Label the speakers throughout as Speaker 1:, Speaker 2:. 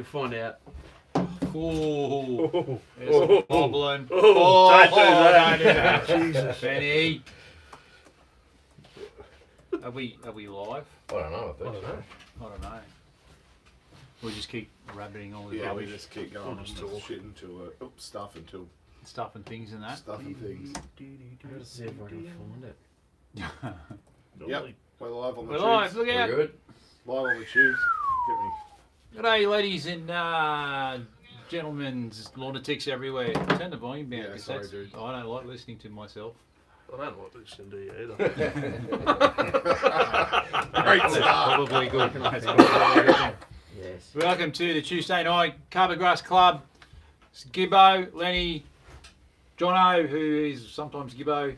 Speaker 1: We'll find out.
Speaker 2: Oh, there's goblin.
Speaker 3: Don't do that.
Speaker 2: Don't do that.
Speaker 3: Jesus.
Speaker 2: Benny. Are we live?
Speaker 4: I don't know. I think so.
Speaker 2: I don't know. We'll just keep rabbiting all the
Speaker 3: Yeah, we
Speaker 2: rubbish,
Speaker 3: just keep going on with shit until stuff and things and that.
Speaker 4: Gotta see if I can find it.
Speaker 3: Yep, we're live on the
Speaker 2: We're
Speaker 3: tubes.
Speaker 2: live. Look
Speaker 4: We're
Speaker 2: out.
Speaker 4: good.
Speaker 3: Live on the tubes. Get me.
Speaker 2: G'day, ladies and gentlemen, lunatics everywhere. Turn the volume down.
Speaker 3: Yeah,
Speaker 2: 'Cause
Speaker 3: sorry,
Speaker 2: that's,
Speaker 3: dude.
Speaker 2: I don't like listening to myself.
Speaker 3: I don't like listening to you either.
Speaker 2: Great
Speaker 3: start.
Speaker 2: Probably good. That's probably good.
Speaker 1: Yes.
Speaker 2: Welcome to the Tuesday night Carpet Grass Club. It's Gibbo, Lenny, Jono, who is sometimes Gibbo,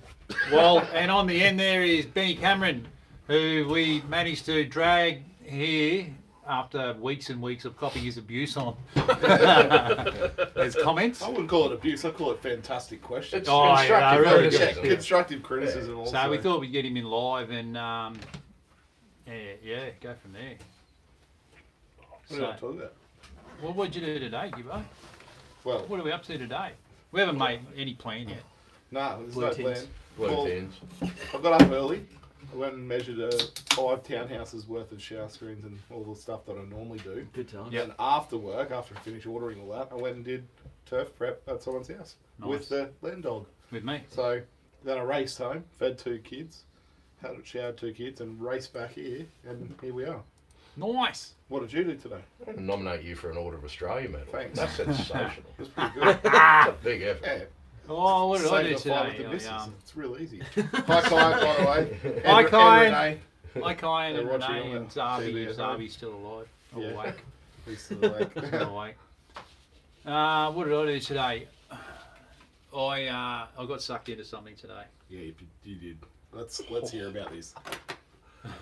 Speaker 2: Walt, and on the end there is Benny Cameron, who we managed to drag here after weeks and weeks of copying his abuse on. There's comments.
Speaker 3: I wouldn't call it abuse, I'd call it fantastic questions.
Speaker 4: It's
Speaker 2: Oh, yeah,
Speaker 4: constructive
Speaker 2: really
Speaker 4: criticism.
Speaker 2: good.
Speaker 3: Constructive criticism also.
Speaker 2: So we thought we'd get him in live and yeah, go from there.
Speaker 3: What did I talk about?
Speaker 2: Well, what'd you do today, Gibbo?
Speaker 3: Well,
Speaker 2: What are we up to today? We haven't made any plan yet.
Speaker 3: no, there's
Speaker 1: Blue
Speaker 3: no
Speaker 1: tins.
Speaker 3: plan.
Speaker 4: Blue
Speaker 3: Well,
Speaker 4: tins.
Speaker 3: I got up early. I went and measured 5 townhouses worth of shower screens and all the stuff that I normally do.
Speaker 1: Good time.
Speaker 2: Yep.
Speaker 3: And after work, after I finished ordering all that, I went and did turf prep at someone's house
Speaker 2: Nice.
Speaker 3: with the land dog.
Speaker 2: With me.
Speaker 3: So then I raced home, fed 2 kids, showered 2 kids, and raced back here, and here we are.
Speaker 2: Nice.
Speaker 3: What did you do today?
Speaker 4: I'm going to nominate you for an Order of Australia medal.
Speaker 3: Thanks.
Speaker 4: That's sensational.
Speaker 3: It was pretty good.
Speaker 4: It's a big effort.
Speaker 3: Yeah.
Speaker 2: Oh, what did I do
Speaker 3: Saved a fight with
Speaker 2: today?
Speaker 3: the missus.
Speaker 2: I,
Speaker 3: It's real easy. Hi, Kyan, by the way.
Speaker 2: Hi,
Speaker 3: And
Speaker 2: Kyan.
Speaker 3: Renee.
Speaker 2: Hi, Kyan and
Speaker 3: They're watching
Speaker 2: Renee
Speaker 3: on
Speaker 2: and
Speaker 3: the
Speaker 2: Zavi.
Speaker 3: TV at home.
Speaker 2: Zavi's still alive. Or
Speaker 3: Yeah.
Speaker 2: awake.
Speaker 3: He's still awake.
Speaker 2: Still awake. What did I do today? I got sucked into something today.
Speaker 3: Yeah, you did. Let's hear about this.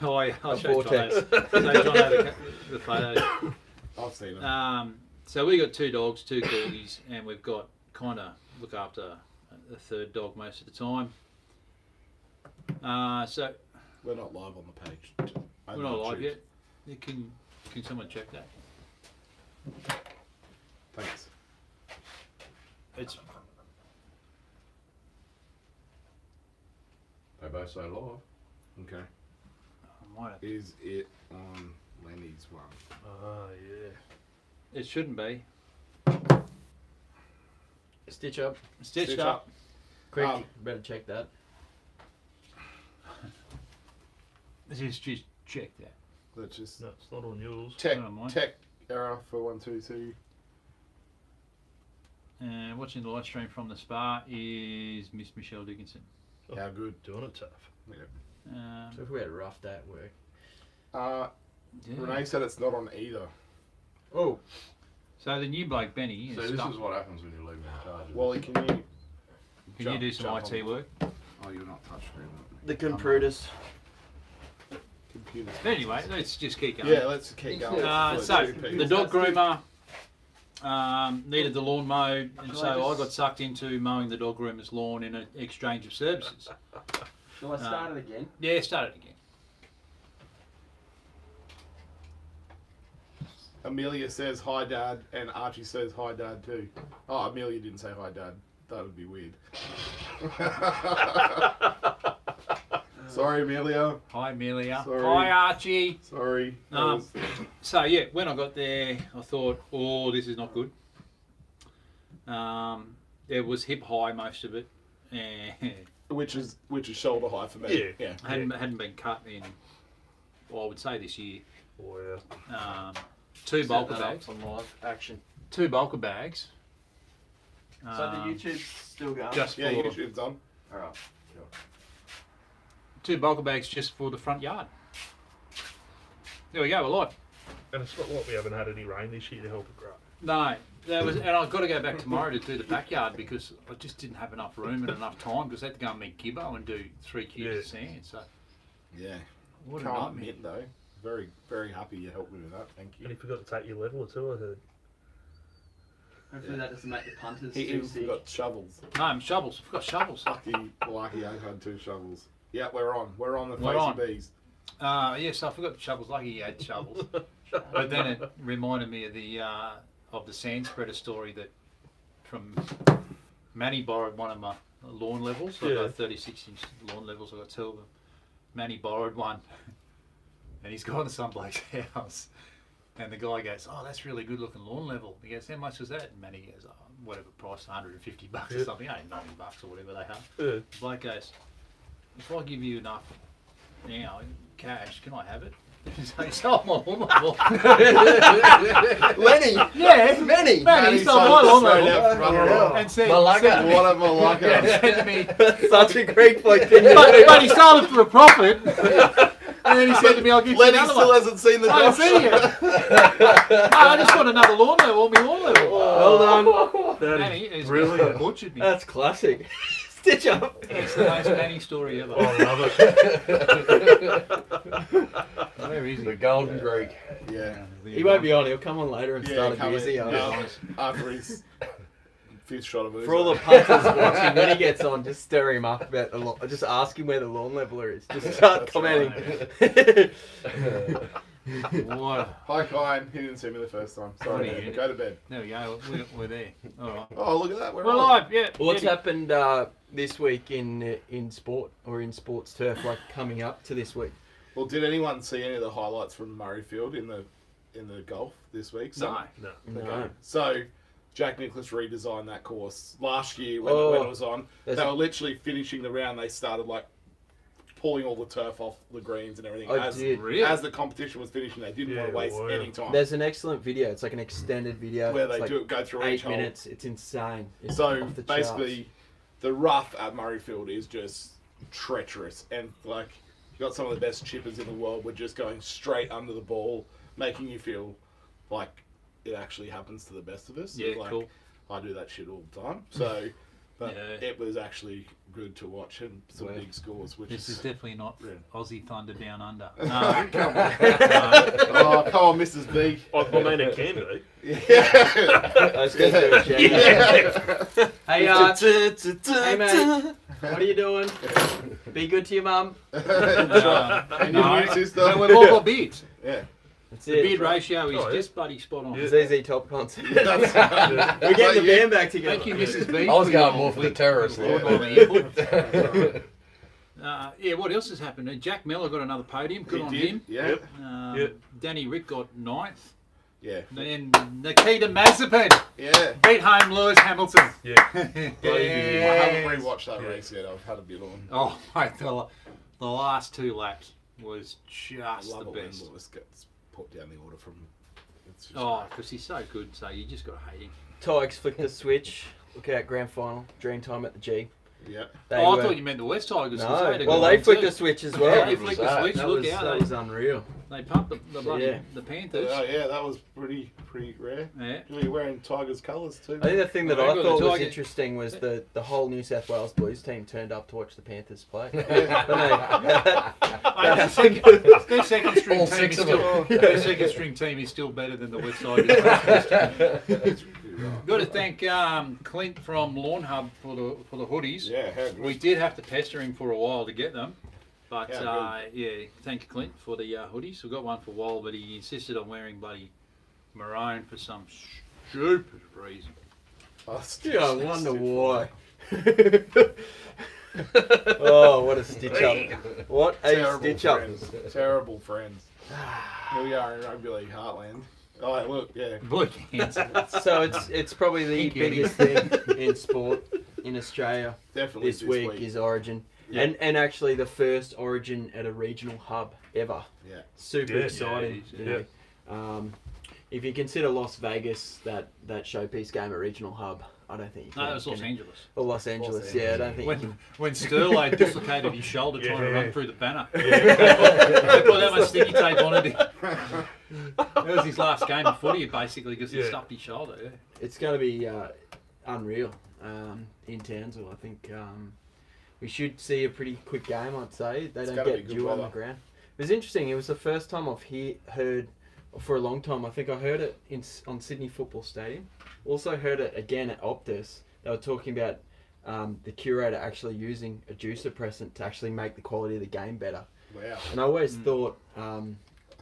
Speaker 2: I showed
Speaker 1: vortex.
Speaker 2: Jono the photos.
Speaker 3: I've seen it.
Speaker 2: So we got 2 dogs, 2 corgis, and we've got kind of look after a 3rd dog most of the time. So
Speaker 3: We're not live on the page.
Speaker 2: we're not live yet. Can someone check that?
Speaker 3: Thanks.
Speaker 2: It's
Speaker 4: They both say live.
Speaker 3: Okay.
Speaker 2: I might have,
Speaker 3: Is it on Lenny's one? Oh, yeah.
Speaker 2: it shouldn't be
Speaker 1: Stitch up.
Speaker 2: stitched up.
Speaker 1: Quick.
Speaker 3: Um,
Speaker 1: Better check that.
Speaker 2: Just check that.
Speaker 3: Let's just
Speaker 5: No, it's not on yours.
Speaker 3: tech
Speaker 2: Not on mine.
Speaker 3: error for 1, 2, 2.
Speaker 2: And watching the live stream from the spa is Miss Michelle Dickinson.
Speaker 3: How good.
Speaker 5: Doing it tough.
Speaker 1: So if we had a rough day at work.
Speaker 2: Yeah.
Speaker 3: Renee said it's not on either.
Speaker 1: Oh.
Speaker 2: So the new bloke Benny is
Speaker 4: So this
Speaker 2: stuck.
Speaker 4: is what happens when you leave me in charge. of
Speaker 3: Wally,
Speaker 4: this.
Speaker 3: can you
Speaker 2: do some
Speaker 3: jump
Speaker 2: IT
Speaker 3: on-
Speaker 2: work?
Speaker 3: Oh, you're not touchscreen.
Speaker 1: The computers.
Speaker 3: Computer.
Speaker 2: But anyway, let's just keep going.
Speaker 3: Yeah, let's keep going.
Speaker 2: So the dog groomer needed the lawn mowed, and so I got sucked into mowing the dog groomer's lawn in an exchange of services.
Speaker 1: Shall I start it again?
Speaker 2: Yeah, start it again.
Speaker 3: Amelia says hi, Dad, and Archie says hi, Dad too. Oh, Amelia didn't say hi, Dad. That would be weird. Sorry, Amelia.
Speaker 2: Hi, Amelia.
Speaker 3: Sorry.
Speaker 2: Hi, Archie.
Speaker 3: Sorry. That
Speaker 2: Um,
Speaker 3: was-
Speaker 2: So yeah, when I got there, I thought, oh, this is not good. It was hip high most of it, and
Speaker 3: which is shoulder high for me.
Speaker 5: Yeah.
Speaker 2: hadn't been cut in. Well, I would say this year.
Speaker 5: Oh, yeah.
Speaker 2: 2
Speaker 1: Set
Speaker 2: bulker
Speaker 1: that up
Speaker 2: bags.
Speaker 1: on live action.
Speaker 2: 2 bulker bags.
Speaker 1: So the YouTube's still going?
Speaker 2: Just
Speaker 3: Yeah,
Speaker 2: for
Speaker 3: YouTube's on.
Speaker 1: Alright.
Speaker 2: 2 bulker bags just for the front yard. There we go. We're live.
Speaker 5: And it's not like we haven't had any rain this year to help it grow.
Speaker 2: No, that was, and I've got to go back tomorrow to do the backyard because I just didn't have enough room and enough time because I had to go and meet Gibbo and do 3 cubes of sand. So
Speaker 3: Yeah.
Speaker 2: what a
Speaker 3: Can't
Speaker 2: nightmare.
Speaker 3: admit though. Very, very happy you helped me with that. Thank
Speaker 5: And
Speaker 3: you.
Speaker 5: you forgot to take your leveler too, I heard.
Speaker 1: Hopefully that doesn't make the punters
Speaker 3: He
Speaker 1: too
Speaker 3: even
Speaker 1: sick.
Speaker 3: got shovels.
Speaker 2: No, shovels. I've got shovels.
Speaker 3: Lucky I had 2 shovels. Yeah, we're on. We're on the
Speaker 2: We're on.
Speaker 3: Facey Bees.
Speaker 2: Yes, I forgot the shovels. Lucky you had shovels. But then it reminded me of the sand spreader story that from Manny borrowed one of my lawn levels. I've got 36-inch lawn levels. I've got 2 of them. Manny borrowed one, and he's gone to some bloke's house. And the guy goes, "Oh, that's really good looking lawn level." He goes, "How much was that?" And Manny goes, "Oh, whatever price, $150 or something, $90 or whatever they have."
Speaker 5: Yeah.
Speaker 2: The bloke goes, "If I give you enough, cash, can I have it?" So he sold my lawn level.
Speaker 6: Lenny.
Speaker 2: Yeah,
Speaker 6: Manny.
Speaker 2: Manny sold my lawn
Speaker 3: straight
Speaker 2: level.
Speaker 3: out front row.
Speaker 2: And said,
Speaker 6: Malacca.
Speaker 3: What a Malacca.
Speaker 2: said to me,
Speaker 6: Such a great bloke.
Speaker 2: but he sold it for a profit. And then he said to me, "I'll give you
Speaker 3: Lenny
Speaker 2: another
Speaker 3: still
Speaker 2: one."
Speaker 3: hasn't seen the
Speaker 2: I haven't
Speaker 3: job.
Speaker 2: seen it. No, I just want another lawn level, my lawn level.
Speaker 6: Well done.
Speaker 5: That
Speaker 2: Manny
Speaker 5: is
Speaker 2: is
Speaker 5: brilliant.
Speaker 2: butchered me.
Speaker 6: That's classic. Stitch up.
Speaker 2: It's the most Manny story ever.
Speaker 5: I love it.
Speaker 2: Where is he?
Speaker 6: The Golden Greek.
Speaker 3: Yeah.
Speaker 6: He won't be on. He'll come on later and
Speaker 3: Yeah,
Speaker 6: start
Speaker 3: come
Speaker 6: abusing
Speaker 3: in.
Speaker 6: us.
Speaker 3: After his 5th shot of booze.
Speaker 6: For all the punters watching, when he gets on, just stir him up about the lawn. Just ask him where the lawn leveler is. Just start
Speaker 3: That's
Speaker 6: commenting.
Speaker 2: What?
Speaker 3: Hi, Kyan. He didn't see me the first time. Sorry.
Speaker 2: What are you?
Speaker 3: Go to bed.
Speaker 2: There we go. We're there. All right.
Speaker 3: Oh, look at that. We're
Speaker 2: We're
Speaker 3: on.
Speaker 2: live. Yeah.
Speaker 6: What's
Speaker 2: yeah.
Speaker 6: happened this week in sport or in sports turf, like coming up to this week?
Speaker 3: Well, did anyone see any of the highlights from Murrayfield in the golf this week?
Speaker 2: No.
Speaker 5: No.
Speaker 6: No.
Speaker 3: So, Jack Nicklaus redesigned that course last year when it was on.
Speaker 6: There's
Speaker 3: They
Speaker 6: a-
Speaker 3: were literally finishing the round. They started like pulling all the turf off the greens and everything.
Speaker 6: I
Speaker 3: as,
Speaker 6: did.
Speaker 2: Really?
Speaker 3: as the competition was finishing, they didn't
Speaker 5: Yeah,
Speaker 3: want to waste
Speaker 5: wow.
Speaker 3: any time.
Speaker 6: There's an excellent video. It's like an extended video.
Speaker 3: Where
Speaker 6: It's
Speaker 3: they
Speaker 6: like
Speaker 3: go through
Speaker 6: 8
Speaker 3: each hole.
Speaker 6: minutes. It's insane. It's
Speaker 3: So
Speaker 6: off the
Speaker 3: basically,
Speaker 6: charts.
Speaker 3: the rough at Murrayfield is just treacherous, and like you got some of the best chippers in the world. Were just going straight under the ball, making you feel like it actually happens to the best of us.
Speaker 2: Yeah,
Speaker 3: like,
Speaker 2: cool.
Speaker 3: I do that shit all the time. So, but
Speaker 2: Yeah.
Speaker 3: it was actually good to watch and some
Speaker 6: Wow.
Speaker 3: big scores. Which
Speaker 2: This is
Speaker 3: is
Speaker 2: definitely not
Speaker 3: Yeah.
Speaker 2: Aussie Thunder Down Under.
Speaker 3: come
Speaker 2: No.
Speaker 3: on,
Speaker 2: No.
Speaker 3: oh come on, Mrs. Big.
Speaker 5: I mean, it can be.
Speaker 3: Yeah.
Speaker 6: Those guys are a genius.
Speaker 3: Yeah.
Speaker 6: Hey, hey, mate. What are you doing? Be good to your mum.
Speaker 3: And your new sister.
Speaker 2: But we've all got beards.
Speaker 3: Yeah.
Speaker 6: That's
Speaker 2: The
Speaker 6: it.
Speaker 2: beard ratio is
Speaker 5: Oh, yeah.
Speaker 2: just bloody spot on.
Speaker 5: Yeah.
Speaker 6: ZZ Top Concert.
Speaker 3: That's-
Speaker 6: We're getting the band back together.
Speaker 2: Thank you, Mrs. B.
Speaker 4: I was
Speaker 2: for
Speaker 4: going
Speaker 2: your-
Speaker 4: more for the terrorist
Speaker 2: for
Speaker 4: line.
Speaker 2: your input. Yeah, what else has happened? Jack Miller got another podium. Good
Speaker 3: He
Speaker 2: on
Speaker 3: did,
Speaker 2: him.
Speaker 3: Yeah.
Speaker 5: Yep.
Speaker 2: Danny Rick got 9th.
Speaker 3: Yeah.
Speaker 2: Then Nikita Mazepin
Speaker 3: Yeah.
Speaker 2: beat home Lewis Hamilton.
Speaker 5: Yeah.
Speaker 3: I haven't rewatched that race yet. I've had a bit on.
Speaker 2: Oh, mate, the last 2 laps was
Speaker 3: I
Speaker 2: just
Speaker 3: love
Speaker 2: the
Speaker 3: it when
Speaker 2: best.
Speaker 3: Lewis gets put down the order from. It's just
Speaker 2: Oh, because he's so good, so you just got to hate him.
Speaker 6: Tigers flicked the switch. Look out, grand final. Dream time at the G.
Speaker 3: yeah.
Speaker 6: They
Speaker 2: I
Speaker 6: were-
Speaker 2: thought you meant the West Tigers. 'cause
Speaker 6: No,
Speaker 2: they had a
Speaker 6: well,
Speaker 2: good
Speaker 6: they
Speaker 2: one
Speaker 6: flicked
Speaker 2: too.
Speaker 6: the switch as
Speaker 2: Yeah,
Speaker 6: well.
Speaker 2: they flicked the
Speaker 4: that?
Speaker 2: switch.
Speaker 6: That
Speaker 2: Look
Speaker 6: was,
Speaker 2: out,
Speaker 6: that was unreal.
Speaker 2: they pumped the bloody
Speaker 6: Yeah.
Speaker 2: the Panthers.
Speaker 3: Oh yeah, that was pretty rare.
Speaker 2: Yeah.
Speaker 3: You're wearing Tigers colours too.
Speaker 6: I think the thing that
Speaker 2: Well,
Speaker 6: I
Speaker 2: they got
Speaker 6: thought
Speaker 2: the
Speaker 6: was
Speaker 2: Tiger-
Speaker 6: interesting was the whole New South Wales Blues team turned up to watch the Panthers play.
Speaker 2: Mate, their second string
Speaker 4: All
Speaker 2: team
Speaker 4: 6
Speaker 2: is
Speaker 4: of
Speaker 2: still
Speaker 4: them.
Speaker 2: their second string team is still better than the West Tigers. Got to thank Clint from Lawn Hub for the hoodies.
Speaker 3: Yeah, how good.
Speaker 2: We did have to pester him for a while to get them, but
Speaker 3: Yeah,
Speaker 2: yeah, thank you, Clint, for the hoodies. We got one for a while, but he insisted on wearing bloody maroon for some stupid reason.
Speaker 6: Yeah, I wonder why. Oh, what a stitch up. What a
Speaker 3: Terrible
Speaker 6: stitch up.
Speaker 3: friends. Terrible friends. Here we are in Rugby League Heartland. Oh, look, yeah.
Speaker 2: Blue cancer.
Speaker 6: So it's probably the
Speaker 2: Thank you,
Speaker 6: biggest thing in sport in Australia
Speaker 3: Definitely
Speaker 6: this week is Origin.
Speaker 3: Yeah.
Speaker 6: And actually the first Origin at a regional hub ever.
Speaker 3: Yeah.
Speaker 6: Super
Speaker 5: Yeah,
Speaker 6: exciting.
Speaker 2: yeah,
Speaker 6: You know. If you consider Las Vegas that showpiece game at regional hub, I don't think you can.
Speaker 2: No, it was Los
Speaker 6: can-
Speaker 2: Angeles.
Speaker 6: Or Los Angeles,
Speaker 3: Angeles.
Speaker 6: yeah, I don't think you can.
Speaker 2: When Sterling dislocated his shoulder trying to
Speaker 5: Yeah.
Speaker 2: run through the banner. They put that much sticky tape on it. That was his last game of footy, basically, because he
Speaker 5: Yeah.
Speaker 2: stuffed his shoulder. Yeah.
Speaker 6: It's going to be unreal in Townsville. I think we should see a pretty quick game, I'd say. They
Speaker 3: It's
Speaker 6: don't
Speaker 3: gotta
Speaker 6: get
Speaker 3: be good
Speaker 6: dew on the
Speaker 3: weather.
Speaker 6: ground. It was interesting. It was the first time I've heard, for a long time, I think I heard it on Sydney Football Stadium. Also heard it again at Optus. They were talking about the curator actually using a juice suppressant to actually make the quality of the game better.
Speaker 3: Wow.
Speaker 6: And I always thought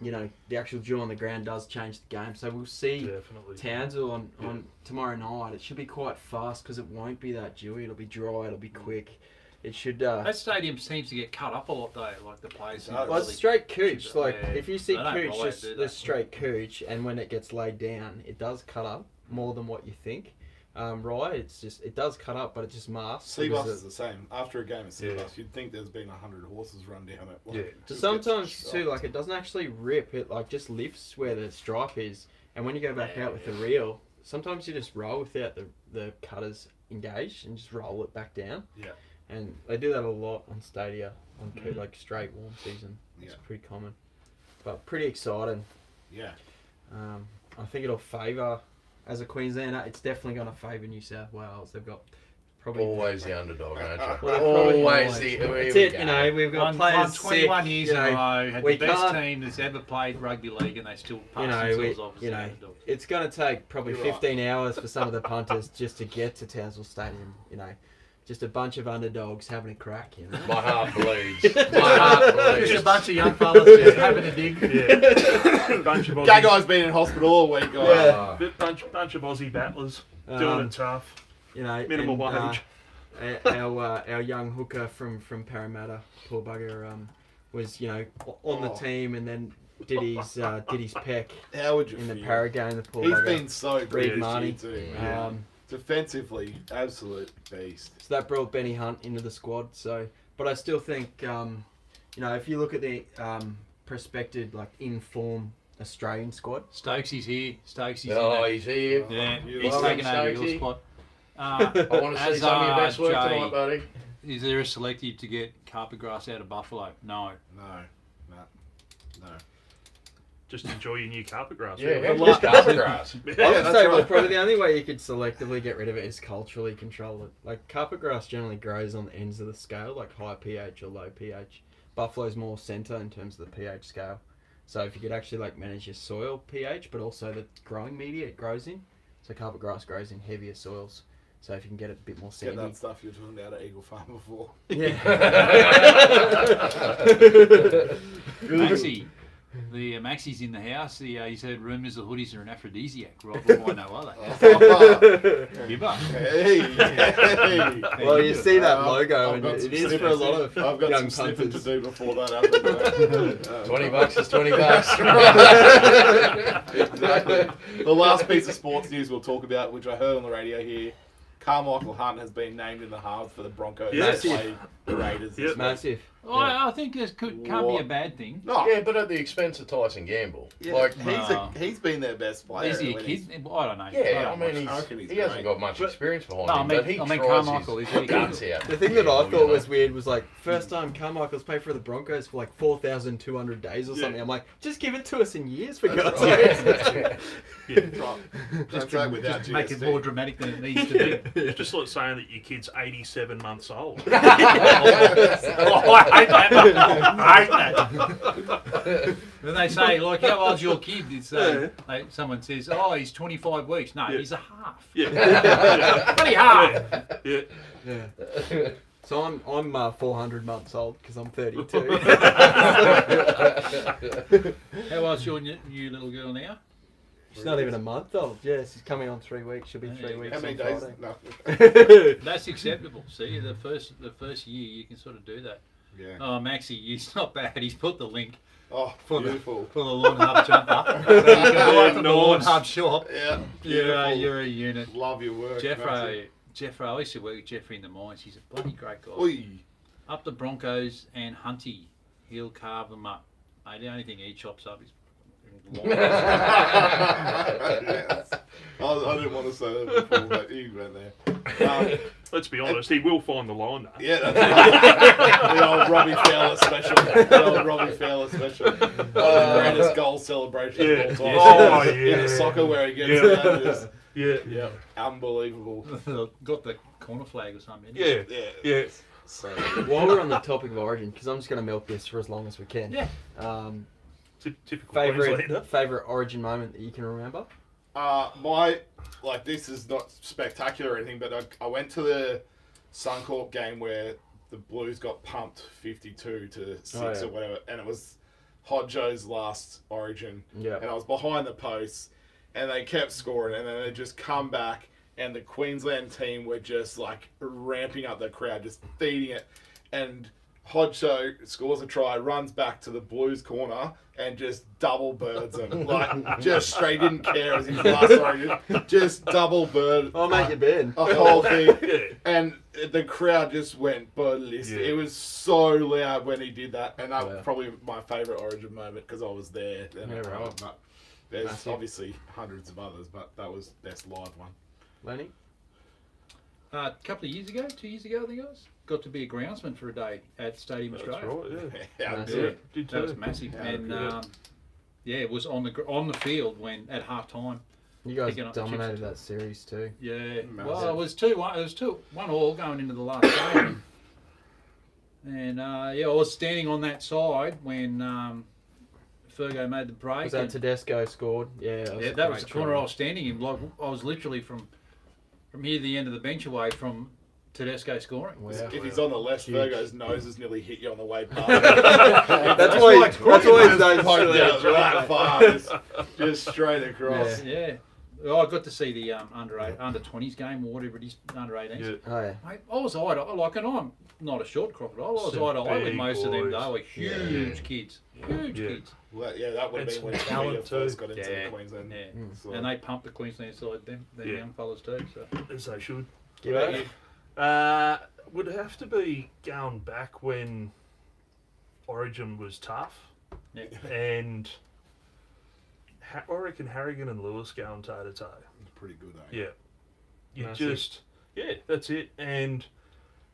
Speaker 6: the actual dew on the ground does change the game. So we'll see
Speaker 5: Definitely.
Speaker 6: Townsville on tomorrow night. It should be quite fast because it won't be that dewy. It'll be dry. It'll be quick. It should.
Speaker 2: That stadium seems to get cut up a lot though, like the players.
Speaker 6: Well, it's straight cooch. Like
Speaker 2: Yeah.
Speaker 6: if you see
Speaker 2: They don't
Speaker 6: cooch,
Speaker 2: always
Speaker 6: just
Speaker 2: do that.
Speaker 6: there's straight cooch, and when it gets laid down, it does cut up more than what you think. Right? It does cut up, but it just masks.
Speaker 3: Seabus
Speaker 6: because
Speaker 3: is the same. After a game of Seabus,
Speaker 5: Yeah.
Speaker 3: you'd think there's been 100 horses run down it. Like,
Speaker 5: Yeah.
Speaker 3: it
Speaker 6: So
Speaker 3: just
Speaker 6: sometimes
Speaker 3: gets
Speaker 6: too,
Speaker 3: shot.
Speaker 6: like it doesn't actually rip. It like just lifts where the stripe is, and when you go back
Speaker 2: Yeah,
Speaker 6: out with the reel, sometimes you just roll without the cutters engaged and just roll it back down.
Speaker 3: Yeah.
Speaker 6: And they do that a lot on stadia on like straight warm season. It's
Speaker 3: Yeah.
Speaker 6: pretty common, but pretty exciting.
Speaker 3: Yeah.
Speaker 6: I think it'll favour, as a Queenslander, it's definitely going to favour New South Wales. They've got probably
Speaker 4: Always the underdog, aren't you?
Speaker 6: Well, probably
Speaker 4: Always the.
Speaker 6: That's it. We've got players
Speaker 2: 21
Speaker 6: sick,
Speaker 2: years in a row, had
Speaker 6: we
Speaker 2: the best
Speaker 6: can't-
Speaker 2: team that's ever played rugby league, and they still pass
Speaker 6: we-
Speaker 2: themselves off as
Speaker 6: you
Speaker 2: the
Speaker 6: know,
Speaker 2: underdogs.
Speaker 6: It's going to take probably
Speaker 3: You're right.
Speaker 6: 15 hours for some of the punters just to get to Townsville Stadium. Just a bunch of underdogs having a crack.
Speaker 4: My heart bleeds. My heart bleeds.
Speaker 2: Just a bunch of young fellas just having a dig.
Speaker 5: Yeah. Bunch of
Speaker 3: Gay
Speaker 5: Aussie,
Speaker 3: guy's been in hospital all week, guys.
Speaker 6: Yeah.
Speaker 5: bunch of Aussie battlers doing
Speaker 6: Um,
Speaker 5: it tough.
Speaker 6: and,
Speaker 5: Minimal wage.
Speaker 6: Our young hooker from Parramatta, poor bugger, was on the team and then did his peck
Speaker 3: How would you
Speaker 6: in the
Speaker 3: feel?
Speaker 6: Para game. The poor
Speaker 3: He's
Speaker 6: bugger.
Speaker 3: been so
Speaker 6: Reed
Speaker 3: good
Speaker 6: Marnie.
Speaker 3: this year too.
Speaker 5: Yeah.
Speaker 3: Defensively, absolute beast.
Speaker 6: So that brought Benny Hunt into the squad. So, but I still think, if you look at the prospected in-form Australian squad,
Speaker 2: Stokes is here. Stokes is
Speaker 4: Oh,
Speaker 2: in
Speaker 4: he's here.
Speaker 2: yeah,
Speaker 3: you
Speaker 2: he's
Speaker 3: love
Speaker 2: taking over your
Speaker 4: Stokesy.
Speaker 2: spot.
Speaker 4: I want to see
Speaker 2: As
Speaker 4: some of your best work
Speaker 2: Jay.
Speaker 4: tonight, buddy.
Speaker 2: Is there a selective to get carpet grass out of Buffalo? No.
Speaker 3: No.
Speaker 5: Just enjoy your new carpet grass.
Speaker 4: Yeah,
Speaker 5: really.
Speaker 4: how much carpet grass?
Speaker 6: I would
Speaker 3: that's
Speaker 6: say
Speaker 3: right.
Speaker 6: probably the only way you could selectively get rid of it is culturally control it. Like carpet grass generally grows on the ends of the scale, like high pH or low pH. Buffalo's more centre in terms of the pH scale. So if you could actually manage your soil pH, but also the growing media it grows in. So carpet grass grows in heavier soils. So if you can get it a bit more
Speaker 3: Get
Speaker 6: sandy.
Speaker 3: that stuff you were talking about at Eagle Farm before.
Speaker 6: Yeah.
Speaker 2: Maxi. The Maxi's in the house. He's heard rumours the hoodies are an aphrodisiac. Rob, why no are they? Give up.
Speaker 3: Hey.
Speaker 6: Well, you see that logo,
Speaker 3: I've
Speaker 6: and
Speaker 3: got
Speaker 6: it
Speaker 3: some
Speaker 6: is for a lot of
Speaker 3: I've got
Speaker 6: young
Speaker 3: some sniffing
Speaker 6: punters.
Speaker 3: to do before that happens.
Speaker 4: $20 is $20.
Speaker 3: Exactly. The last piece of sports news we'll talk about, which I heard on the radio here, Carmichael Hunt has been named in the halves for the Broncos
Speaker 5: Yes.
Speaker 3: to play the Raiders.
Speaker 5: Yep.
Speaker 3: this
Speaker 6: Massive.
Speaker 2: Well, I think this can't be a
Speaker 3: What?
Speaker 2: bad thing.
Speaker 3: No,
Speaker 4: Yeah, but at the expense of Tyson Gamble.
Speaker 3: yeah,
Speaker 4: Like,
Speaker 3: he's been their best player.
Speaker 2: Is he a
Speaker 3: when
Speaker 2: kid?
Speaker 3: he's-
Speaker 2: I don't know.
Speaker 4: yeah, I
Speaker 2: don't
Speaker 4: mean,
Speaker 2: watch.
Speaker 3: I reckon he's
Speaker 4: he hasn't
Speaker 3: great.
Speaker 4: got much
Speaker 5: But-
Speaker 4: experience behind
Speaker 2: No, I
Speaker 4: him,
Speaker 2: mean-
Speaker 4: but he
Speaker 2: I mean
Speaker 4: tries
Speaker 2: Carmichael,
Speaker 4: his
Speaker 2: is he-
Speaker 4: guts out.
Speaker 6: The thing that I
Speaker 4: You
Speaker 6: thought
Speaker 4: know.
Speaker 6: was weird was first time Carmichael's played for the Broncos for 4,200 days or
Speaker 5: Yeah.
Speaker 6: something. I'm like, just give it to us in years for
Speaker 3: That's
Speaker 6: God's
Speaker 3: right.
Speaker 6: sake.
Speaker 3: That's right without
Speaker 2: Just make it
Speaker 3: GST.
Speaker 2: more dramatic than it needs to be.
Speaker 5: It's just like saying that your kid's 87 months old.
Speaker 2: Oh, I hate that. I hate that. When they say, how old's your kid? It's someone says, he's 25 weeks. No,
Speaker 5: Yeah.
Speaker 2: he's a half.
Speaker 5: Yeah.
Speaker 2: Bloody half.
Speaker 5: Yeah.
Speaker 6: Yeah. So I'm 400 months old because I'm 32.
Speaker 2: How old's your new little girl now?
Speaker 6: She's not even a month old. Yeah, she's coming on 3 weeks. She'll be
Speaker 2: Yeah,
Speaker 6: 3 weeks
Speaker 3: How many
Speaker 6: on
Speaker 3: days?
Speaker 6: Friday.
Speaker 3: No.
Speaker 2: That's acceptable. See, the first year you can sort of do that.
Speaker 3: Yeah.
Speaker 2: Oh, Maxie, he's not bad. He's put the link
Speaker 3: Oh,
Speaker 2: for
Speaker 3: beautiful.
Speaker 2: the Lawn Hub jumper. So you can buy it from the Lawn Hub shop.
Speaker 3: Yeah.
Speaker 2: You're a unit.
Speaker 3: Love your work.
Speaker 2: Jeffro, I used to work with Jeffrey in the mines. He's a bloody great guy.
Speaker 3: Oi.
Speaker 2: Up the Broncos and Hunty, he'll carve them up. Mate, the only thing he chops up is
Speaker 3: Yes. I didn't want to say that before, but you went there.
Speaker 5: Let's be honest, he will find the line though.
Speaker 3: Yeah, that's the old Robbie Fowler special. The old Robbie Fowler special. The greatest goal celebration of all time.
Speaker 5: Oh,
Speaker 3: In
Speaker 5: yeah.
Speaker 3: the soccer where he gets
Speaker 5: Yeah.
Speaker 3: that is
Speaker 5: Yeah.
Speaker 3: unbelievable.
Speaker 2: got the corner flag or something.
Speaker 5: Yeah.
Speaker 3: Yeah.
Speaker 5: Yeah.
Speaker 3: So,
Speaker 6: While we're on the topic of Origin, because I'm just going to milk this for as long as we can.
Speaker 2: Yeah.
Speaker 5: Typical Queenslander.
Speaker 6: Favorite Origin moment that you can remember?
Speaker 3: this is not spectacular or anything, but I went to the Suncorp game where the Blues got pumped 52-6
Speaker 6: Oh, yeah.
Speaker 3: or whatever, and it was Hodjo's last Origin,
Speaker 6: Yeah.
Speaker 3: and I was behind the posts, and they kept scoring, and then they just come back, and the Queensland team were just like ramping up the crowd, just feeding it, and Hodjo scores a try, runs back to the Blues corner, and just double birds him. Like, just straight, didn't care as his last Origin, just double bird.
Speaker 6: I'll make you bed.
Speaker 3: A whole thing.
Speaker 5: Yeah.
Speaker 3: And the crowd just went ballistic.
Speaker 5: Yeah.
Speaker 3: It was so loud when he did that, and that was
Speaker 6: Yeah.
Speaker 3: probably my favourite Origin moment because I was there.
Speaker 6: Yeah, right.
Speaker 3: But there's
Speaker 6: Massive.
Speaker 3: obviously hundreds of others, but that was best live one.
Speaker 6: Lenny?
Speaker 2: A couple of years ago, 2 years ago, I think it was, got to be a groundsman for a day at Stadium
Speaker 5: That's
Speaker 2: Australia.
Speaker 5: right, yeah.
Speaker 3: Yeah,
Speaker 6: That's
Speaker 2: Yeah,
Speaker 6: it.
Speaker 5: Did
Speaker 2: that was
Speaker 5: too.
Speaker 2: massive,
Speaker 3: Yeah,
Speaker 2: and
Speaker 5: yeah.
Speaker 2: it was on the field when at half time.
Speaker 6: You guys
Speaker 2: Picking up the
Speaker 6: dominated
Speaker 2: chips.
Speaker 6: that series too.
Speaker 2: Yeah,
Speaker 3: Massive.
Speaker 2: well, it was 2-1. It was 2-1 going into the last game, and I was standing on that side when Fergo made the break.
Speaker 6: Was that
Speaker 2: and-
Speaker 6: Tedesco scored? Yeah,
Speaker 2: yeah, that was the corner I was standing in. Like I was literally from here to the end of the bench away from Tedesco scoring.
Speaker 6: Wow.
Speaker 3: If he's on the left,
Speaker 6: Huge.
Speaker 3: Virgo's nose has nearly hit you on the way past.
Speaker 6: That's why
Speaker 2: it's
Speaker 6: that's why his
Speaker 3: Just
Speaker 6: name's
Speaker 3: poked
Speaker 6: silly.
Speaker 3: out that far, just straight across.
Speaker 6: Yeah.
Speaker 2: Yeah. Well, I got to see the under 20s game or whatever it is, under 18s.
Speaker 5: Yeah.
Speaker 6: Oh yeah.
Speaker 2: Mate, I was eye to eye, and I'm not a short crocodile. I was
Speaker 5: Some
Speaker 2: eye to eye with
Speaker 5: big
Speaker 2: most of them.
Speaker 5: boys.
Speaker 2: They were huge kids, huge
Speaker 5: Yeah.
Speaker 2: kids.
Speaker 3: Well, yeah, that would have
Speaker 5: And
Speaker 3: been when
Speaker 5: some talent
Speaker 3: Australia first
Speaker 5: too.
Speaker 3: got into
Speaker 2: Yeah.
Speaker 3: Queensland.
Speaker 2: Yeah,
Speaker 3: So-
Speaker 2: and they pumped the Queensland side. Them
Speaker 5: Yeah.
Speaker 2: young fellas too. So
Speaker 5: As they should.
Speaker 6: Give it.
Speaker 5: Would have to be going back when Origin was tough,
Speaker 2: yeah.
Speaker 5: and I reckon Harrigan and Lewis going toe to toe.
Speaker 3: It's pretty good, eh?
Speaker 5: Yeah, you
Speaker 6: Massive.
Speaker 5: that's it. And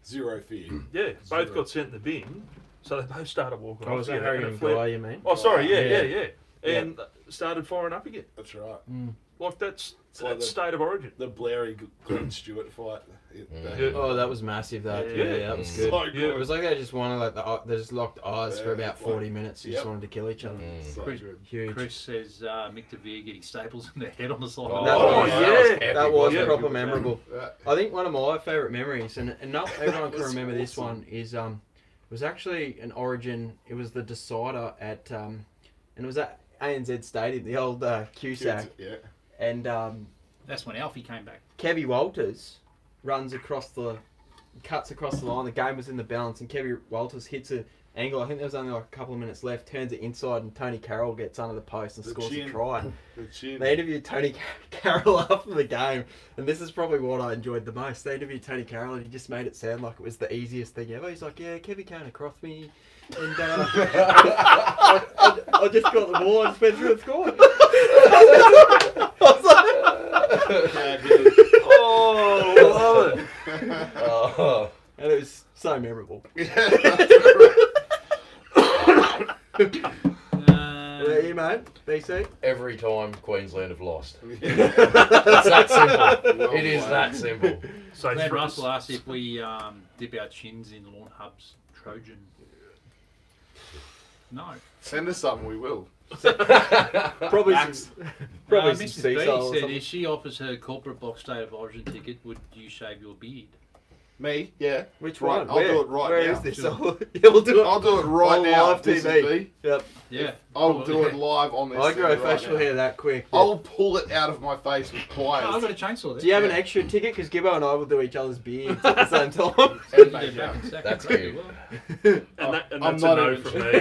Speaker 3: Zero fear.
Speaker 5: yeah, both
Speaker 3: Zero.
Speaker 5: got sent in the bin, so they both started walking
Speaker 6: Oh,
Speaker 5: off
Speaker 6: was that
Speaker 5: together, and
Speaker 6: Harrigan
Speaker 5: it flipped.
Speaker 6: Guy, you mean?
Speaker 5: Oh, sorry,
Speaker 6: Yeah.
Speaker 5: yeah, and started firing up again.
Speaker 3: That's right.
Speaker 5: Like that's
Speaker 3: like the-
Speaker 5: state of origin.
Speaker 3: The Blairy Glenn Stewart fight.
Speaker 5: Yeah.
Speaker 6: Oh, that was massive. That yeah, that was good.
Speaker 3: So good.
Speaker 6: It was like they just wanted they just locked eyes for
Speaker 3: Yeah,
Speaker 6: about
Speaker 3: like-
Speaker 6: 40 minutes. They just
Speaker 3: Yep.
Speaker 6: wanted to kill each other.
Speaker 3: So
Speaker 2: Chris-
Speaker 3: good.
Speaker 6: Huge.
Speaker 2: Chris says Mick DeVere getting staples in the head on the side.
Speaker 4: Oh,
Speaker 2: of
Speaker 6: That
Speaker 2: the
Speaker 6: was-
Speaker 5: yeah.
Speaker 6: That was
Speaker 5: Yeah.
Speaker 6: proper memorable.
Speaker 3: Yeah.
Speaker 6: I think one of my favourite memories, and not everyone can remember this one, is it was actually an Origin. It was the decider at and it was at ANZ Stadium, the old Cusack,
Speaker 3: Yeah.
Speaker 6: and
Speaker 2: That's when Alfie came back.
Speaker 6: Kevy Walters cuts across the line. The game was in the balance, and Kevy Walters hits an angle. I think there was only like a couple of minutes left. Turns it inside, and Tony Carroll gets under the post and
Speaker 3: The
Speaker 6: scores
Speaker 3: chin.
Speaker 6: a try.
Speaker 3: The chin.
Speaker 6: They interviewed Tony Carroll after the game, and this is probably what I enjoyed the most. They interviewed Tony Carroll, and he just made it sound like it was the easiest thing ever. He's like, "Yeah, Kevy came across me, and I just got the ball and sped through and scored." I was like,
Speaker 3: Yeah, good.
Speaker 5: Oh, love it.
Speaker 4: Oh.
Speaker 6: and it was so memorable. Yeah, you mate, BC.
Speaker 4: Every time Queensland have lost.
Speaker 3: Yeah.
Speaker 4: It's that simple.
Speaker 3: Well
Speaker 4: It is
Speaker 3: played.
Speaker 4: that simple.
Speaker 5: So
Speaker 2: Glenn
Speaker 5: for-
Speaker 2: Russell asked if we dip our chins in Lawn Hub's Trojan. No.
Speaker 3: Send us something, we will.
Speaker 6: Probably
Speaker 3: Max.
Speaker 6: probably some
Speaker 2: Mrs.
Speaker 6: sea
Speaker 2: B
Speaker 6: salt or
Speaker 2: said
Speaker 6: something.
Speaker 2: if she offers her corporate box state of origin ticket, would you shave your beard?
Speaker 3: Me? Yeah.
Speaker 6: Which
Speaker 3: Right,
Speaker 6: one?
Speaker 3: I'll
Speaker 6: Where?
Speaker 3: do it right
Speaker 6: Where
Speaker 3: now.
Speaker 6: is this? Yeah, we'll do it.
Speaker 3: I'll do it right
Speaker 6: on
Speaker 3: now.
Speaker 6: live
Speaker 3: This is
Speaker 6: TV.
Speaker 3: me.
Speaker 6: Yep.
Speaker 2: Yeah.
Speaker 3: I'll do it live on this.
Speaker 6: I
Speaker 3: thing
Speaker 6: grow
Speaker 3: right
Speaker 6: facial
Speaker 3: now.
Speaker 6: hair that quick.
Speaker 3: I'll pull it out of my face with
Speaker 2: Oh, I've
Speaker 3: pliers.
Speaker 2: got a chainsaw there.
Speaker 6: Do you have an
Speaker 3: Yeah.
Speaker 6: extra ticket? Because Gibbo and I will do each other's beards at the same time.
Speaker 2: You
Speaker 3: And
Speaker 2: can
Speaker 3: make
Speaker 2: do
Speaker 3: out.
Speaker 2: back in second
Speaker 4: That's
Speaker 2: grade
Speaker 4: cute.
Speaker 2: as well.
Speaker 5: and
Speaker 3: I'm
Speaker 5: that's a
Speaker 3: not
Speaker 5: no
Speaker 3: even
Speaker 5: from
Speaker 3: sure.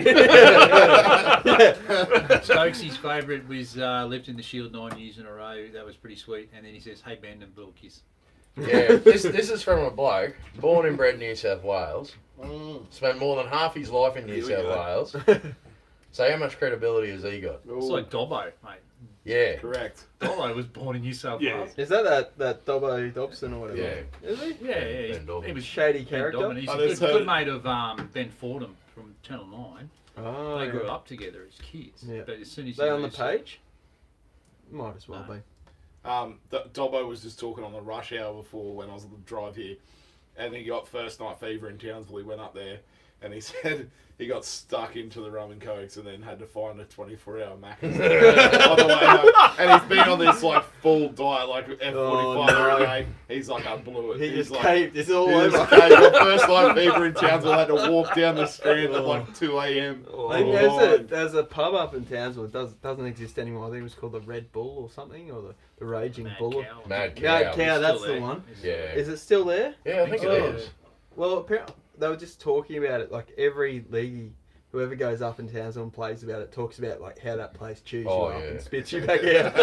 Speaker 5: me.
Speaker 2: Stokes's favourite was lived in the Shield 9 years in a row. That was pretty sweet. And then he says, "Hey Ben," and little kiss.
Speaker 4: Yeah, this is from a bloke born and bred in New South Wales. Spent more than half his life in New
Speaker 3: Here we
Speaker 4: South
Speaker 3: go.
Speaker 4: Wales. So how much credibility has he got?
Speaker 2: It's like Dobbo, mate.
Speaker 4: Yeah.
Speaker 3: Correct.
Speaker 2: Dobbo was born in New South
Speaker 5: Yeah.
Speaker 2: Wales.
Speaker 6: Is that Dobbo Dobson or whatever?
Speaker 4: Yeah.
Speaker 6: Is he?
Speaker 2: Yeah,
Speaker 4: Ben Dobbin.
Speaker 2: he was
Speaker 6: Shady
Speaker 2: Ben
Speaker 6: character.
Speaker 2: Dobbin. He's
Speaker 3: I
Speaker 2: a
Speaker 3: just
Speaker 2: good,
Speaker 3: heard-
Speaker 2: good mate of Ben Fordham from Channel 9.
Speaker 6: Oh,
Speaker 2: They
Speaker 6: yeah.
Speaker 2: grew up together as kids.
Speaker 6: Yeah.
Speaker 2: But as soon as
Speaker 6: They
Speaker 2: he
Speaker 6: on the
Speaker 2: moves-
Speaker 6: page? Might as well
Speaker 2: No.
Speaker 6: be.
Speaker 3: Dobbo was just talking on the rush hour before when I was on the drive here, and he got first night fever in Townsville. He went up there, and he said he got stuck into the rum and cokes and then had to find a 24-hour Macca's on the way home. And he's been on this like full diet, like F45 every day. He's like, I blew it.
Speaker 6: He
Speaker 3: He's
Speaker 6: just
Speaker 3: like,
Speaker 6: caved. It's all
Speaker 3: he
Speaker 6: over.
Speaker 3: just caved. The first line fever in Townsville, had to walk down the Strand at like 2 a.m.
Speaker 6: I think there's a pub up in Townsville. It doesn't exist anymore. I think it was called the Red Bull or something, or the Raging
Speaker 7: Mad
Speaker 6: Bull.
Speaker 7: Cow.
Speaker 4: Mad Cow.
Speaker 6: Mad Cow,
Speaker 7: It's
Speaker 6: that's
Speaker 7: still
Speaker 6: the
Speaker 7: there.
Speaker 6: one.
Speaker 4: Yeah.
Speaker 6: Is it still there?
Speaker 4: Yeah, I think it
Speaker 6: Oh.
Speaker 4: is.
Speaker 6: Well, apparently they were just talking about it. Like every league, whoever goes up in Townsville and plays about it, talks about like how that place chews you up and spits you back out.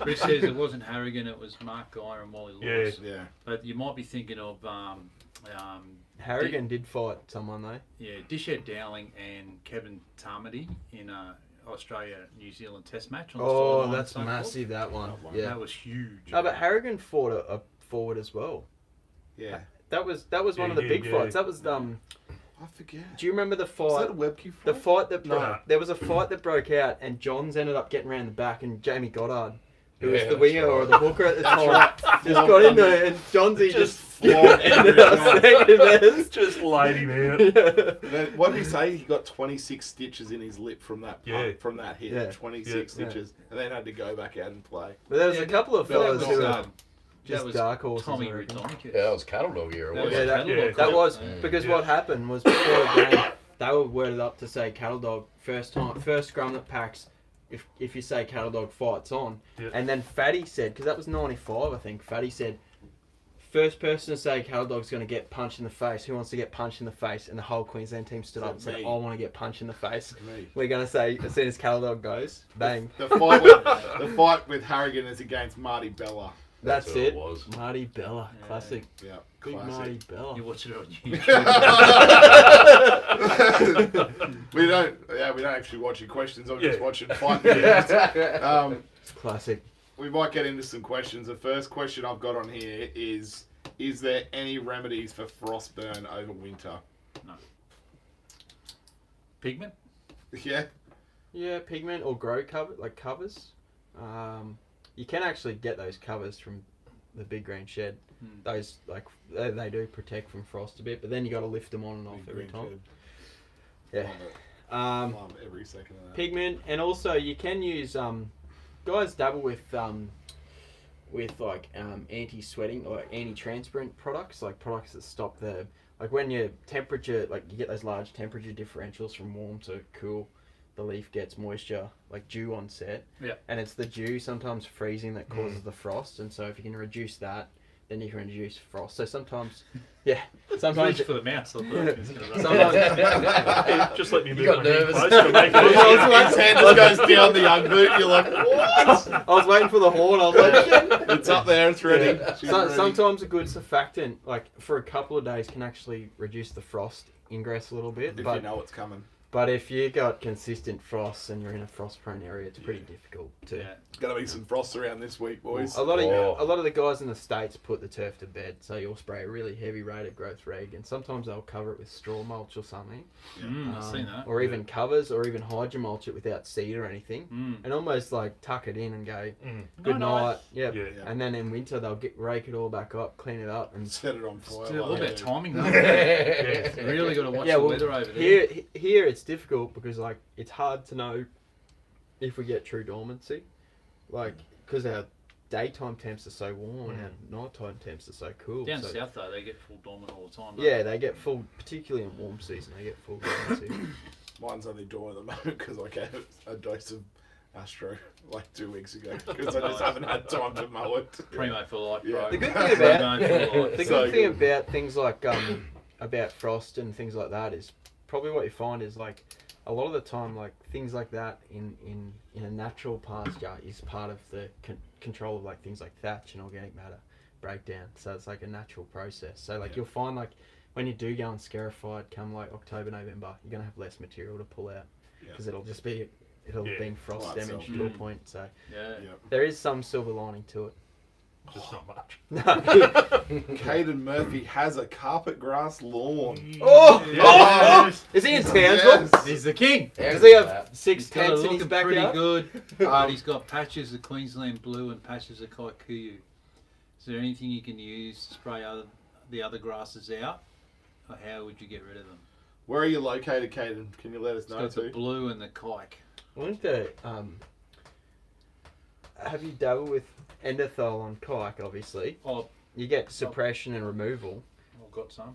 Speaker 2: Rich says it wasn't Harrigan, it was Mark Geyer and Wally Lewis.
Speaker 3: Yeah.
Speaker 2: But you might be thinking of
Speaker 6: Harrigan did fight someone though.
Speaker 2: Dishead Dowling and Kevin Tarmady in Australia New Zealand Test match on the
Speaker 6: Oh,
Speaker 2: sideline
Speaker 6: that's
Speaker 2: and so forth.
Speaker 6: massive. That one. Yeah.
Speaker 2: That was huge.
Speaker 6: No, but Harrigan fought a forward as well.
Speaker 3: Yeah.
Speaker 6: That was one of the big fights. That was
Speaker 3: I forget.
Speaker 6: Do you remember the
Speaker 3: Was
Speaker 6: fight?
Speaker 3: that a Webke fight?
Speaker 6: The fight that
Speaker 5: No.
Speaker 6: there was a fight that broke out, and Johns ended up getting around the back, and Jamie Goddard, who was
Speaker 4: Yeah,
Speaker 6: the
Speaker 4: that's
Speaker 6: winger or
Speaker 4: right.
Speaker 6: the hooker at the time, just got in there, and Johnsy just
Speaker 3: flogged
Speaker 6: ended up second best.
Speaker 5: Just laid him out.
Speaker 3: Then, what did he say? He got 26 stitches in his lip from that
Speaker 5: Yeah.
Speaker 3: from that hit.
Speaker 6: Yeah.
Speaker 3: 26
Speaker 5: Yeah.
Speaker 3: stitches, and then had to go back out and play.
Speaker 6: But there was a couple of fellas who were
Speaker 2: that
Speaker 6: just
Speaker 2: was
Speaker 6: dark horses.
Speaker 2: Tommy
Speaker 6: I reckon.
Speaker 2: Rudzonicus.
Speaker 4: Yeah, that was cattle dog era.
Speaker 2: That
Speaker 4: Wasn't
Speaker 2: was
Speaker 6: Yeah,
Speaker 4: it?
Speaker 6: that,
Speaker 5: Yeah.
Speaker 6: that was
Speaker 4: Yeah.
Speaker 6: because
Speaker 5: Yeah.
Speaker 6: what happened was before the game, they were worded up to say cattle dog first scrum that packs. If you say cattle dog fights on,
Speaker 5: Yeah.
Speaker 6: and then Fatty said, because that was 95, I think. Fatty said, first person to say cattle dog's going to get punched in the face. Who wants to get punched in the face? And the whole Queensland team stood up and said,
Speaker 3: Me.
Speaker 6: I want to get punched in the face.
Speaker 3: Me.
Speaker 6: We're going to say as soon as cattle dog goes, bang.
Speaker 3: The fight with Harrigan is against Marty Bella.
Speaker 6: That's
Speaker 4: what
Speaker 6: it.
Speaker 4: was.
Speaker 6: Marty Bella,
Speaker 2: Yeah.
Speaker 6: classic.
Speaker 3: Yeah,
Speaker 6: Big Marty
Speaker 3: classic.
Speaker 6: Bella.
Speaker 2: You watch it on YouTube.
Speaker 3: we don't actually watch your questions. I'm just
Speaker 5: Yeah.
Speaker 3: watching fight videos.
Speaker 6: Classic.
Speaker 3: We might get into some questions. The first question I've got on here is there any remedies for frostburn over winter?
Speaker 2: Pigment?
Speaker 3: Yeah.
Speaker 6: Yeah, pigment or grow cover, like covers. You can actually get those covers from the Big Green Shed. Those they do protect from frost a bit, but then you got to lift them on and off
Speaker 3: Big
Speaker 6: every
Speaker 3: green
Speaker 6: time.
Speaker 3: shed.
Speaker 6: Yeah.
Speaker 3: Love every second of that.
Speaker 6: Pigment, and also you can use guys dabble with like anti-sweating or anti-transparent products, like products that stop the like when your temperature, like you get those large temperature differentials from warm to cool, the leaf gets moisture, like dew on set.
Speaker 2: Yeah.
Speaker 6: And it's the dew sometimes freezing that causes the frost, and so if you can reduce that, then you can reduce frost. So sometimes, sometimes.
Speaker 2: Good for the mouse. I thought it was gonna run.
Speaker 6: Sometimes
Speaker 5: Just let me
Speaker 4: You
Speaker 5: move
Speaker 4: got
Speaker 5: my knee
Speaker 4: nervous.
Speaker 5: closer to make
Speaker 6: I was
Speaker 5: it
Speaker 6: like-
Speaker 3: His hand just goes down the young boot. You're like, what?
Speaker 6: I was waiting for the horn. I was like, shit.
Speaker 3: It's up there. It's ready. She's ready.
Speaker 6: Sometimes a good surfactant, like for a couple of days, can actually reduce the frost ingress a little bit.
Speaker 3: If
Speaker 6: But
Speaker 3: you know what's coming.
Speaker 6: But if you got consistent frosts and you're in a frost-prone area, it's pretty difficult to.
Speaker 2: Yeah.
Speaker 3: Gonna be some frost around this week, boys.
Speaker 6: A lot
Speaker 4: Oh.
Speaker 6: of the guys in the States put the turf to bed, so you'll spray a really heavy rate of growth reg, and sometimes they'll cover it with straw mulch or something,
Speaker 2: I've seen that.
Speaker 6: or even covers, or even hydromulch it without seed or anything,
Speaker 2: Mm.
Speaker 6: and almost like tuck it in and go
Speaker 5: Mm.
Speaker 6: good
Speaker 2: Night-night.
Speaker 6: night. Yep.
Speaker 5: Yeah.
Speaker 3: Yeah.
Speaker 6: And then in winter they'll rake it all back up, clean it up, and
Speaker 3: Set it on fire.
Speaker 2: It's a little
Speaker 3: like
Speaker 2: bit
Speaker 3: I
Speaker 2: of
Speaker 3: do.
Speaker 2: timing, though.
Speaker 5: Yeah.
Speaker 2: You really got to watch
Speaker 6: Yeah,
Speaker 2: the
Speaker 6: well,
Speaker 2: weather over there.
Speaker 6: here it's difficult because like it's hard to know if we get true dormancy, like because our daytime temps are so warm and our nighttime temps are so cool.
Speaker 2: Down
Speaker 6: so,
Speaker 2: south, though, they get full dormant all the time. don't
Speaker 6: yeah, they get full, particularly in warm season, they get full dormancy.
Speaker 3: Mine's only dormant at the moment because I gave it a dose of Astro like 2 weeks ago because I just haven't had time to mow it.
Speaker 2: they? Primo for life,
Speaker 3: Yeah.
Speaker 2: bro.
Speaker 6: The good thing about
Speaker 2: Primo for life.
Speaker 6: the
Speaker 3: So
Speaker 6: good thing
Speaker 3: good.
Speaker 6: about things like about frost and things like that is probably what you find is like a lot of the time like things like that in a natural pasture is part of the control of like things like thatch and organic matter breakdown. So it's like a natural process. So like
Speaker 3: Yeah.
Speaker 6: you'll find like when you do go and scarified come like October, November, you're gonna have less material to pull out
Speaker 3: Yeah.
Speaker 6: because it'll
Speaker 5: Yeah.
Speaker 6: been frost
Speaker 3: Right,
Speaker 6: damage
Speaker 3: so-
Speaker 6: to a point. So
Speaker 2: Yeah.
Speaker 3: Yeah.
Speaker 6: there is some silver lining to it.
Speaker 5: Just not much.
Speaker 3: Caden Murphy has a carpet grass lawn.
Speaker 6: Oh!
Speaker 2: Yeah.
Speaker 6: Oh! Is he in Townsville?
Speaker 3: Yes.
Speaker 2: He's the king.
Speaker 6: Does he have
Speaker 4: That.
Speaker 6: 6
Speaker 2: He's got it
Speaker 6: tents in his
Speaker 2: looking pretty
Speaker 6: backyard?
Speaker 2: good, but he's got patches of Queensland blue and patches of kikuyu. Is there anything you can use to spray the other grasses out? how would you get rid of them?
Speaker 3: Where are you located, Caden? Can you let us
Speaker 2: It's
Speaker 3: know
Speaker 2: got the
Speaker 3: too?
Speaker 2: blue and the kike.
Speaker 6: I think that have you dabbled with endothol on kike? Obviously,
Speaker 2: Oh,
Speaker 6: you get suppression and removal.
Speaker 2: I've got some.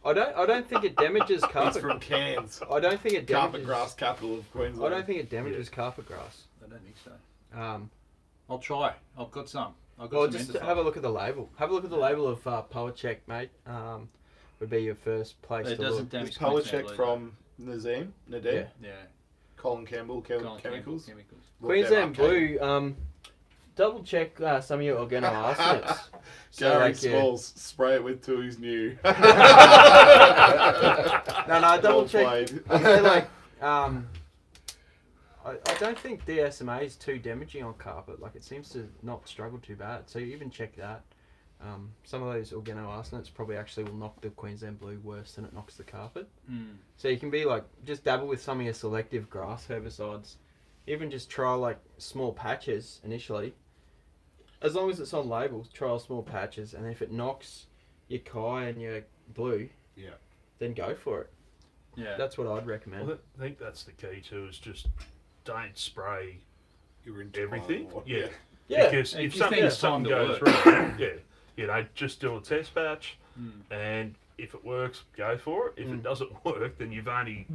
Speaker 6: I don't think it damages
Speaker 3: He's
Speaker 6: carpet.
Speaker 3: from Cairns,
Speaker 6: I don't think it
Speaker 3: carpet
Speaker 6: damages.
Speaker 3: grass capital of Queensland.
Speaker 6: I don't think it damages carpet grass.
Speaker 2: I don't think so.
Speaker 6: Um,
Speaker 2: I'll try. I've got some. I've got
Speaker 6: well,
Speaker 2: some
Speaker 6: just
Speaker 2: endothel.
Speaker 6: have a look at the label. Have a look at the label of Powercheck, mate. Would be your first place
Speaker 2: It
Speaker 6: to
Speaker 2: doesn't
Speaker 6: look.
Speaker 2: damage
Speaker 3: Is
Speaker 2: Queensland
Speaker 3: Powercheck
Speaker 2: blue,
Speaker 3: from Nadim?
Speaker 6: Yeah.
Speaker 2: Yeah.
Speaker 3: Colin Campbell,
Speaker 2: Colin Campbell
Speaker 3: Chemicals?
Speaker 2: Chemicals.
Speaker 3: Look them
Speaker 6: Queensland
Speaker 3: up, Caden.
Speaker 6: Blue. Double check some of your organoarsenates.
Speaker 3: Gary
Speaker 6: like,
Speaker 3: Smalls, spray it with Tui's new.
Speaker 6: No, double
Speaker 3: Well
Speaker 6: check.
Speaker 3: played.
Speaker 6: I feel like I don't think DSMA is too damaging on carpet. Like it seems to not struggle too bad. So you even check that. Some of those organoarsenates probably actually will knock the Queensland Blue worse than it knocks the carpet.
Speaker 2: Mm.
Speaker 6: So you can be like, just dabble with some of your selective grass herbicides. Even just try like small patches initially. As long as it's on labels, trial small patches, and if it knocks your Kai and your blue,
Speaker 3: Yeah.
Speaker 6: then go for it.
Speaker 2: Yeah.
Speaker 6: That's what I'd recommend.
Speaker 5: Well, I think that's the key too. Is just don't spray
Speaker 3: You're in
Speaker 5: everything.
Speaker 3: Thailand.
Speaker 5: Yeah.
Speaker 6: Yeah,
Speaker 5: Because
Speaker 2: And
Speaker 5: if
Speaker 2: if you think it's
Speaker 5: something
Speaker 2: time to
Speaker 5: goes
Speaker 2: work.
Speaker 5: wrong, yeah, just do a test batch,
Speaker 2: Mm.
Speaker 5: and if it works, go for it. If it doesn't work, then you've only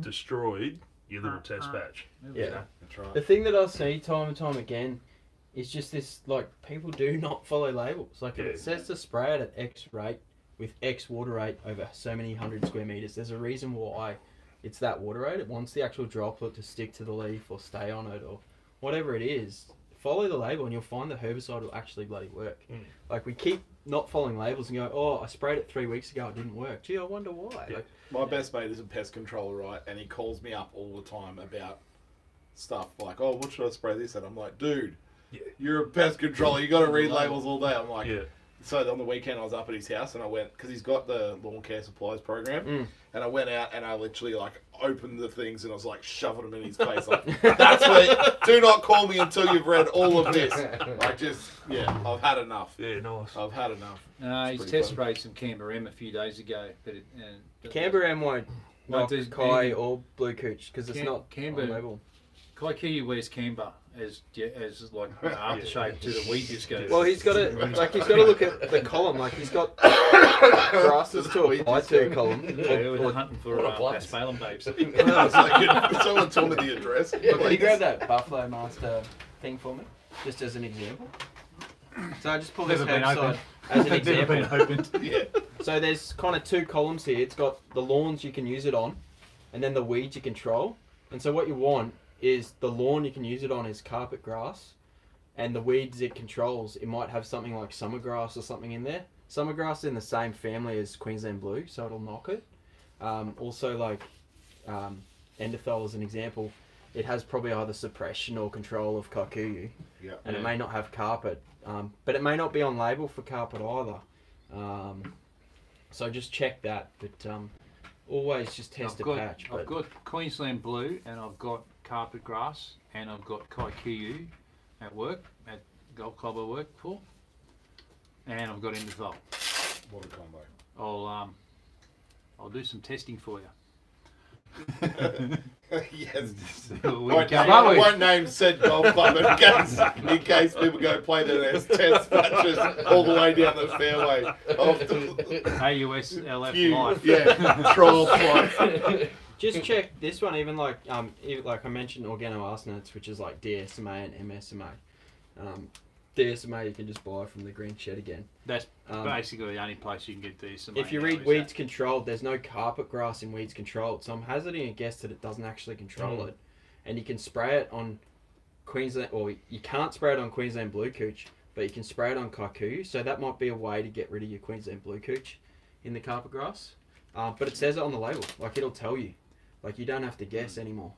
Speaker 5: destroyed your little test batch.
Speaker 6: yeah.
Speaker 3: That's right.
Speaker 6: The thing that I see time and time again is just this, like, people do not follow labels. Like, if
Speaker 5: Yeah.
Speaker 6: it says to spray it at X rate with X water rate over so many hundred square metres, there's a reason why it's that water rate. It wants the actual droplet to stick to the leaf or stay on it or whatever it is. Follow the label and you'll find the herbicide will actually bloody work.
Speaker 5: Mm.
Speaker 6: Like, we keep not following labels and go, oh, I sprayed it 3 weeks ago, it didn't work. Gee, I wonder why.
Speaker 5: Yeah.
Speaker 6: Like,
Speaker 3: My best mate is a pest controller, right? And he calls me up all the time about stuff like, oh, what should I spray this at? I'm like, dude,
Speaker 5: Yeah.
Speaker 3: you're a pest controller. You got to read labels all day. I'm like,
Speaker 5: Yeah.
Speaker 3: So on the weekend I was up at his house and I went, because he's got the lawn care supplies program, and I went out and I literally like opened the things and I was like shoving them in his face. Like, that's what, do not call me until you've read all of this. Like just, yeah, I've had enough.
Speaker 5: Yeah, nice.
Speaker 3: I've had enough.
Speaker 2: He's
Speaker 3: pretty
Speaker 2: test
Speaker 3: fun.
Speaker 2: sprayed some Canberra M a few days ago, but
Speaker 6: Canberra M won't knock
Speaker 2: do
Speaker 6: Kai
Speaker 2: any-
Speaker 6: or Blue Cooch because it's not
Speaker 2: Canberra.
Speaker 6: on label.
Speaker 2: Kaikiu wears Canberra as like aftershave to the weed just goes.
Speaker 6: Well, he's got to look at the column. Like he's got grasses to apply to column.
Speaker 2: Yeah, we're hunting for
Speaker 4: What a blast.
Speaker 2: Asphalt babes.
Speaker 3: It's like, someone told me the address.
Speaker 6: Can you grab that Buffalo Master thing for me, just as an example? So I just pull this
Speaker 2: Never been
Speaker 6: herbicide
Speaker 2: opened.
Speaker 6: as an
Speaker 2: Never been
Speaker 6: example.
Speaker 2: opened.
Speaker 3: Yeah.
Speaker 6: So there's kind of two columns here. It's got the lawns you can use it on, and then the weeds you control. And so what you want is the lawn you can use it on is carpet grass, and the weeds it controls, it might have something like summer grass or something in there. Summer grass is in the same family as Queensland Blue, so it'll knock it. Also, like endothol as an example, it has probably either suppression or control of kikuyu,
Speaker 3: Yeah.
Speaker 6: and it may not have carpet, but it may not be on label for carpet either. So just check that, but always just test a patch.
Speaker 2: I've got Queensland Blue and I've got carpet grass and I've got Kaikiu at work, at golf club I work for, and I've got endothol.
Speaker 3: What a combo.
Speaker 2: I'll do some testing for you.
Speaker 3: Yes.
Speaker 2: I
Speaker 3: Won't name said golf club in case people go play their test matches all the way down the fairway.
Speaker 2: AUSLF life.
Speaker 3: Yeah, trial twice.
Speaker 6: Just check this one, even like I mentioned organoarsenates, which is like DSMA and MSMA. DSMA you can just buy from the green shed again.
Speaker 2: That's basically the only place you can get these.
Speaker 6: If you read weeds controlled, there's no carpet grass in weeds controlled, so I'm hazarding a guess that it doesn't actually control it. And you can spray it on Queensland, or you can't spray it on Queensland Blue Cooch, but you can spray it on kikuyu, so that might be a way to get rid of your Queensland Blue Cooch in the carpet grass. But it says it on the label, like it'll tell you. Like you don't have to guess anymore.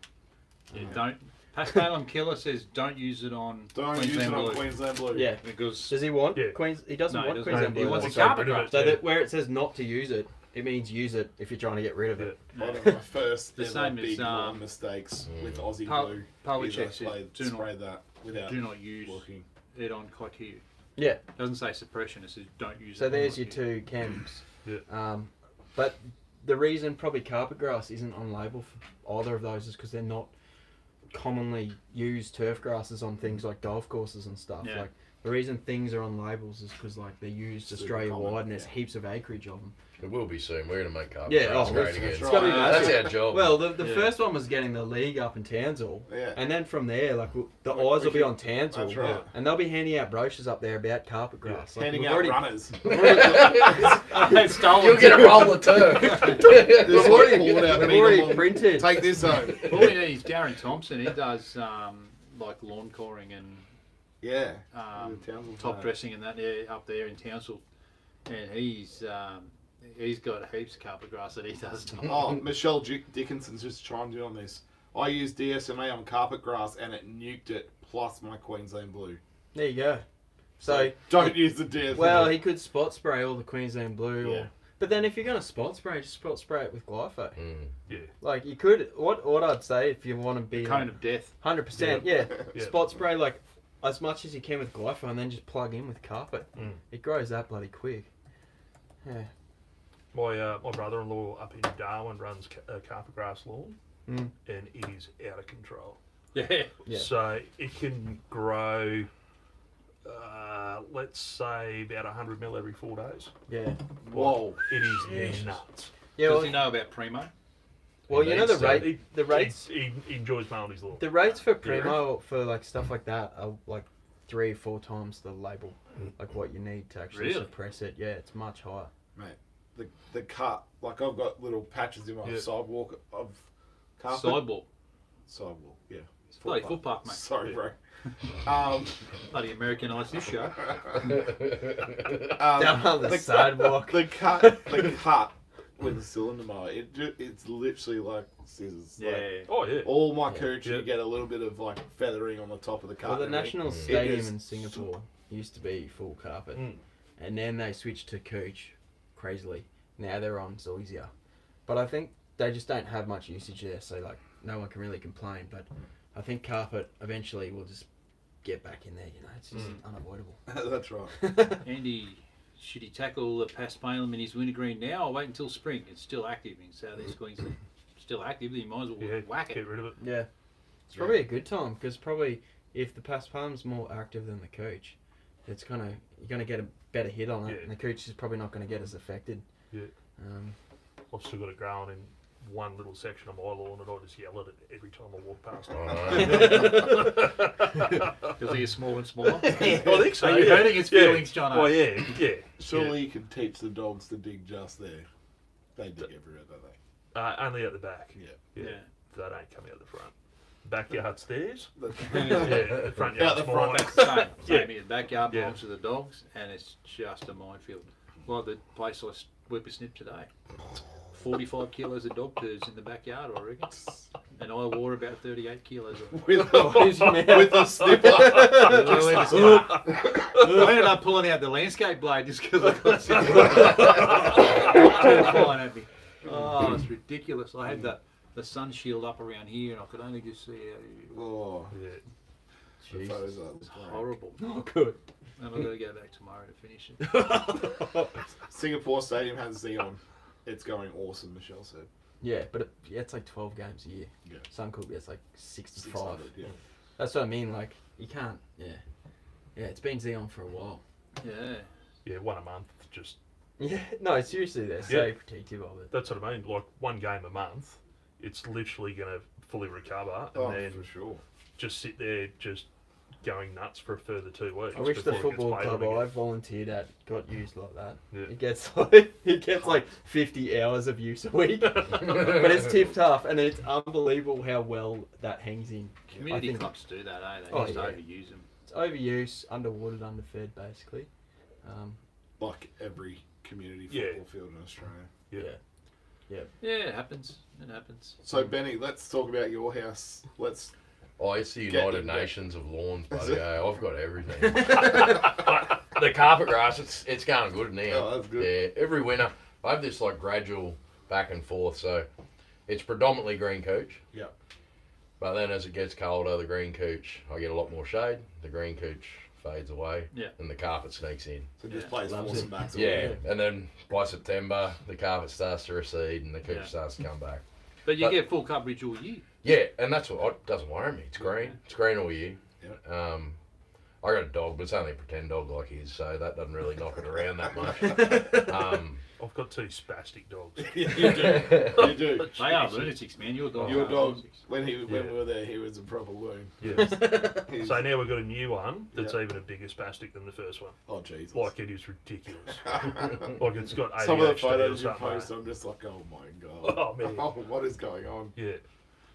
Speaker 2: Yeah, don't. Pascal Killer says don't use it on
Speaker 3: Don't use
Speaker 2: Queensland
Speaker 3: it on
Speaker 2: Blue.
Speaker 3: Queensland Blue.
Speaker 6: Yeah.
Speaker 2: Because
Speaker 6: Does he want
Speaker 5: Yeah.
Speaker 6: Queens? He doesn't
Speaker 2: No, he
Speaker 6: want
Speaker 2: doesn't.
Speaker 6: Queensland
Speaker 2: He
Speaker 6: Blue.
Speaker 2: wants
Speaker 6: That's
Speaker 2: a
Speaker 6: so
Speaker 2: carpet
Speaker 6: good.
Speaker 2: grass.
Speaker 6: So that where it says not to use it, it means use it if you're trying to get rid of it.
Speaker 3: One of my first
Speaker 2: The
Speaker 3: ever
Speaker 2: same as,
Speaker 3: big lawn mistakes with Aussie Blue.
Speaker 2: Power
Speaker 3: is I
Speaker 2: check says
Speaker 3: spray that without
Speaker 2: do not use
Speaker 3: looking.
Speaker 2: it on Kaikiu.
Speaker 6: Yeah.
Speaker 2: Doesn't say suppression, it says don't use it
Speaker 6: So
Speaker 2: on
Speaker 6: there's your
Speaker 2: Kaikiu.
Speaker 6: two chems.
Speaker 5: Yeah.
Speaker 6: But the reason probably carpet grass isn't on label for either of those is because they're not commonly used turf grasses on things like golf courses and stuff.
Speaker 2: Yeah.
Speaker 6: Like the reason things are on labels is because like they're used
Speaker 3: Super
Speaker 6: Australia
Speaker 3: common,
Speaker 6: wide and there's
Speaker 3: yeah.
Speaker 6: heaps of acreage of them.
Speaker 4: It will be soon. We're going to make carpet
Speaker 6: Yeah,
Speaker 4: grass
Speaker 6: oh,
Speaker 4: great
Speaker 6: that's
Speaker 4: again.
Speaker 3: right.
Speaker 6: It's gotta be
Speaker 4: That's
Speaker 6: massive.
Speaker 4: our job.
Speaker 6: Well, the
Speaker 2: Yeah.
Speaker 6: first one was getting the league up in Townsville,
Speaker 3: Yeah.
Speaker 6: and then from there, like the
Speaker 3: We
Speaker 6: eyes will be
Speaker 3: should-
Speaker 6: on Townsville,
Speaker 3: That's right.
Speaker 6: and they'll be handing out brochures up there about carpet grass. Like,
Speaker 3: Handing
Speaker 6: we've
Speaker 3: out
Speaker 6: already-
Speaker 3: runners.
Speaker 2: It's stolen.
Speaker 4: You'll get a roll of turf.
Speaker 3: We've already pulled out.
Speaker 6: We've already printed.
Speaker 3: Take this home.
Speaker 2: All we need is Darren Thompson. He does like lawn coring and
Speaker 3: Yeah.
Speaker 2: top
Speaker 3: The Townsville
Speaker 2: dressing and that up there in Townsville, and he's got heaps of carpet grass that he does.
Speaker 3: Oh, Michelle Dickinson's just chimed in on this. I used DSMA on carpet grass and it nuked it, plus my Queensland blue.
Speaker 6: There you go. So,
Speaker 3: Don't use the DSMA.
Speaker 6: well, he could spot spray all the Queensland blue,
Speaker 3: Yeah.
Speaker 6: or, but then if you're gonna spot spray, just spot spray it with glyphosate.
Speaker 4: Mm.
Speaker 6: Like you could, what I'd say if you want to be
Speaker 2: Cone of death.
Speaker 6: 100%, yeah,
Speaker 5: Yeah.
Speaker 6: spot spray like as much as you can with glyphosate, and then just plug in with carpet.
Speaker 5: Mm.
Speaker 6: It grows that bloody quick. Yeah.
Speaker 5: My brother-in-law up in Darwin runs carpet grass lawn,
Speaker 6: Mm.
Speaker 5: and it is out of control.
Speaker 2: Yeah.
Speaker 6: Yeah.
Speaker 5: So it can grow, let's say, about 100 mil every 4 days.
Speaker 6: Yeah.
Speaker 3: Whoa.
Speaker 5: It is
Speaker 6: Jesus.
Speaker 5: nuts.
Speaker 6: Yeah.
Speaker 2: Does
Speaker 6: Well,
Speaker 2: he know about Primo?
Speaker 6: well, you know the
Speaker 4: So
Speaker 6: rate, the rates,
Speaker 5: He enjoys mowing his lawn.
Speaker 6: the rates for primo for like stuff like that are like 3 or 4 times the label, like what you need to actually
Speaker 2: Really?
Speaker 6: suppress it. Yeah, it's much higher.
Speaker 3: Mate, the cut, like I've got little patches in my
Speaker 5: Yeah.
Speaker 3: sidewalk of carpet.
Speaker 2: Sidewalk.
Speaker 3: Sidewalk, yeah.
Speaker 2: It's bloody footpath, mate.
Speaker 3: Sorry,
Speaker 5: Yeah.
Speaker 3: bro.
Speaker 2: Bloody Americanised this show.
Speaker 6: Down on the sidewalk.
Speaker 3: The cut with the cylinder mower, it's literally like scissors.
Speaker 2: Yeah.
Speaker 3: Like,
Speaker 5: Oh, yeah.
Speaker 3: all my cooch,
Speaker 5: Yeah.
Speaker 3: you get a little bit of like feathering on the top of the cut.
Speaker 6: Well, the
Speaker 3: and everything.
Speaker 6: National
Speaker 4: Mm.
Speaker 6: Stadium
Speaker 3: is
Speaker 6: in Singapore used to be full carpet,
Speaker 5: Mm.
Speaker 6: and then they switched to couch, crazily. Now they're on Zoysia, but I think they just don't have much usage there, so like no one can really complain. But I think carpet eventually will just get back in there. You know, it's just unavoidable.
Speaker 3: That's right.
Speaker 2: Andy, should he tackle the Paspalum in his wintergreen now or wait until spring? It's still active in South East Queensland. Still active, he might as well
Speaker 5: Yeah,
Speaker 2: whack it.
Speaker 5: get rid of it.
Speaker 6: Yeah, it's probably a good time because probably if the Paspalum's more active than the couch, it's you're gonna get a better hit on it,
Speaker 5: Yeah.
Speaker 6: and the couch is probably not gonna get as affected.
Speaker 5: Yeah. I've still got it growing in one little section of my lawn, and I just yell at it every time I walk past it.
Speaker 2: Does he get smaller and smaller?
Speaker 5: I think so.
Speaker 2: Are you
Speaker 5: yeah.
Speaker 2: hurting its
Speaker 5: Yeah.
Speaker 2: feelings, John?
Speaker 5: Well, yeah, yeah.
Speaker 3: Surely you can teach the dogs to dig just there. They dig everywhere, don't they?
Speaker 5: Only at the back.
Speaker 3: Yeah.
Speaker 5: Yeah.
Speaker 2: Yeah.
Speaker 5: They don't come out the front. Backyard stairs.
Speaker 3: That's-
Speaker 5: Yeah, the front
Speaker 3: Out
Speaker 5: yard's
Speaker 3: the front.
Speaker 5: mine.
Speaker 2: Same.
Speaker 5: Yeah.
Speaker 2: The backyard
Speaker 5: Yeah.
Speaker 2: belongs to the dogs, and it's just a minefield. Like the place I whippersnipped today. 45 kilos of dog poos in the backyard, I reckon. And I wore about 38 kilos of it.
Speaker 3: with a snipper.
Speaker 2: I ended up pulling out the landscape blade just because I got sick of it. Flying at me. Oh, it's ridiculous. I had the sun shield up around here, and I could only just see how
Speaker 3: Oh,
Speaker 5: Yeah.
Speaker 3: the
Speaker 6: Jesus.
Speaker 3: photos are
Speaker 2: it's
Speaker 3: great.
Speaker 2: horrible.
Speaker 6: Oh, good.
Speaker 2: And I've got to go back tomorrow to finish it.
Speaker 3: Singapore Stadium has Xeon. It's going awesome, Michelle said.
Speaker 6: Yeah, but it's like 12 games a year.
Speaker 3: Yeah.
Speaker 6: Suncorp gets like 65.
Speaker 3: 600, yeah.
Speaker 6: That's what I mean. Like you can't. Yeah, yeah. It's been Xeon for a while.
Speaker 2: Yeah.
Speaker 5: Yeah, one a month. Just
Speaker 6: Yeah. No, seriously, they're so
Speaker 5: Yeah.
Speaker 6: protective of it.
Speaker 5: that's what I mean. Like one game a month, it's literally going to fully recover, and
Speaker 3: Oh,
Speaker 5: then
Speaker 3: for sure.
Speaker 5: just sit there, just going nuts for a further 2 weeks.
Speaker 6: I wish the
Speaker 5: before it gets
Speaker 6: football
Speaker 5: played
Speaker 6: club
Speaker 5: on
Speaker 6: I
Speaker 5: again.
Speaker 6: volunteered at got used like that.
Speaker 5: Yeah.
Speaker 6: It gets like 50 hours of use a week, but it's tip tough, and it's unbelievable how well that hangs in.
Speaker 2: Community
Speaker 6: think-
Speaker 2: clubs do that, eh? They
Speaker 6: Oh,
Speaker 2: just
Speaker 6: yeah.
Speaker 2: overuse them.
Speaker 6: It's overuse, underwatered, underfed, basically.
Speaker 3: Like every community
Speaker 5: Yeah.
Speaker 3: football field in Australia.
Speaker 5: Yeah.
Speaker 2: Yeah, it happens. It happens.
Speaker 3: So, Benny, let's talk about your house. Let's.
Speaker 4: Oh, it's the
Speaker 3: Get
Speaker 4: United
Speaker 3: in.
Speaker 4: Nations of lawns, buddy. I've got everything. The carpet grass, it's going good now.
Speaker 3: Oh, that's good.
Speaker 4: Yeah, every winter I have this like gradual back and forth. So it's predominantly green couch.
Speaker 3: Yeah.
Speaker 4: But then as it gets colder, the green cooch, I get a lot more shade. The green cooch fades away.
Speaker 2: Yeah.
Speaker 4: And the carpet sneaks in.
Speaker 3: So just plays
Speaker 6: Loves
Speaker 3: force
Speaker 6: it.
Speaker 3: and backs.
Speaker 4: Yeah. And then by September, the carpet starts to recede and the cooch
Speaker 2: Yeah.
Speaker 4: starts to come back.
Speaker 2: But you
Speaker 4: But-
Speaker 2: get full coverage all year.
Speaker 4: Yeah, and that's what doesn't worry me. It's green. It's green all year.
Speaker 3: Yeah.
Speaker 4: I got a dog, but it's only a pretend dog like his, so that doesn't really knock it around that much.
Speaker 5: I've got 2 spastic dogs.
Speaker 3: You do. You do.
Speaker 2: They are lunatics, man. Your dog.
Speaker 3: Your dog, when we were there, he was a proper loon.
Speaker 5: Yeah.
Speaker 3: He's-
Speaker 5: So now we've got a new one that's
Speaker 3: Yeah.
Speaker 5: even a bigger spastic than the first one.
Speaker 3: Oh, Jesus.
Speaker 5: Like, it is ridiculous. Like, it's got ADHD
Speaker 3: Some of the
Speaker 5: or
Speaker 3: photos you
Speaker 5: something.
Speaker 3: post, I'm just like, oh my god.
Speaker 5: Oh, man.
Speaker 3: What is going on?
Speaker 5: Yeah.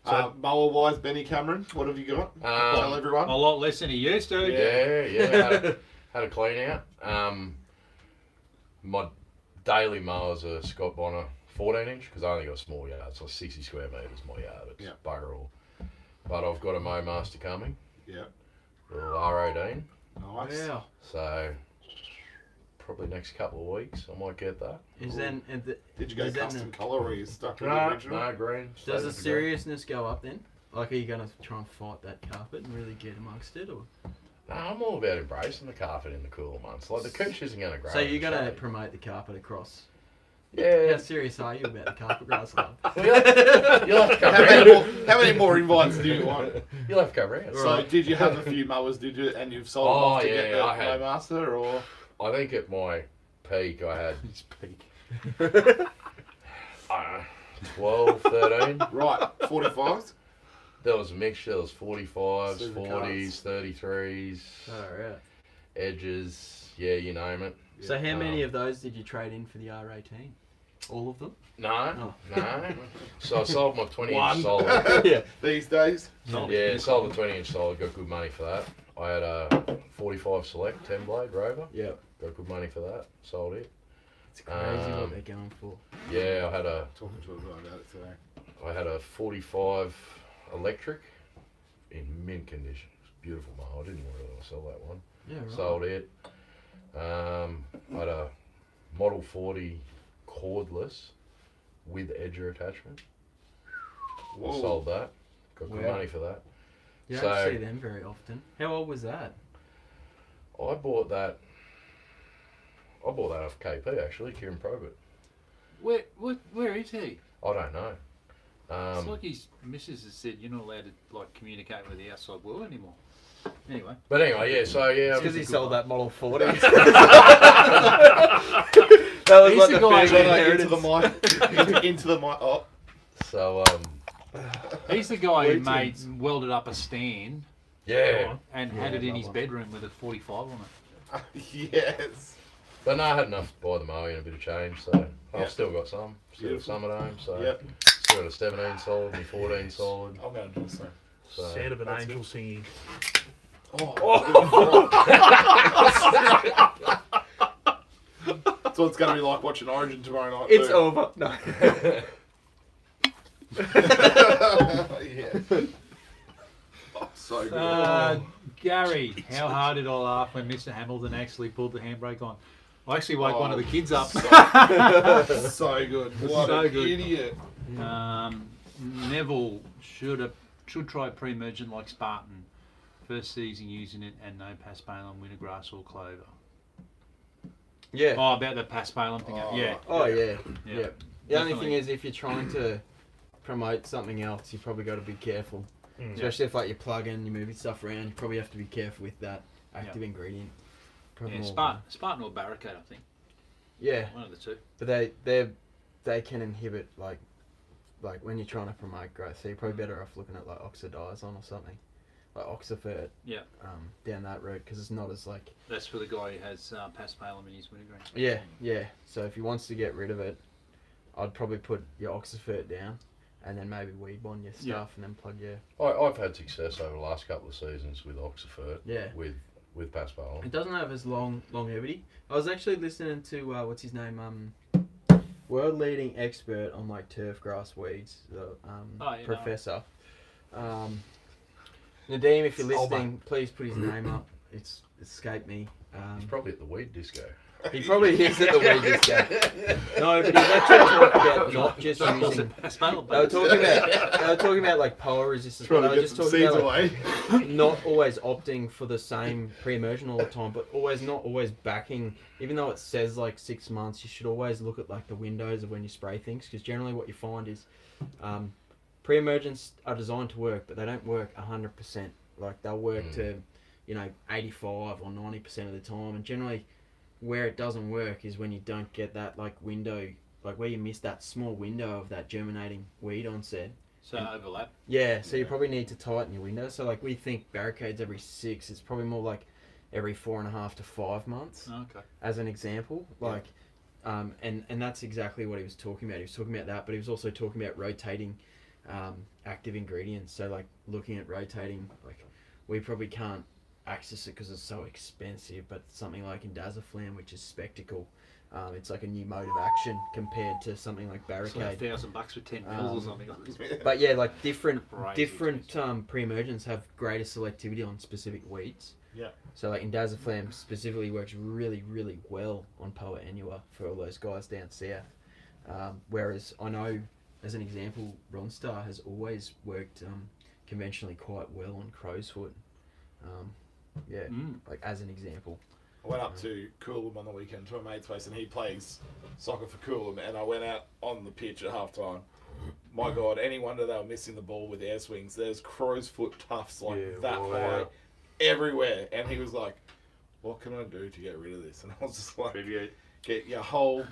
Speaker 5: So,
Speaker 3: Mower-wise, Benny Cameron, what have you got? Tell everyone.
Speaker 2: A lot less than he used to.
Speaker 4: Yeah. Had a clean out. My daily mowers are Scott Bonner 14-inch because I only got a small yard, so 60 square metres my yard. It's bugger all. But I've got a mow master coming.
Speaker 3: Yeah.
Speaker 4: Little R18.
Speaker 3: Nice.
Speaker 6: Wow.
Speaker 4: So probably next couple of weeks I might get that.
Speaker 6: Is then and
Speaker 3: Did you go
Speaker 6: is that
Speaker 3: custom colour or are you stuck with the
Speaker 4: No,
Speaker 3: original?
Speaker 4: no green.
Speaker 6: does
Speaker 4: Stay
Speaker 6: the
Speaker 4: with green.
Speaker 6: seriousness go up then? Like, are you gonna try and fight that carpet and really get amongst it, or
Speaker 4: No, I'm all about embracing the carpet in the cooler months. Like the cooch isn't going to grow.
Speaker 6: so
Speaker 4: in
Speaker 6: you're
Speaker 4: the
Speaker 6: gonna
Speaker 4: shade.
Speaker 6: promote the carpet across?
Speaker 4: Yeah.
Speaker 6: How serious are you about the carpet grass club?
Speaker 4: You'll have to come round.
Speaker 3: How many more invites do you want?
Speaker 4: You'll have to come round.
Speaker 3: So did you have a few mowers, did you, and you've sold them
Speaker 4: Oh,
Speaker 3: off to
Speaker 4: yeah,
Speaker 3: get the
Speaker 4: I had.
Speaker 3: mow master, or?
Speaker 4: I think at my peak I had,
Speaker 2: It's peak.
Speaker 4: I don't know, 12, 13.
Speaker 3: Right, 45s?
Speaker 4: There was a mixture. There was 45s,
Speaker 3: Super
Speaker 4: 40s, 33s,
Speaker 6: Alright.
Speaker 4: edges, yeah, you name it.
Speaker 6: So how many of those did you trade in for the R18? All of them?
Speaker 4: No, no. So I sold my 20-inch
Speaker 3: One.
Speaker 4: solid.
Speaker 6: Yeah.
Speaker 3: These days?
Speaker 4: Yeah, sold the 20-inch solid, got good money for that. I had a 45 Select 10-blade Rover,
Speaker 6: Yeah.
Speaker 4: got good money for that, sold it.
Speaker 6: It's crazy what they're going for.
Speaker 4: Yeah, I
Speaker 3: Talking to a guy about it today.
Speaker 4: had a 45 electric in mint condition. It's beautiful mower. I didn't really want to sell that one.
Speaker 6: Yeah, right.
Speaker 4: Sold it. I had a Model 40 cordless with edger attachment.
Speaker 3: Whoa.
Speaker 4: Sold that. Got good
Speaker 6: Wow.
Speaker 4: money for that.
Speaker 6: You
Speaker 4: So-
Speaker 6: don't see them very often. How old was that?
Speaker 4: I bought that off KP actually, Kieran Probert.
Speaker 2: Where is he?
Speaker 4: I don't know.
Speaker 2: It's like his missus has said you're not allowed to like communicate with the outside world anymore. Anyway.
Speaker 4: But anyway, yeah. So yeah,
Speaker 6: It's because he
Speaker 2: good
Speaker 6: sold
Speaker 2: one.
Speaker 6: that Model 40. That was
Speaker 2: He's
Speaker 6: like
Speaker 2: the
Speaker 6: the
Speaker 2: guy
Speaker 6: big
Speaker 2: who
Speaker 3: Into
Speaker 6: inheritance.
Speaker 3: the mic. Into the mic. Oh.
Speaker 4: so
Speaker 2: He's the guy who
Speaker 6: Greetings.
Speaker 2: welded up a stand
Speaker 4: yeah.
Speaker 2: and
Speaker 6: Yeah,
Speaker 2: had it in
Speaker 6: that
Speaker 2: his
Speaker 6: one.
Speaker 2: bedroom with a 45 on it.
Speaker 3: Yes.
Speaker 4: But no, I had enough to buy the mower and a bit of change, so
Speaker 3: Yeah.
Speaker 4: I've still got some. Still got
Speaker 3: Beautiful.
Speaker 4: some at home, so
Speaker 3: Yep.
Speaker 4: still got a 17 solid and a 14 solid.
Speaker 3: I'm going to do the same.
Speaker 4: So
Speaker 5: sound of an
Speaker 3: That's
Speaker 5: angel singing.
Speaker 3: That's what it's going to be like watching Origin tomorrow night.
Speaker 6: It's
Speaker 3: too.
Speaker 6: over. No.
Speaker 3: Yeah. Oh, so good.
Speaker 2: Gary, how hard did I laugh when Mr. Hamilton actually pulled the handbrake on? I actually woke one of the kids up.
Speaker 3: So good. What
Speaker 2: So
Speaker 3: an
Speaker 2: good.
Speaker 3: idiot.
Speaker 2: Neville should try pre-emergent like Spartan. First season using it and no paspalum, wintergrass or clover.
Speaker 6: Yeah.
Speaker 2: Oh, about the paspalum thing.
Speaker 3: Oh,
Speaker 2: Yeah.
Speaker 6: Oh, yeah.
Speaker 2: Yeah.
Speaker 6: Yeah. The only
Speaker 2: Definitely.
Speaker 6: thing is, if you're trying to promote something else, you probably got to be careful.
Speaker 5: Mm.
Speaker 6: Especially if like you're plugging, you're moving stuff around, you probably have to be careful with that active ingredient. Probably
Speaker 2: Yeah,
Speaker 6: more-
Speaker 2: Spartan or Barricade, I think.
Speaker 6: Yeah,
Speaker 2: One of the two.
Speaker 6: but they can inhibit like when you're trying to promote growth. So you're probably better off looking at like oxidizon or something, like oxifert.
Speaker 2: Yeah.
Speaker 6: Down that route because it's not as like.
Speaker 2: That's for the guy who has paspalum in his wintergreen.
Speaker 6: Yeah, yeah. So if he wants to get rid of it, I'd probably put your oxifert down, and then maybe weed bond your stuff,
Speaker 2: Yeah.
Speaker 6: and then plug your.
Speaker 4: I've had success over the last couple of seasons with Oxifert,
Speaker 6: Yeah.
Speaker 4: with paspalum.
Speaker 6: It doesn't have as longevity. I was actually listening to what's his name, world leading expert on like turf grass weeds, the professor. Nadeem, if you're
Speaker 5: Alba.
Speaker 6: listening, please put his name up. It's escaped me.
Speaker 4: He's probably at the weed disco.
Speaker 6: He probably is at the weed disco. No, but he's actually talking about not just using. They were talking about like power resistance. But they were just talking about like, not always opting for the same pre-immersion all the time, but not always backing. Even though it says like 6 months, you should always look at like the windows of when you spray things, because generally what you find is pre-emergents are designed to work, but they don't work 100%. Like they'll work to 85 or 90% of the time, and generally where it doesn't work is when you don't get that like window, like where you miss that small window of that germinating weed onset.
Speaker 2: So overlap.
Speaker 6: Yeah, so you probably need to tighten your window. So like we think barricades every 6, it's probably more like every 4.5 to 5 months.
Speaker 2: Okay.
Speaker 6: As an example, like, and that's exactly what he was talking about. He was talking about that, but he was also talking about rotating active ingredients. So like looking at rotating, like we probably can't access it because it's so expensive, but something like Indaziflam, which is Spectacle, it's like a new mode of action compared to something like Barricade.
Speaker 2: It's like $1,000 for 10 pills or something.
Speaker 6: But yeah, like different
Speaker 2: Crazy.
Speaker 6: pre-emergents have greater selectivity on specific weeds.
Speaker 3: Yeah.
Speaker 6: So like Indaziflam specifically works really, really well on Poa annua for all those guys down south. Whereas I know, as an example, Ronstar has always worked conventionally quite well on crowsfoot. Like as an example.
Speaker 3: I went up to Coolum on the weekend to a mate's place, and he plays soccer for Coolum, and I went out on the pitch at half time. My God, any wonder they were missing the ball with air swings. There's crow's foot tufts like that high everywhere. And he was like, what can I do to get rid of this? And I was just like, get your whole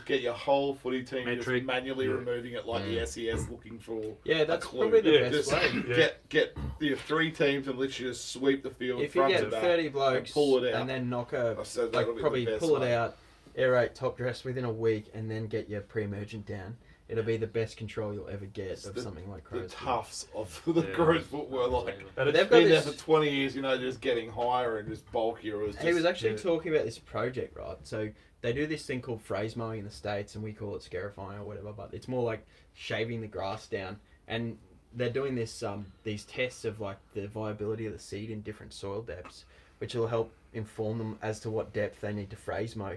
Speaker 3: footy team just manually removing it like the SES looking for
Speaker 6: that's probably the best way.
Speaker 3: Get your 3 teams and literally just sweep the field
Speaker 6: if you get 30 blokes
Speaker 3: and pull it out.
Speaker 6: And then knock probably pull it out, aerate top dress within a week, and then get your pre-emergent down. It'll be the best control you'll ever get of something like crow's
Speaker 3: The tufts of the crow's foot were like,
Speaker 6: they've
Speaker 3: been there for 20 years, just getting higher and just bulkier.
Speaker 6: He was actually talking about this project, right? So they do this thing called phrase mowing in the States, and we call it scarifying or whatever, but it's more like shaving the grass down. And they're doing this these tests of like the viability of the seed in different soil depths, which will help inform them as to what depth they need to phrase mow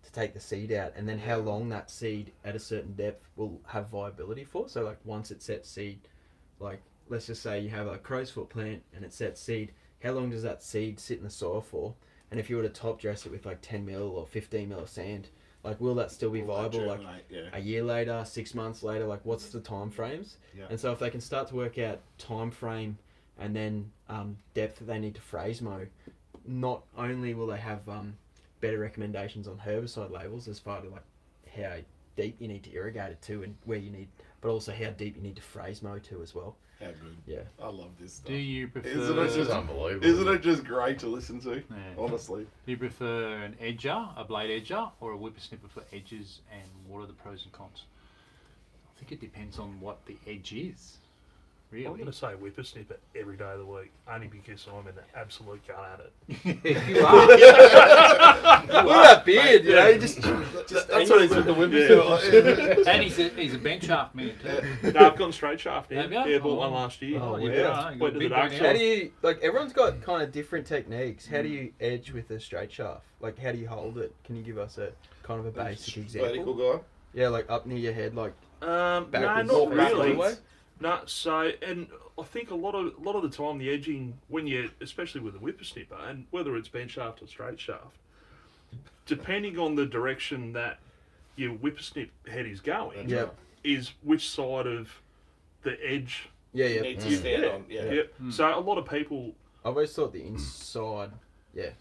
Speaker 6: to take the seed out, and then how long that seed at a certain depth will have viability for. So like once it sets seed, like let's just say you have a crow's foot plant and it sets seed, how long does that seed sit in the soil for? And if you were to top dress it with like 10 mil or 15 mil of sand, like will that still be viable like a year later, 6 months later? Like what's the time frames? And so if they can start to work out time frame and then depth that they need to phrase mow, not only will they have better recommendations on herbicide labels as far as like how deep you need to irrigate it to and where you need, but also how deep you need to phrase mow to as well.
Speaker 3: How good.
Speaker 6: Yeah.
Speaker 3: I love this stuff.
Speaker 2: Do you prefer...
Speaker 4: Unbelievable.
Speaker 3: Isn't it just great to listen to?
Speaker 2: Yeah.
Speaker 3: Honestly.
Speaker 2: Do you prefer an edger, a blade edger, or a whippersnipper for edges, and what are the pros and cons? I think it depends on what the edge is. Really?
Speaker 5: I'm going to say whippersnipper every day of the week, only because I'm in the absolute gun at it.
Speaker 2: You are.
Speaker 6: Look at that beard, just
Speaker 3: that's what he's with the whippersnipper.
Speaker 2: And he's a bench shaft man too.
Speaker 5: No, I've gone straight shaft now.
Speaker 2: Have you?
Speaker 5: Yeah, bought one last year.
Speaker 2: Oh,
Speaker 6: yeah.
Speaker 5: Went to the dark
Speaker 6: How
Speaker 5: side.
Speaker 6: do you, like, everyone's got kind of different techniques. How do you edge with a straight shaft? Like, how do you hold it? Can you give us a kind of a basic example?
Speaker 3: Vertical guy.
Speaker 6: Yeah, like up near your head, like
Speaker 5: No,
Speaker 6: backwards,
Speaker 5: not really.
Speaker 6: way?
Speaker 5: No, so, and I think a lot of the time the edging, when you, especially with a whippersnipper, and whether it's bench shaft or straight shaft, depending on the direction that your whippersnip head is going, is which side of the edge
Speaker 6: Yeah.
Speaker 3: You need to stand on. Yeah.
Speaker 5: So a lot of people...
Speaker 6: I've always thought the inside, I've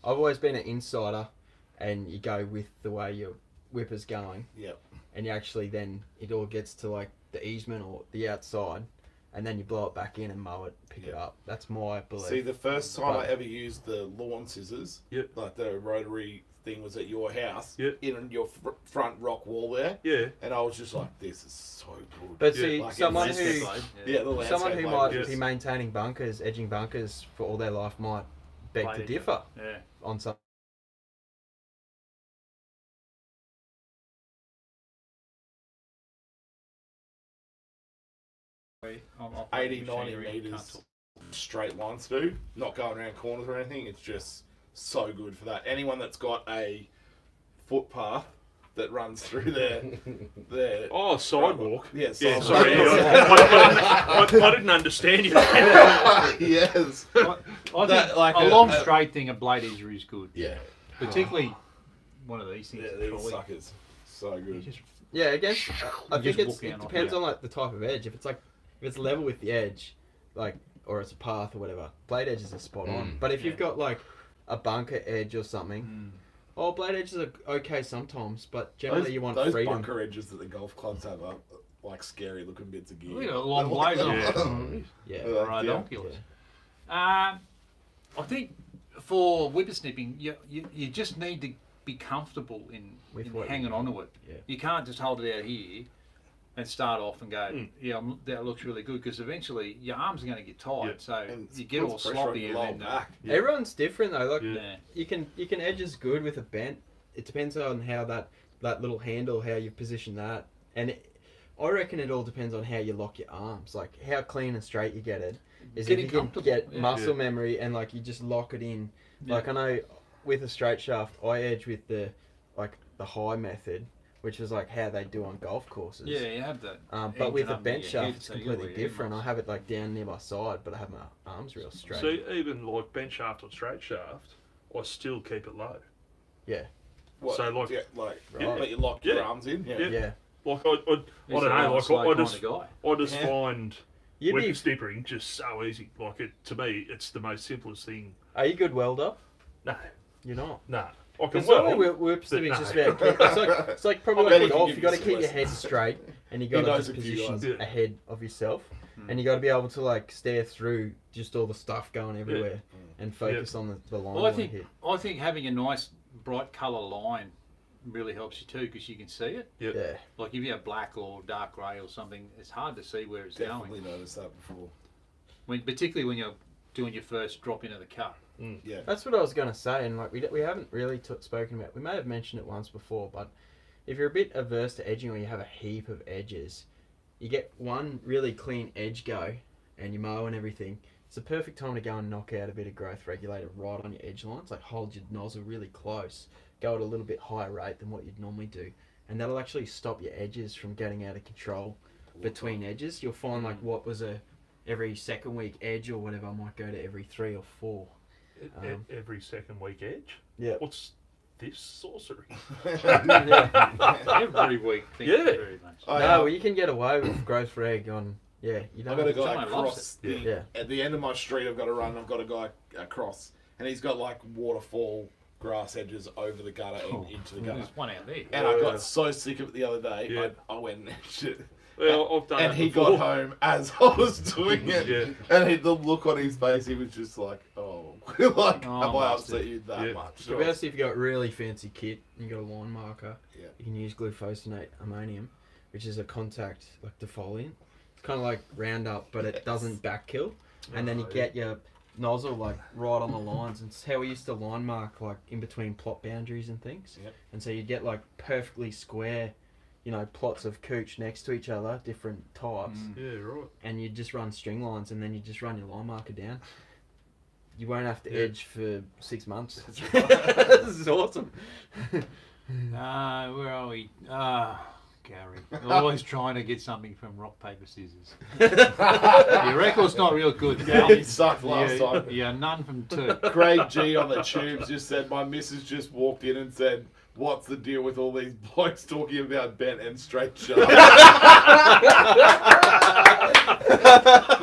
Speaker 6: always been an insider, and you go with the way your whipper's going.
Speaker 3: Yep.
Speaker 6: And you actually then, it all gets to like the easement or the outside, and then you blow it back in and mow it, pick it up. That's my belief.
Speaker 3: See, the first time I ever used the lawn scissors,
Speaker 5: Yep.
Speaker 3: like the rotary thing, was at your house,
Speaker 5: Yep.
Speaker 3: in your front rock wall there,
Speaker 5: Yeah.
Speaker 3: and I was just like, this is so good.
Speaker 6: But see,
Speaker 3: Like
Speaker 6: someone
Speaker 3: it's
Speaker 6: who
Speaker 3: landscape the landscape
Speaker 6: someone who
Speaker 3: blade
Speaker 6: might
Speaker 3: was
Speaker 6: be maintaining bunkers, edging bunkers for all their life might beg to differ
Speaker 2: Yeah.
Speaker 6: on some.
Speaker 2: I'll
Speaker 3: 80,
Speaker 2: play
Speaker 3: 90
Speaker 2: machinery,
Speaker 3: metres
Speaker 2: can't talk.
Speaker 3: straight lines to do, not going around corners or anything. It's just so good for that. Anyone that's got a footpath that runs through their
Speaker 5: Oh, sidewalk.
Speaker 3: Yeah,
Speaker 5: Yeah,
Speaker 3: sidewalk.
Speaker 5: sorry. I didn't understand you.
Speaker 3: Yes.
Speaker 2: I think
Speaker 3: That, like,
Speaker 2: a long straight thing, a blade edger is good.
Speaker 4: Yeah.
Speaker 2: Particularly one of these things.
Speaker 3: Yeah,
Speaker 2: a
Speaker 3: these
Speaker 2: trolley.
Speaker 3: suckers. So
Speaker 2: You
Speaker 3: good.
Speaker 2: just
Speaker 6: Yeah, again, I
Speaker 2: You
Speaker 6: think
Speaker 2: just
Speaker 6: it
Speaker 2: walk down
Speaker 6: depends
Speaker 2: on-
Speaker 6: on like the type of edge. If it's level with the edge, like, or it's a path or whatever, blade edges are spot on. But if you've got like a bunker edge or something, blade edges are okay sometimes, but generally you want
Speaker 3: those
Speaker 6: freedom.
Speaker 3: bunker edges that the golf clubs have are like scary looking bits of gear.
Speaker 2: look at a long blade on
Speaker 5: Yeah.
Speaker 2: it.
Speaker 6: Yeah.
Speaker 2: Right,
Speaker 3: Yeah.
Speaker 2: Oculus. I think for whippersnipping, you just need to be comfortable in
Speaker 6: what
Speaker 2: hanging
Speaker 6: you-
Speaker 2: onto it.
Speaker 6: Yeah.
Speaker 2: You can't just hold it out here and start off and go, that looks really good, because eventually your arms are going to get tired,
Speaker 5: Yeah.
Speaker 2: so
Speaker 3: And
Speaker 2: you get all
Speaker 3: puts pressure on
Speaker 2: sloppy
Speaker 3: your
Speaker 2: and
Speaker 3: lower
Speaker 2: then
Speaker 3: back.
Speaker 5: Yeah.
Speaker 6: Everyone's different though. Like
Speaker 5: Yeah.
Speaker 6: you can edge as good with a bent. It depends on how that little handle, how you position that, and I reckon it all depends on how you lock your arms, like how clean and straight you get it. Is
Speaker 2: Getting
Speaker 6: if you can
Speaker 2: comfortable,
Speaker 6: get
Speaker 2: yeah.
Speaker 6: muscle memory and like you just lock it in.
Speaker 2: Yeah.
Speaker 6: Like I know with a straight shaft, I edge with the high method, which is like how they do on golf courses.
Speaker 2: yeah, you have that.
Speaker 6: But with
Speaker 2: engine
Speaker 6: a
Speaker 2: under
Speaker 6: bench
Speaker 2: your
Speaker 6: shaft,
Speaker 2: head,
Speaker 6: it's
Speaker 2: so you got
Speaker 6: completely
Speaker 2: where your head
Speaker 6: different. I
Speaker 2: was.
Speaker 6: have it like down near my side, but I have my arms real straight.
Speaker 5: See, even like bench shaft or straight shaft, I still keep it low.
Speaker 6: Yeah.
Speaker 3: What,
Speaker 5: So, like-
Speaker 3: yeah, like,
Speaker 6: Right.
Speaker 3: but you lock your
Speaker 5: Yeah.
Speaker 3: arms in. Yeah.
Speaker 5: Yeah.
Speaker 6: Yeah.
Speaker 5: Like I don't
Speaker 2: He's
Speaker 5: know.
Speaker 2: a rather
Speaker 5: Like
Speaker 2: slow
Speaker 5: I
Speaker 2: kind
Speaker 5: just
Speaker 2: of guy.
Speaker 5: I just
Speaker 3: Yeah.
Speaker 5: find
Speaker 6: You'd be.
Speaker 5: whippersnippering just so easy. Like it to me, it's the most simplest thing.
Speaker 6: Are you good welder?
Speaker 5: No,
Speaker 6: You're not.
Speaker 5: no. I can
Speaker 6: Because
Speaker 5: well.
Speaker 6: whip snipping
Speaker 5: but
Speaker 6: is just
Speaker 5: no.
Speaker 6: about. It's like probably
Speaker 3: I
Speaker 6: like
Speaker 3: bet
Speaker 6: golf.
Speaker 3: he
Speaker 6: You
Speaker 3: can
Speaker 6: got to
Speaker 3: give
Speaker 6: keep
Speaker 3: you
Speaker 6: your
Speaker 3: some
Speaker 6: head
Speaker 3: lessons.
Speaker 6: straight, and you
Speaker 3: He
Speaker 6: got to
Speaker 3: knows
Speaker 6: just
Speaker 3: a few
Speaker 6: position
Speaker 3: guys.
Speaker 5: Yeah.
Speaker 6: ahead of yourself, and you got to be able to like stare through just all the stuff going everywhere, and focus on the line.
Speaker 2: Well,
Speaker 6: you
Speaker 2: I
Speaker 6: wanna hit.
Speaker 2: think having a nice bright colour line really helps you too, because you can see it.
Speaker 6: Yeah.
Speaker 2: Like if you have black or dark grey or something, it's hard to see where it's
Speaker 3: Definitely
Speaker 2: going.
Speaker 3: noticed that before.
Speaker 2: Particularly when you're doing your first drop into the cup.
Speaker 3: Yeah.
Speaker 6: That's what I was gonna say, and like we haven't really spoken about. We may have mentioned it once before, but if you're a bit averse to edging, or you have a heap of edges, you get one really clean edge go, and you mow and everything. It's the perfect time to go and knock out a bit of growth regulator right on your edge lines. Like hold your nozzle really close, go at a little bit higher rate than what you'd normally do, and that'll actually stop your edges from getting out of control between edges. You'll find like what was a every second week edge or whatever might go to every 3 or 4.
Speaker 5: Every second week edge.
Speaker 6: Yeah.
Speaker 5: What's this sorcery?
Speaker 2: Every week. Thank you
Speaker 5: Yeah.
Speaker 2: very much.
Speaker 3: I,
Speaker 6: No, well, you can get away with growth reg on. Yeah, you
Speaker 3: I've
Speaker 6: don't.
Speaker 3: got a guy
Speaker 2: Someone loves
Speaker 3: across
Speaker 5: it.
Speaker 3: the,
Speaker 6: Yeah.
Speaker 3: at the end of my street. I've got to run. I've got a guy across, and he's got like waterfall grass edges over the gutter and into the gutter.
Speaker 2: There's one out there.
Speaker 3: And I got so sick of it the other day.
Speaker 5: Yeah.
Speaker 3: I went and edged it.
Speaker 5: Well, I've done
Speaker 3: And
Speaker 5: that
Speaker 3: he
Speaker 5: before.
Speaker 3: got home as I was doing it.
Speaker 5: Yeah.
Speaker 3: And the look on his face, he was just like, oh, like,
Speaker 2: Oh,
Speaker 3: have I
Speaker 2: mustard.
Speaker 3: upset you that
Speaker 5: Yeah.
Speaker 3: much?
Speaker 6: The best if you got really fancy kit and you got a line marker,
Speaker 3: Yeah.
Speaker 6: you can use glufosinate ammonium, which is a contact like defoliant. It's kind of like Roundup, but it doesn't back kill. And then you get your nozzle like right on the lines, and it's how we used to line mark like in between plot boundaries and things.
Speaker 3: Yep.
Speaker 6: And so you get like perfectly square, plots of cooch next to each other, different types.
Speaker 5: Yeah, right.
Speaker 6: And you just run string lines, and then you just run your line marker down. You won't have to
Speaker 5: Yeah.
Speaker 6: edge for 6 months. This is awesome.
Speaker 2: Where are we? Gary. Always trying to get something from rock, paper, scissors. Your record's not real good, Gal.
Speaker 3: He sucked last time.
Speaker 2: You're none from 2.
Speaker 3: Craig G on the tubes just said, my missus just walked in and said, what's the deal with all these blokes talking about bent and straight shaft?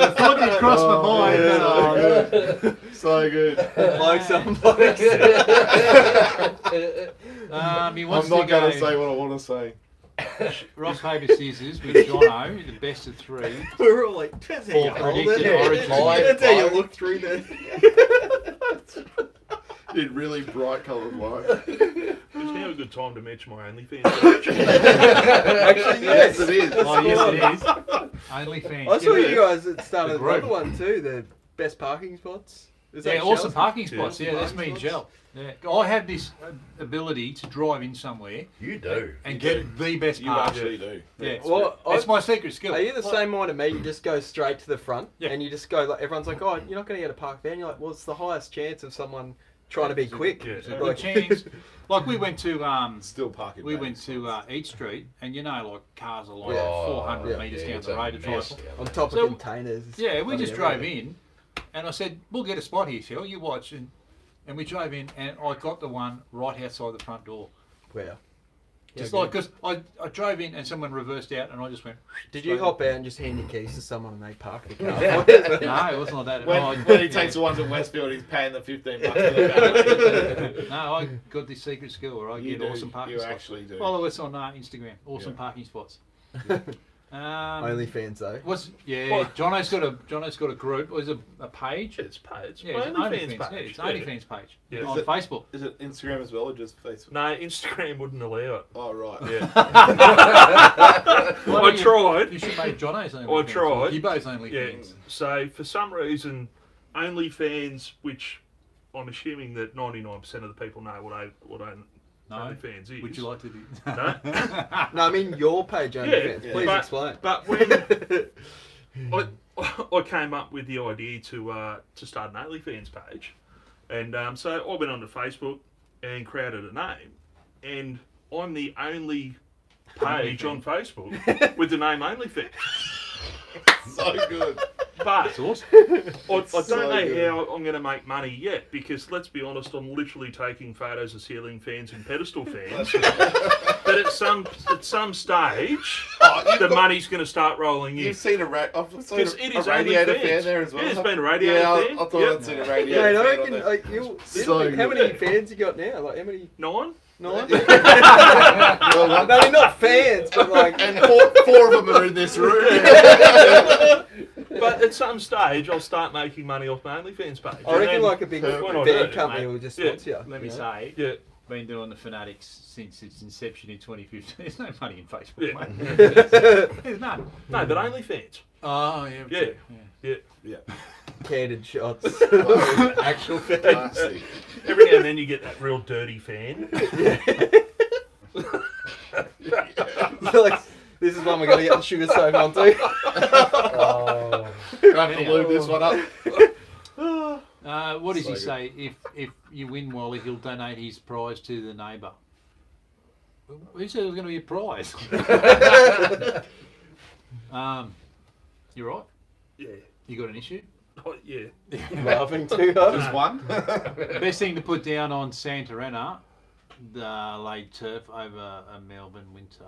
Speaker 2: The thought you crossed my mind.
Speaker 3: Yeah. So good.
Speaker 6: Blokes on blokes.
Speaker 2: He
Speaker 3: I'm
Speaker 2: wants
Speaker 3: not
Speaker 2: to
Speaker 3: going to
Speaker 2: go
Speaker 3: say what I want to say.
Speaker 2: rock, paper, scissors with Jono, the best of 3.
Speaker 6: We're all like, that's how you
Speaker 2: For
Speaker 6: hold
Speaker 2: predicted
Speaker 6: it.
Speaker 2: origin.
Speaker 6: That's how you look through the...
Speaker 3: In really bright coloured light.
Speaker 5: Is now a good time to mention my OnlyFans?
Speaker 6: Actually, yes.
Speaker 3: Yes, it is.
Speaker 2: Oh, yes, it is. OnlyFans.
Speaker 6: I saw
Speaker 2: Yeah,
Speaker 6: you guys that started
Speaker 2: The group.
Speaker 6: another one too, the best parking spots. Is that
Speaker 2: Yeah, awesome
Speaker 6: Chelsea?
Speaker 2: parking spots.
Speaker 5: Yeah.
Speaker 2: Yeah, that's me and Gel. Yeah. I have this ability to drive in somewhere
Speaker 4: You do.
Speaker 2: and
Speaker 3: You
Speaker 2: get the best
Speaker 3: You
Speaker 2: park.
Speaker 3: actually do.
Speaker 2: Yeah,
Speaker 6: Well,
Speaker 2: it's my secret skill.
Speaker 6: Are you the same mind as me? You just go straight to the front,
Speaker 2: Yeah.
Speaker 6: and you just go like everyone's like, "Oh, you're not going to get a park there." And you're like, "Well, it's the highest chance of someone trying to be quick.
Speaker 5: Yeah.
Speaker 2: It's a good chance. Like we went to
Speaker 3: Still parking.
Speaker 2: we
Speaker 3: back
Speaker 2: went to
Speaker 3: spots.
Speaker 2: Eat Street, and you know, like cars are like
Speaker 6: Yeah.
Speaker 2: 400
Speaker 6: Yeah.
Speaker 2: metres down
Speaker 4: it's
Speaker 2: the
Speaker 4: a
Speaker 2: road to try.
Speaker 4: mess
Speaker 2: and-
Speaker 4: down
Speaker 6: On
Speaker 4: there.
Speaker 6: top of
Speaker 2: So-
Speaker 6: containers.
Speaker 2: Yeah, we just drove
Speaker 6: everywhere.
Speaker 2: in, and I said, "We'll get a spot here, Phil. You watch." And we drove in, and I got the one right outside the front door.
Speaker 6: Wow.
Speaker 2: Just
Speaker 6: Yeah,
Speaker 2: like, because I drove in and someone reversed out, and I just went.
Speaker 6: Did you
Speaker 2: straight
Speaker 6: hop out and just hand your keys to someone and they park the car?
Speaker 2: in. No, it wasn't like that.
Speaker 3: When he takes the ones at Westfield, he's paying the $15 for the valet.
Speaker 2: No, I got this secret skill where I
Speaker 3: You
Speaker 2: get
Speaker 3: do,
Speaker 2: awesome parking
Speaker 3: you
Speaker 2: spots.
Speaker 3: actually do.
Speaker 2: Follow us on Instagram. Awesome
Speaker 3: Yeah.
Speaker 2: parking spots.
Speaker 6: OnlyFans though.
Speaker 2: Jono's got a group. Or is it a page?
Speaker 5: It's paid. It's
Speaker 2: Yeah,
Speaker 5: my
Speaker 2: it's
Speaker 5: OnlyFans
Speaker 2: OnlyFans.
Speaker 5: page.
Speaker 2: Yeah, it's OnlyFans page
Speaker 5: Yeah.
Speaker 2: on
Speaker 3: Is it-
Speaker 2: Facebook.
Speaker 3: Is it Instagram as well or just Facebook?
Speaker 5: No, Instagram wouldn't allow it.
Speaker 3: Oh, right.
Speaker 5: Yeah.
Speaker 2: Why
Speaker 5: I
Speaker 2: don't you-
Speaker 5: tried.
Speaker 2: You should make Jono's OnlyFans.
Speaker 5: I tried.
Speaker 2: Gibbo's
Speaker 5: Yeah.
Speaker 2: OnlyFans.
Speaker 5: So for some reason, OnlyFans, which I'm assuming that 99% of the people know what
Speaker 2: No.
Speaker 5: OnlyFans is.
Speaker 2: Would you like to do?
Speaker 5: No?
Speaker 6: No, I mean your page OnlyFans.
Speaker 3: Yeah.
Speaker 6: Please
Speaker 5: but,
Speaker 6: explain.
Speaker 5: But when I came up with the idea to start an OnlyFans page, and so I went onto Facebook and created a name, and I'm the only page on Facebook with the name OnlyFans.
Speaker 3: So good.
Speaker 5: But
Speaker 2: That's awesome.
Speaker 5: I don't
Speaker 3: So
Speaker 5: know
Speaker 3: good.
Speaker 5: how I'm going to make money yet, because let's be honest, I'm literally taking photos of ceiling fans and pedestal fans. But at some stage, the money's going to start rolling in.
Speaker 3: You've seen I've seen
Speaker 5: Because it is
Speaker 3: a radiator
Speaker 5: OnlyFans.
Speaker 3: fan there as well.
Speaker 5: Yeah, it's been a radiator
Speaker 3: yeah,
Speaker 5: fan.
Speaker 3: I thought
Speaker 5: Yeah.
Speaker 3: I'd seen a radiator
Speaker 6: Mate, I
Speaker 3: fan on
Speaker 6: reckon
Speaker 3: there.
Speaker 6: like you.
Speaker 3: So
Speaker 6: How many
Speaker 3: good.
Speaker 6: fans you got now? Like how many?
Speaker 5: 9?
Speaker 6: 9?
Speaker 3: Well,
Speaker 6: No, not fans, but like.
Speaker 3: and four of them are in this room.
Speaker 5: But at some stage, I'll start making money off my OnlyFans page.
Speaker 6: I reckon
Speaker 5: And then-
Speaker 6: like a big
Speaker 5: When I
Speaker 6: fan
Speaker 5: do,
Speaker 6: company
Speaker 2: mate.
Speaker 6: will just
Speaker 5: Yeah.
Speaker 6: sponsor you.
Speaker 2: Let me
Speaker 6: you know?
Speaker 2: say,
Speaker 5: Yeah.
Speaker 2: been doing the Fanatics since its inception in 2015. There's no money in Facebook,
Speaker 5: Yeah.
Speaker 2: mate. There's none.
Speaker 5: No, but OnlyFans.
Speaker 2: Oh, yeah.
Speaker 5: Yeah.
Speaker 2: true,
Speaker 5: Yeah.
Speaker 3: Yeah.
Speaker 6: Candid shots. Actual fans.
Speaker 3: Classic.
Speaker 5: Every now and then you get that real dirty fan.
Speaker 6: Like, this is one we got to get the sugar stove onto.
Speaker 3: I have to lube this one up.
Speaker 2: What does
Speaker 3: So
Speaker 2: he
Speaker 3: good.
Speaker 2: say? If you win, Wally, he'll donate his prize to the neighbour. Who said it was going to be a prize? You're right.
Speaker 5: Yeah.
Speaker 2: You got an issue?
Speaker 5: Oh, yeah.
Speaker 6: Laughing too hard.
Speaker 3: Just one.
Speaker 2: Best thing to put down on Santa Ana, the laid turf over a Melbourne winter.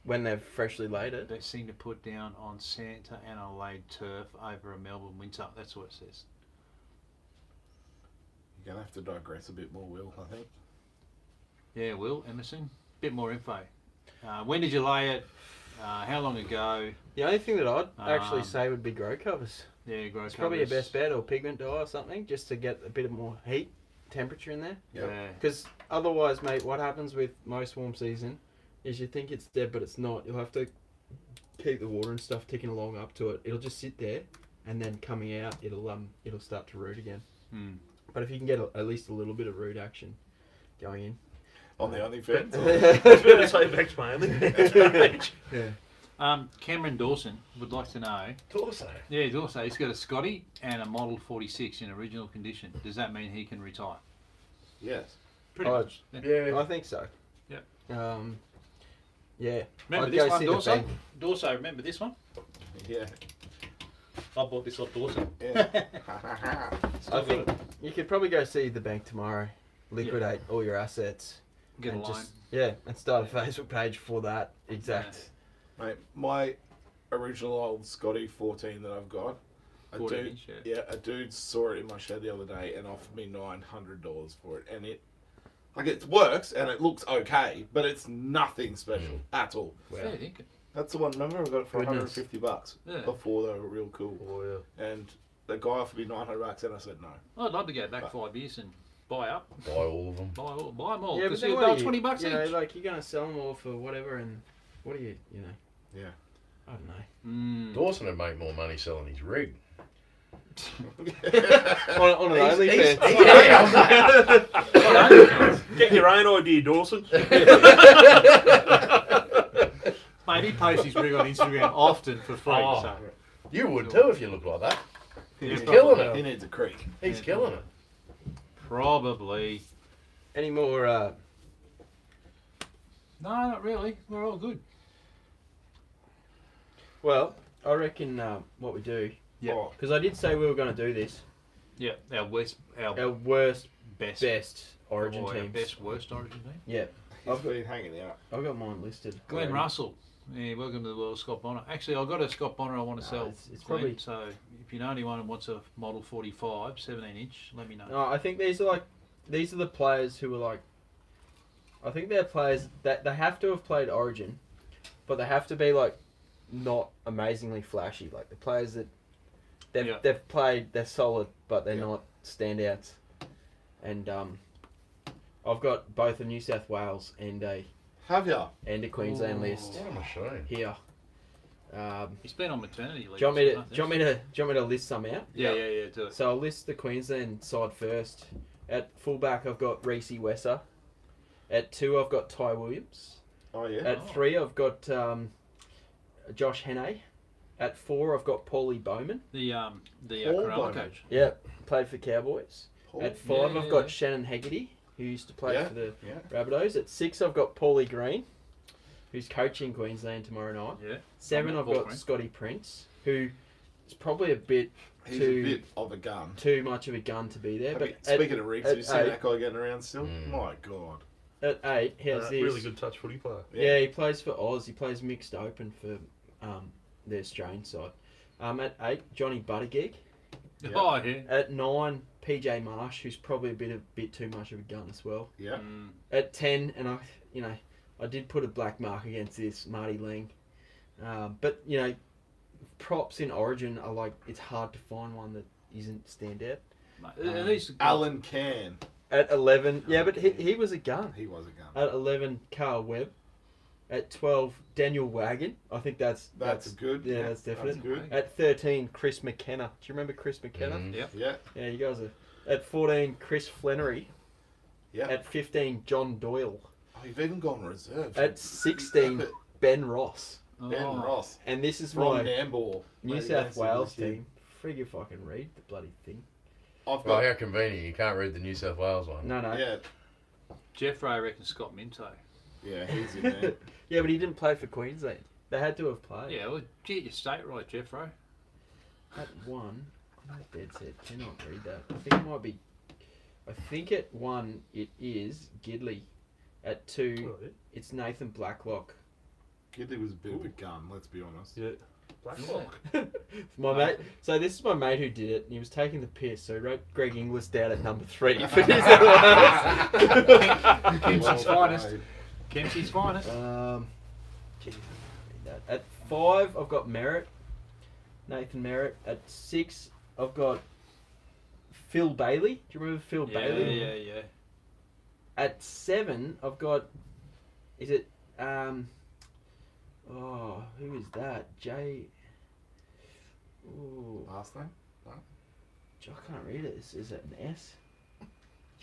Speaker 6: When they've freshly laid it.
Speaker 2: Best thing to put down on Santa Ana laid turf over a Melbourne winter. That's what it says.
Speaker 3: You're going to have to digress a bit more, Will, I think.
Speaker 2: Yeah, Will, Emerson. Bit more info. When did you lay it? How long ago?
Speaker 6: The only thing that I'd actually
Speaker 2: Um,
Speaker 6: say would be grow covers.
Speaker 2: Yeah, grow
Speaker 6: It's probably your
Speaker 2: covers.
Speaker 6: best bet, or pigment dye or something, just to get a bit of more heat, temperature in there.
Speaker 2: Yeah.
Speaker 6: Because otherwise, mate, what happens with most warm season is you think it's dead, but it's not. You'll have to keep the water and stuff ticking along up to it. It'll just sit there, and then coming out, it'll start to root again.
Speaker 2: Hmm.
Speaker 6: But if you can get at least a little bit of root action going in.
Speaker 3: On the OnlyFans.
Speaker 5: I was going to say back to my OnlyFans page.
Speaker 6: Yeah.
Speaker 2: Cameron Dawson would like to know.
Speaker 4: Torso.
Speaker 2: Yeah, Dawson. He's got a Scotty and a Model 46 in original condition. Does that mean he can retire?
Speaker 3: Yes.
Speaker 2: Pretty
Speaker 6: Oh,
Speaker 2: much.
Speaker 4: Yeah.
Speaker 6: I think so.
Speaker 2: Yep.
Speaker 6: Yeah.
Speaker 2: Remember
Speaker 6: I'd
Speaker 2: this
Speaker 6: go
Speaker 2: one,
Speaker 6: see the
Speaker 2: Dawson?
Speaker 6: bank.
Speaker 2: Dawson, remember this one?
Speaker 3: Yeah.
Speaker 2: I bought this off Dawson.
Speaker 3: Yeah.
Speaker 6: I think you could probably go see the bank tomorrow, liquidate all your assets,
Speaker 2: Get a
Speaker 6: and
Speaker 2: loan.
Speaker 6: and start a Facebook page for that exact.
Speaker 3: Mate, my original old Scotty 14 that I've got, a
Speaker 2: 14
Speaker 3: dude,
Speaker 2: inch, yeah.
Speaker 3: a dude saw it in my shed the other day and offered me $900 for it, and it works and it looks okay, but it's nothing special at all.
Speaker 2: Fair dinkum.
Speaker 3: That's the one. Remember, I got it for
Speaker 6: Goodness.
Speaker 3: $150
Speaker 2: Yeah.
Speaker 3: before they were real cool.
Speaker 4: Oh, yeah.
Speaker 3: And the guy offered me $900, and I said no.
Speaker 2: I'd love to go back 5 years and buy up.
Speaker 4: Buy all of them.
Speaker 2: Buy them all.
Speaker 6: Yeah,
Speaker 2: Because
Speaker 6: but then
Speaker 2: they're
Speaker 6: what
Speaker 2: about
Speaker 6: are
Speaker 2: $20 each.
Speaker 6: You know, like you're gonna sell them all for whatever, and what do you know?
Speaker 3: Yeah.
Speaker 6: I don't know.
Speaker 2: Mm.
Speaker 4: Dawson would make more money selling his rig.
Speaker 6: On an OnlyFans.
Speaker 5: Get your own idea, Dawson.
Speaker 2: Mate, he posts his rig on Instagram often for free.
Speaker 4: Oh.
Speaker 2: So.
Speaker 4: You would too if you look like that.
Speaker 2: Yeah,
Speaker 4: He's
Speaker 2: probably.
Speaker 4: killing
Speaker 3: He
Speaker 4: it.
Speaker 3: needs a creek.
Speaker 4: He's killing it.
Speaker 2: Probably.
Speaker 6: Any more?
Speaker 2: No, not really. We're all good.
Speaker 6: Well, I reckon what we do,
Speaker 2: Yeah.
Speaker 3: Oh,
Speaker 6: because I did say we were going to do this.
Speaker 2: Yeah, our
Speaker 6: Our worst,
Speaker 2: best
Speaker 6: Origin
Speaker 2: or our
Speaker 6: teams.
Speaker 2: best worst Origin team.
Speaker 6: Yeah,
Speaker 3: he's been hanging out.
Speaker 6: I've got mine listed.
Speaker 2: Glenn
Speaker 6: already.
Speaker 2: Russell. Yeah, welcome to the world, Scott Bonner. Actually, I've got a Scott Bonner I want to sell.
Speaker 6: It's
Speaker 2: Glenn,
Speaker 6: probably.
Speaker 2: so if you know anyone who wants a model 45, 17 inch, let me know.
Speaker 6: No, I think these are the players who are like. I think they're players that they have to have played Origin, but they have to be like not amazingly flashy. Like the players that they've played, they're solid, but they're not standouts. And I've got both a New South Wales and a Queensland list
Speaker 4: What a machine.
Speaker 6: here.
Speaker 2: He's been on maternity leave.
Speaker 6: Do you want me to list some out?
Speaker 2: Yeah, do it.
Speaker 6: So I'll list the Queensland side first. At fullback, I've got Reece Wesser. At 2, I've got Ty Williams.
Speaker 3: Oh yeah.
Speaker 6: At 3, I've got Josh Hannay. At 4, I've got Paulie Bowman.
Speaker 2: The
Speaker 3: Paul
Speaker 2: Cronulla
Speaker 3: Bowman.
Speaker 2: coach.
Speaker 6: Yeah, played for Cowboys.
Speaker 3: Paul.
Speaker 6: At 5,
Speaker 2: Yeah,
Speaker 6: I've got
Speaker 2: yeah.
Speaker 6: Shannon Haggerty, who used to play
Speaker 3: Yeah,
Speaker 6: for the
Speaker 3: yeah.
Speaker 6: Rabbitohs. At 6, I've got Paulie Green, who's coaching Queensland tomorrow night.
Speaker 2: Yeah.
Speaker 6: 7,
Speaker 2: I'm
Speaker 6: I've
Speaker 2: Paul
Speaker 6: got
Speaker 2: Green.
Speaker 6: Scotty Prince, who is probably a bit
Speaker 3: He's
Speaker 6: too
Speaker 3: a bit of a gun.
Speaker 6: too much of a gun to be there.
Speaker 3: Have
Speaker 6: But
Speaker 3: you- speaking of rigs, have you seen
Speaker 6: at
Speaker 3: that guy getting around still?
Speaker 4: Mm.
Speaker 3: My God.
Speaker 6: At 8, how's this?
Speaker 5: Really good touch footy player.
Speaker 6: Yeah, he plays for Oz. He plays mixed open for the Australian side. At 8, Johnny Buttigieg.
Speaker 3: Yeah.
Speaker 2: Oh, yeah.
Speaker 6: At 9, PJ Marsh, who's probably a bit too much of a gun as well.
Speaker 3: Yeah.
Speaker 2: Mm.
Speaker 6: At 10, and I did put a black mark against this, Marty Lang. But props in Origin are like, it's hard to find one that isn't standout.
Speaker 2: At least
Speaker 3: Alan Can.
Speaker 6: At 11, yeah, but he was a gun.
Speaker 3: He was a gun.
Speaker 6: At 11, Carl Webb. At 12, Daniel Wagon. I think that's
Speaker 3: good.
Speaker 6: Yeah, that's definite.
Speaker 3: That's good.
Speaker 6: At 13, Chris McKenna. Do you remember Chris McKenna?
Speaker 4: Mm.
Speaker 2: Yep.
Speaker 3: Yeah.
Speaker 6: Yeah, you guys are. At 14, Chris Flannery.
Speaker 3: Yeah.
Speaker 6: At 15, John Doyle.
Speaker 3: Oh, you've even gone reserve.
Speaker 6: At 16, Ben Ross.
Speaker 3: Ben
Speaker 2: Oh.
Speaker 3: Ross.
Speaker 6: And this is
Speaker 3: From
Speaker 6: my
Speaker 3: Nambour.
Speaker 6: New
Speaker 3: Maybe
Speaker 6: South
Speaker 3: that's
Speaker 6: Wales
Speaker 3: the kid.
Speaker 6: team. Frigga fucking read the bloody thing.
Speaker 3: I've
Speaker 4: Well,
Speaker 3: got.
Speaker 4: how convenient. You can't read the New South Wales one.
Speaker 6: No.
Speaker 3: Yeah.
Speaker 2: Jeff Ray reckons Scott Minto.
Speaker 3: Yeah, he's in there.
Speaker 6: Yeah, but he didn't play for Queensland. They had to have played.
Speaker 2: Yeah, well, get your state right, Jeff Ray.
Speaker 6: At 1, I'm not dead set. Cannot read that. I think it might be. I think at 1 it is Gidley. At 2,
Speaker 5: Oh, yeah.
Speaker 6: it's Nathan Blacklock.
Speaker 3: Gidley was a bit of a gun, let's be honest.
Speaker 5: Yeah. Blacklock.
Speaker 6: My mate. So this is my mate who did it, and he was taking the piss. So he wrote Greg Inglis down at number 3 for New South Wales.
Speaker 2: Kempsey's finest. Kempsey's finest.
Speaker 6: Geez, at 5, I've got Merritt, Nathan Merritt. At 6, I've got Phil Bailey. Do you remember Phil Bailey?
Speaker 2: Yeah.
Speaker 6: At 7, I've got. Is it? Who is that? Jay. Ooh,
Speaker 3: Last name?
Speaker 6: I can't read it. Is it an S?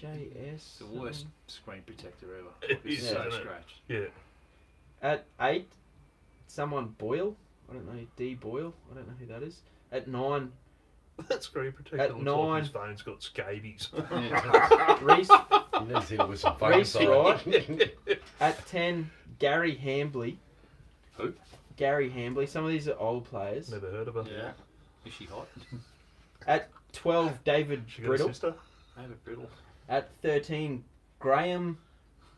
Speaker 6: JS.
Speaker 2: The worst screen protector ever.
Speaker 5: It
Speaker 2: It's
Speaker 5: is,
Speaker 2: so
Speaker 5: isn't it?
Speaker 2: scratched.
Speaker 5: Yeah.
Speaker 6: At 8, someone Boyle. I don't know. D Boyle. I don't know who that is. At 9,
Speaker 5: That screen protector
Speaker 6: At
Speaker 5: looks like
Speaker 6: 9.
Speaker 5: his phone's got scabies.
Speaker 2: Yeah.
Speaker 6: Reese.
Speaker 4: You need to hit it with some
Speaker 6: Reece
Speaker 4: fungicide.
Speaker 6: At 10, Gary Hambley.
Speaker 2: Who?
Speaker 6: Gary Hambley. Some of these are old players.
Speaker 5: Never heard of her.
Speaker 3: Yeah.
Speaker 2: Is she hot?
Speaker 6: At 12, David
Speaker 5: She got a
Speaker 6: Brittle.
Speaker 5: sister?
Speaker 2: David Brittle.
Speaker 6: At 13, Graham.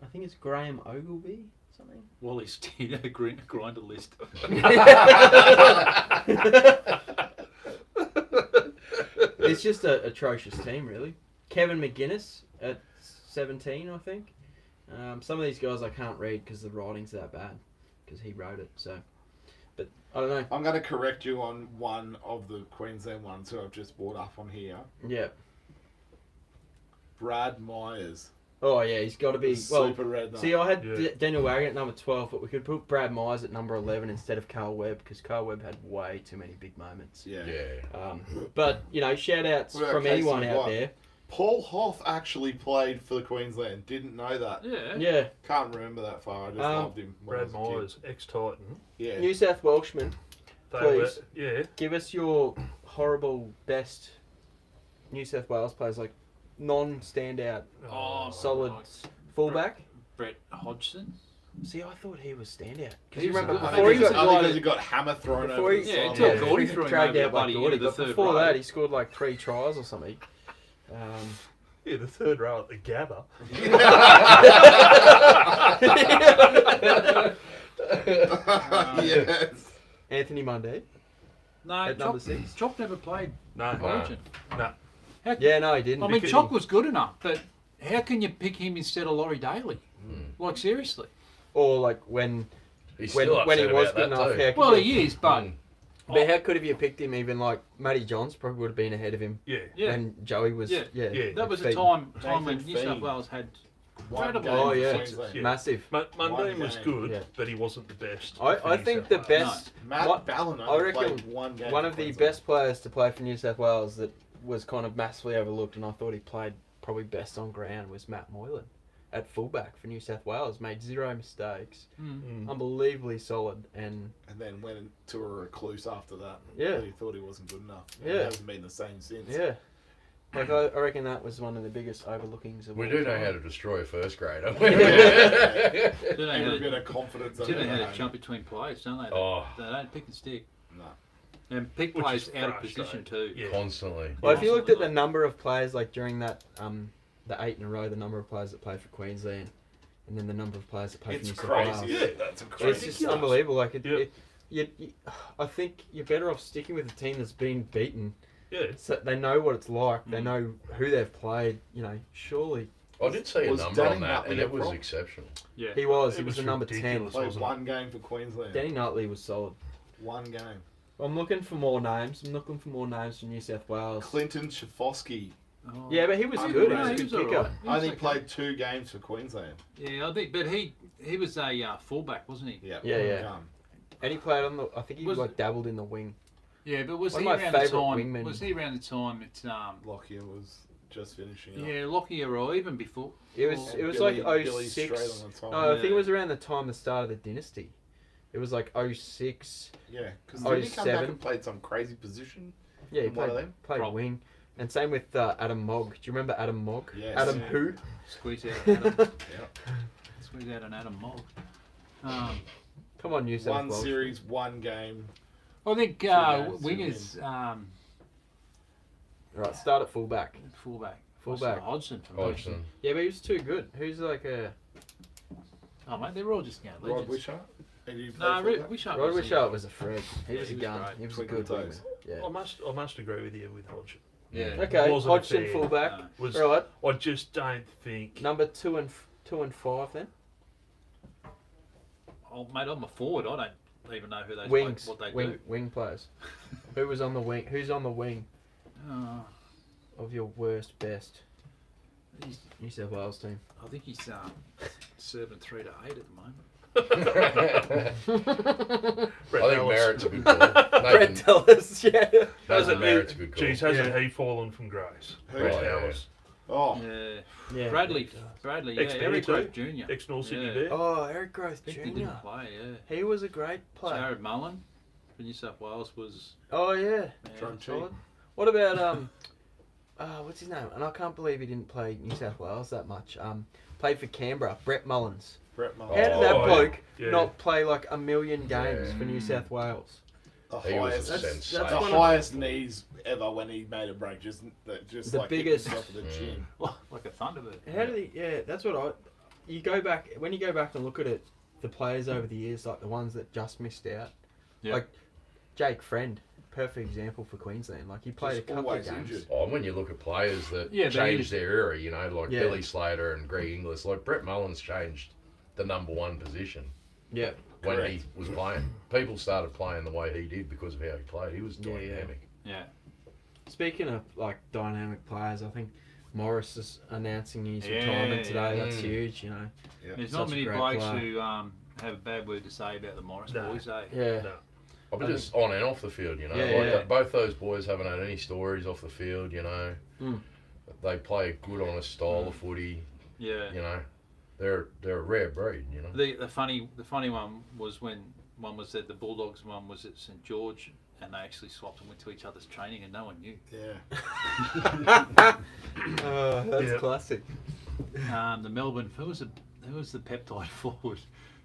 Speaker 6: I think it's Graham Ogilvy. Something.
Speaker 2: Wally's grinder list.
Speaker 6: It's just an atrocious team, really. Kevin McGuinness at 17, I think. Some of these guys I can't read because the writing's that bad, because he wrote it. So, but I don't know.
Speaker 3: I'm going to correct you on one of the Queensland ones who I've just brought up on here.
Speaker 6: Yeah.
Speaker 3: Brad Myers.
Speaker 6: Oh yeah, he's got to be. Well,
Speaker 3: Super red.
Speaker 6: see, I had
Speaker 5: Yeah.
Speaker 6: Daniel Wagon at number 12, but we could put Brad Myers at number 11 instead of Carl Webb, because Carl Webb had way too many big moments.
Speaker 3: Yeah.
Speaker 4: Yeah.
Speaker 6: But shout outs
Speaker 3: What about
Speaker 6: from
Speaker 3: Casey
Speaker 6: anyone out
Speaker 3: White?
Speaker 6: there.
Speaker 3: Paul Hoff actually played for the Queensland. Didn't know that.
Speaker 2: Yeah.
Speaker 6: Yeah,
Speaker 3: Can't remember that far. I just loved him. When
Speaker 5: Brad
Speaker 3: I was a kid.
Speaker 5: Myers, ex-Titan.
Speaker 3: Yeah.
Speaker 6: New South Welshman,
Speaker 5: They
Speaker 6: Please.
Speaker 5: Yeah.
Speaker 6: give us your horrible best New South Wales players. Like, non-standout
Speaker 2: Oh,
Speaker 6: solid
Speaker 2: like
Speaker 6: fullback?
Speaker 2: Brett Hodgson.
Speaker 6: See, I thought he was standout. Because
Speaker 2: He
Speaker 6: you
Speaker 2: was
Speaker 6: remember
Speaker 2: good. I
Speaker 6: before he
Speaker 2: think
Speaker 6: got
Speaker 3: because
Speaker 6: like,
Speaker 3: he got hammer thrown
Speaker 6: before
Speaker 3: over
Speaker 6: he,
Speaker 3: the
Speaker 2: Yeah,
Speaker 3: sideline.
Speaker 2: until Gordy threw him
Speaker 6: dragged
Speaker 2: over
Speaker 6: out
Speaker 2: the
Speaker 6: by
Speaker 2: bloody
Speaker 6: Gordy,
Speaker 2: end of
Speaker 6: but
Speaker 2: the third
Speaker 6: before
Speaker 2: row.
Speaker 6: that he scored like 3 tries or something.
Speaker 5: Yeah, the third row at the Gabba.
Speaker 3: Yes.
Speaker 6: Anthony Mundy
Speaker 2: No,
Speaker 6: at number 6.
Speaker 2: Chop never played
Speaker 5: No,
Speaker 2: Origin.
Speaker 5: no.
Speaker 2: How,
Speaker 6: Yeah, no, he didn't.
Speaker 2: I mean,
Speaker 5: because
Speaker 2: Chop was good enough, but how can you pick him instead of Laurie Daly? Like, seriously.
Speaker 6: Or like when
Speaker 4: He's
Speaker 6: when,
Speaker 4: still
Speaker 6: when he
Speaker 4: upset
Speaker 6: was
Speaker 4: about
Speaker 6: good
Speaker 4: that
Speaker 6: enough.
Speaker 4: too.
Speaker 6: How could
Speaker 2: Well,
Speaker 6: you,
Speaker 2: he is, but
Speaker 6: but how could have you picked him? Even like Matty Johns probably would have been ahead of him.
Speaker 5: Yeah.
Speaker 2: yeah,
Speaker 6: When Joey was
Speaker 2: Yeah.
Speaker 6: like
Speaker 2: that was a
Speaker 6: feet.
Speaker 2: time
Speaker 3: Nathan
Speaker 2: when New South
Speaker 3: Fee.
Speaker 2: Wales had
Speaker 3: One
Speaker 2: incredible.
Speaker 3: game
Speaker 6: Oh
Speaker 3: for
Speaker 6: yeah,
Speaker 3: Queensland.
Speaker 5: Yeah.
Speaker 6: massive.
Speaker 5: Mundine was
Speaker 3: game.
Speaker 5: good,
Speaker 6: Yeah.
Speaker 5: but he wasn't the best.
Speaker 6: I
Speaker 5: for New
Speaker 6: think
Speaker 5: South
Speaker 6: the
Speaker 5: Wales.
Speaker 6: best,
Speaker 3: Matt
Speaker 6: What-
Speaker 3: Ballin
Speaker 6: I
Speaker 3: only
Speaker 6: reckon
Speaker 3: played one game.
Speaker 6: one
Speaker 3: for
Speaker 6: of the
Speaker 3: Queensland.
Speaker 6: best players to play for New South Wales that was kind of massively overlooked, and I thought he played probably best on ground, was Matt Moylan at fullback for New South Wales. Made 0 mistakes, unbelievably solid, and
Speaker 3: And then went into a recluse after that.
Speaker 6: Yeah.
Speaker 3: He thought he wasn't good enough.
Speaker 6: Yeah.
Speaker 3: He hasn't been the same since.
Speaker 6: yeah. Like I reckon that was one of the biggest overlookings of
Speaker 4: We
Speaker 6: all
Speaker 4: do know
Speaker 6: time.
Speaker 4: how to destroy a first grader.
Speaker 2: Do they
Speaker 3: Every bit
Speaker 2: have
Speaker 3: of confidence.
Speaker 2: do they
Speaker 3: over
Speaker 2: have
Speaker 3: that.
Speaker 2: to jump between players, don't they?
Speaker 4: Oh.
Speaker 2: They don't pick and stick.
Speaker 3: No.
Speaker 2: And pick
Speaker 5: Which
Speaker 2: players
Speaker 5: is
Speaker 2: out of position
Speaker 5: frustrating.
Speaker 2: too.
Speaker 5: Yeah.
Speaker 4: Constantly.
Speaker 6: Well, if you looked at the number of players, like during that the 8 in a row, the number of players that played for Queensland, and then the number of players that played
Speaker 3: It's
Speaker 6: for New South
Speaker 3: crazy.
Speaker 6: Wales.
Speaker 3: Yeah, that's a
Speaker 6: It's
Speaker 3: crazy.
Speaker 6: just unbelievable. Like
Speaker 5: Yeah.
Speaker 6: I think you're better off sticking with a team that's been beaten.
Speaker 5: Yeah.
Speaker 6: So they know what it's like. They know who they've played. You know, surely
Speaker 4: I did see a
Speaker 3: Was
Speaker 4: number
Speaker 3: Danny
Speaker 4: on that,
Speaker 3: Nutley
Speaker 4: and
Speaker 3: a
Speaker 4: it was
Speaker 3: prop?
Speaker 4: exceptional.
Speaker 2: Yeah.
Speaker 6: he was.
Speaker 5: It
Speaker 6: He was
Speaker 5: was
Speaker 6: the number 10.
Speaker 5: ridiculous.
Speaker 3: Played
Speaker 5: wasn't
Speaker 3: one game for Queensland.
Speaker 6: Danny Nutley was solid.
Speaker 3: One game.
Speaker 6: I'm looking for more names. I'm looking for more names from New South Wales.
Speaker 3: Clinton Schifosky
Speaker 2: Oh.
Speaker 6: Yeah, but he was
Speaker 3: I'm
Speaker 6: good. He
Speaker 3: right.
Speaker 6: was a
Speaker 2: he
Speaker 6: good
Speaker 2: was
Speaker 6: kicker.
Speaker 2: alright. He was
Speaker 3: Only
Speaker 2: okay.
Speaker 3: played 2 games for Queensland.
Speaker 2: Yeah, I think, but he was a fullback, wasn't he?
Speaker 3: Yeah.
Speaker 6: Yeah,
Speaker 3: one
Speaker 6: yeah.
Speaker 3: game.
Speaker 6: And he played on the. I think he
Speaker 2: Was-
Speaker 6: like dabbled in the wing.
Speaker 2: Yeah, but was
Speaker 6: One
Speaker 2: he
Speaker 6: of my
Speaker 2: around the
Speaker 6: favourite
Speaker 2: time?
Speaker 6: wingmen.
Speaker 2: Was he around the time? It's
Speaker 3: Lockyer was just finishing up.
Speaker 2: yeah, Lockyer or even before.
Speaker 6: It was.
Speaker 2: Or-
Speaker 6: It was
Speaker 3: Billy-
Speaker 6: like
Speaker 3: Billy
Speaker 6: 06.
Speaker 3: straight on the top.
Speaker 6: No, I think
Speaker 2: Yeah.
Speaker 6: it was around the time the start of the dynasty. It was like 06.
Speaker 3: Yeah, because
Speaker 6: Oh,
Speaker 3: did he come back
Speaker 6: 07.
Speaker 3: and played some crazy position?
Speaker 6: Yeah, he
Speaker 3: And one of
Speaker 6: played,
Speaker 3: them?
Speaker 6: played
Speaker 2: Prop.
Speaker 6: wing. And same with Adam Mogg. Do you remember Adam Mogg?
Speaker 3: Yes.
Speaker 6: Adam
Speaker 3: Yeah.
Speaker 6: who?
Speaker 2: Squeeze out Adam,
Speaker 3: Yeah.
Speaker 2: squeeze out an Adam Mogg.
Speaker 6: Come on, New South
Speaker 3: One
Speaker 6: Wales.
Speaker 3: series, one game.
Speaker 2: I think
Speaker 3: games,
Speaker 2: wingers,
Speaker 6: Right, start at fullback.
Speaker 2: fullback.
Speaker 6: Fullback.
Speaker 2: Hodgson for me.
Speaker 4: Hodgson.
Speaker 6: Yeah, but he was too good. Who's like a...
Speaker 2: Oh mate, they're all just
Speaker 3: Rod
Speaker 2: legends.
Speaker 3: Wishart. Did he play
Speaker 2: No,
Speaker 3: fullback?
Speaker 2: Wishart.
Speaker 6: Rod
Speaker 2: was a-
Speaker 6: Wishart was a freak. He
Speaker 2: Yeah,
Speaker 6: was a
Speaker 2: he was
Speaker 6: gun.
Speaker 2: great.
Speaker 6: He was a
Speaker 3: Twinkle
Speaker 6: good
Speaker 3: toes.
Speaker 6: wingman. Yeah.
Speaker 5: I must agree with you with Hodgson.
Speaker 2: Yeah.
Speaker 6: Okay,
Speaker 5: Wasn't a
Speaker 6: Hodgson
Speaker 5: fan.
Speaker 6: fullback.
Speaker 2: No.
Speaker 5: Was
Speaker 6: Right,
Speaker 5: I just don't think.
Speaker 6: number 2 and 5 then.
Speaker 2: Oh mate, I'm a forward. I don't even know who they
Speaker 6: Wings.
Speaker 2: what they
Speaker 6: Wing players. Who was on the wing? Who's on the wing
Speaker 2: do.
Speaker 6: of your worst, best
Speaker 2: He's,
Speaker 6: New South Wales team?
Speaker 2: I think he's serving 3 to 8 at the moment.
Speaker 5: Brett
Speaker 4: I think
Speaker 5: Ellis.
Speaker 4: Merritt's a good call.
Speaker 6: Brett
Speaker 4: Nathan,
Speaker 6: Tellis, yeah.
Speaker 4: Nathan
Speaker 5: Hasn't
Speaker 4: Merritt's a
Speaker 5: he,
Speaker 4: good call.
Speaker 5: geez, hasn't he fallen from grace?
Speaker 3: Who?
Speaker 5: Brett
Speaker 4: Oh, yeah.
Speaker 5: Ellis.
Speaker 3: Oh,
Speaker 2: Yeah.
Speaker 6: Yeah.
Speaker 2: Bradley, yeah,
Speaker 5: Ex-Bear
Speaker 2: Eric
Speaker 5: too.
Speaker 2: Grove Jr.
Speaker 5: Ex-North Sydney
Speaker 2: Yeah.
Speaker 5: Bear.
Speaker 6: Oh, Eric Growth
Speaker 2: I think he
Speaker 6: Jr.
Speaker 2: didn't play, yeah.
Speaker 6: He was a great player.
Speaker 2: Jared Mullen for New South Wales was
Speaker 6: Oh yeah.
Speaker 2: yeah,
Speaker 3: Drunk cheat.
Speaker 6: Solid. What about what's his name? And I can't believe he didn't play New South Wales that much. Played for Canberra. Brett Mullins.
Speaker 3: Brett
Speaker 6: How
Speaker 3: Mullins.
Speaker 6: did that
Speaker 5: Oh,
Speaker 6: bloke
Speaker 5: yeah.
Speaker 6: not play like a million games
Speaker 4: Yeah.
Speaker 6: for New South Wales?
Speaker 3: The
Speaker 4: He was
Speaker 3: highest,
Speaker 4: a
Speaker 6: That's-
Speaker 4: sensation.
Speaker 6: that's
Speaker 3: the
Speaker 6: one of-
Speaker 3: highest knees ever when he made a break. Just
Speaker 6: The
Speaker 3: like
Speaker 6: biggest-
Speaker 3: hit himself with the chin.
Speaker 2: like a Thunderbird.
Speaker 6: How did he? Yeah, that's what I. You go back when you go back and look at it, the players over the years, like the ones that just missed out,
Speaker 2: Yeah.
Speaker 6: like Jake Friend, perfect example for Queensland. Like he played
Speaker 3: Just
Speaker 6: a couple of
Speaker 3: always
Speaker 6: games.
Speaker 3: injured.
Speaker 4: Oh, and when you look at players that
Speaker 2: Yeah, but
Speaker 4: changed
Speaker 2: he-
Speaker 4: their era, you know, like
Speaker 6: Yeah.
Speaker 4: Billy Slater and Greg Inglis, like Brett Mullins changed the number 1 position
Speaker 6: Yeah,
Speaker 4: when
Speaker 3: Correct.
Speaker 4: he was playing. People started playing the way he did because of how he played. He was
Speaker 6: Yeah, yeah.
Speaker 4: dynamic.
Speaker 2: Yeah.
Speaker 6: Speaking of like dynamic players, I think Morris is announcing his
Speaker 2: Yeah,
Speaker 6: retirement today.
Speaker 4: yeah.
Speaker 6: That's huge, you know.
Speaker 2: There's
Speaker 6: Such
Speaker 2: not
Speaker 6: a
Speaker 2: many
Speaker 6: great
Speaker 2: blokes
Speaker 6: player.
Speaker 2: who have a bad word to say about the Morris
Speaker 5: No.
Speaker 2: boys, eh?
Speaker 6: Yeah.
Speaker 5: No.
Speaker 4: But just on and off the field, you know.
Speaker 6: Yeah,
Speaker 4: like
Speaker 6: yeah.
Speaker 4: that, both those boys haven't had any stories off the field, you know.
Speaker 6: Mm.
Speaker 4: They play a good, honest style of footy,
Speaker 2: Yeah.
Speaker 4: you know. They're a rare breed, you know.
Speaker 2: The funny one was when one was at the Bulldogs, one was at St George, and they actually swapped them to each other's training, and no one knew.
Speaker 3: Yeah.
Speaker 6: That's
Speaker 5: Yeah.
Speaker 6: classic.
Speaker 2: The Melbourne, who was the peptide forward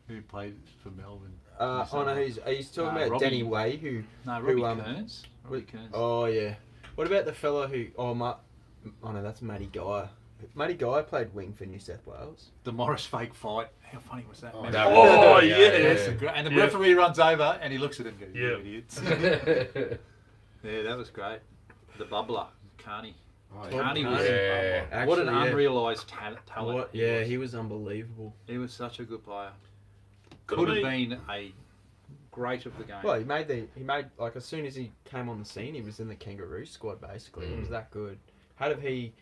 Speaker 2: who played for Melbourne?
Speaker 6: Oh no, are you talking about
Speaker 2: Robbie-
Speaker 6: Danny Way who?
Speaker 2: No, Robbie
Speaker 6: who,
Speaker 2: Kearns. Robbie Kearns.
Speaker 6: Oh yeah. What about the fella who? Oh no, that's Matty Guy. Matty Guy played wing for New South Wales.
Speaker 2: The Morris fake fight. How funny was that?
Speaker 3: Oh,
Speaker 2: man?
Speaker 4: That
Speaker 5: Oh,
Speaker 4: was-
Speaker 5: yeah.
Speaker 2: That's a great, and the
Speaker 5: Yeah.
Speaker 2: referee runs over and he looks at him and goes,
Speaker 5: Yeah.
Speaker 2: "You idiots." Yeah, that was great. The bubbler, Carney.
Speaker 3: Oh,
Speaker 6: Carney.
Speaker 2: Carney was
Speaker 4: Yeah.
Speaker 2: what an
Speaker 6: Actually, yeah.
Speaker 2: unrealised talent.
Speaker 6: Yeah, he was unbelievable.
Speaker 2: He was such a good player.
Speaker 5: To
Speaker 2: Could have
Speaker 5: me-
Speaker 2: been a great of the game.
Speaker 6: Well, he made like as soon as he came on the scene, he was in the Kangaroo squad basically. He was that good. How have he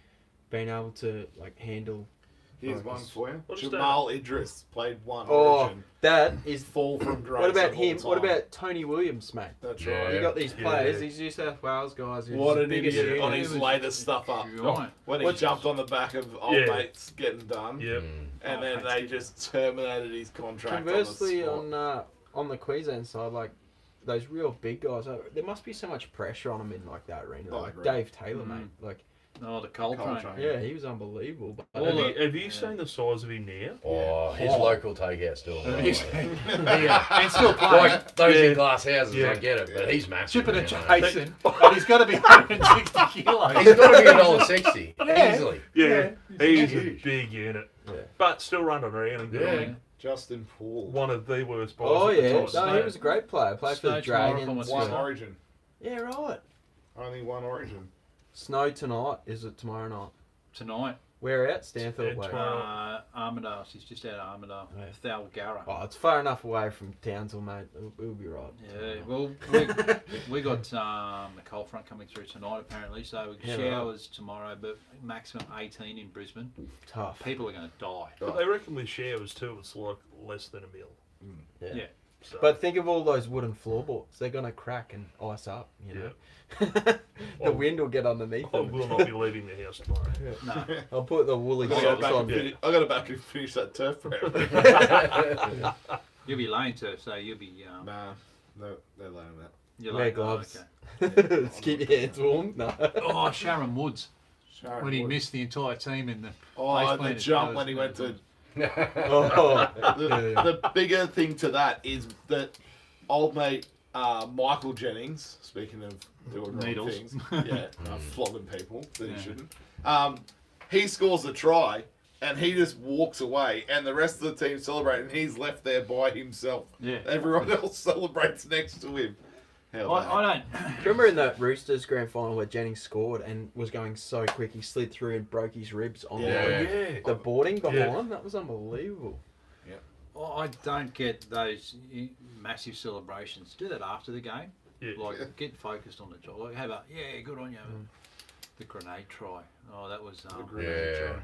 Speaker 6: been able to like handle?
Speaker 3: Here's
Speaker 6: like,
Speaker 3: one
Speaker 6: his-
Speaker 3: for you.
Speaker 5: What is
Speaker 3: Jamal Idris played one
Speaker 6: Oh,
Speaker 3: Origin.
Speaker 6: that is.
Speaker 3: Fall from grace.
Speaker 6: What about
Speaker 3: of all
Speaker 6: him? What
Speaker 3: time.
Speaker 6: about Tony Williams, mate?
Speaker 3: That's
Speaker 4: Yeah.
Speaker 3: right.
Speaker 6: You got these
Speaker 5: Yeah.
Speaker 6: players, these New South Wales guys. who's
Speaker 3: What
Speaker 6: the
Speaker 3: an
Speaker 6: biggest
Speaker 3: idiot on
Speaker 6: unit.
Speaker 3: his
Speaker 2: He was-
Speaker 3: latest stuff up.
Speaker 2: Right.
Speaker 3: When he
Speaker 6: What's-
Speaker 3: jumped on the back of old
Speaker 5: Yeah.
Speaker 3: mates getting done.
Speaker 5: Yep.
Speaker 3: And
Speaker 2: Oh,
Speaker 3: then
Speaker 2: thanks,
Speaker 3: they
Speaker 2: Steve.
Speaker 3: just terminated his contract
Speaker 6: Conversely,
Speaker 3: on the spot.
Speaker 6: on the Queensland side, like those real big guys, there must be so much pressure on them in like that arena.
Speaker 3: I
Speaker 6: Like
Speaker 3: agree.
Speaker 6: Dave Taylor,
Speaker 2: Mm.
Speaker 6: mate. Like,
Speaker 2: Oh, the Coltrane.
Speaker 3: Coltrane.
Speaker 6: yeah, he was unbelievable. But
Speaker 5: Have you seen the size of him now?
Speaker 4: Oh, his local takeout's doing well.
Speaker 2: Yeah, and still playing.
Speaker 4: Like those
Speaker 5: Yeah.
Speaker 4: in glass houses,
Speaker 5: Yeah.
Speaker 4: I get it, but he's massive.
Speaker 2: Chipping
Speaker 4: man,
Speaker 2: and
Speaker 4: I know.
Speaker 2: chasing, and he's got to be 160 kilos.
Speaker 4: He's got to be $1.60
Speaker 2: Yeah.
Speaker 4: easily.
Speaker 5: Yeah, he's a
Speaker 4: huge.
Speaker 5: big unit.
Speaker 6: Yeah.
Speaker 5: But still running around and
Speaker 4: Yeah.
Speaker 5: doing
Speaker 3: Justin Poole.
Speaker 5: one of the worst boys.
Speaker 6: oh
Speaker 5: at the
Speaker 6: yeah,
Speaker 5: top.
Speaker 6: no, he was a great player. Played for the
Speaker 2: Stage tomorrow from
Speaker 6: Dragons.
Speaker 2: Australia.
Speaker 3: One Origin.
Speaker 6: Yeah, right.
Speaker 3: Only one Origin.
Speaker 6: Snow tonight. Is it tomorrow night?
Speaker 2: Tonight.
Speaker 6: Where at? Stanthorpe Way.
Speaker 5: Tomorrow.
Speaker 2: Armidale. She's just out of Armidale.
Speaker 6: Yeah.
Speaker 2: Thalgarra.
Speaker 6: Oh, it's far enough away from Townsville, mate. We'll be right.
Speaker 2: Yeah, well, we got the cold front coming through tonight apparently, so
Speaker 6: Yeah,
Speaker 2: showers tomorrow, but maximum 18 in Brisbane.
Speaker 6: Tough.
Speaker 2: People are going to die.
Speaker 5: But they reckon with showers too, it's like less than a mil.
Speaker 2: Yeah.
Speaker 5: So,
Speaker 6: But think of all those wooden floorboards. They're going to crack and ice up, you know. the
Speaker 5: Well,
Speaker 6: wind will get underneath
Speaker 5: I
Speaker 6: them.
Speaker 5: will not be leaving the house tomorrow.
Speaker 2: No.
Speaker 6: I'll put the woolly
Speaker 3: I gotta go
Speaker 6: socks
Speaker 3: back
Speaker 6: on.
Speaker 3: and finish, I gotta back and finish that turf for everyone.
Speaker 2: You'll be laying to, so you'll be.
Speaker 3: Nah, no, they're laying that.
Speaker 2: You're
Speaker 6: Wear
Speaker 2: laying- oh,
Speaker 6: gloves.
Speaker 2: okay.
Speaker 6: Let's keep your hands warm. No.
Speaker 2: Oh, Sharon Woods.
Speaker 3: Sharon
Speaker 2: When he
Speaker 3: Wood.
Speaker 2: missed the entire team in the.
Speaker 3: Oh,
Speaker 2: Place
Speaker 3: and the
Speaker 2: planted.
Speaker 3: jump
Speaker 2: That
Speaker 3: when he went
Speaker 2: was
Speaker 3: to.
Speaker 6: Oh.
Speaker 3: The bigger thing to that is that old mate Michael Jennings, speaking of doing wrong
Speaker 2: Needles.
Speaker 3: things, flogging people that
Speaker 2: Yeah.
Speaker 3: he shouldn't. He scores a try and he just walks away, and the rest of the team celebrate, and he's left there by himself.
Speaker 2: Yeah.
Speaker 3: Everyone else celebrates next to him. Hell,
Speaker 2: I don't.
Speaker 6: Do you remember in the Roosters grand final where Jennings scored and was going so quick he slid through and broke his ribs on
Speaker 3: Yeah.
Speaker 6: the boarding behind
Speaker 5: Yeah.
Speaker 6: him? That was unbelievable.
Speaker 2: I don't get those massive celebrations. Do that after the game.
Speaker 5: Yeah.
Speaker 2: Like, get focused on the job. Like, have a good on you. The grenade try. Oh, that was.
Speaker 4: Yeah.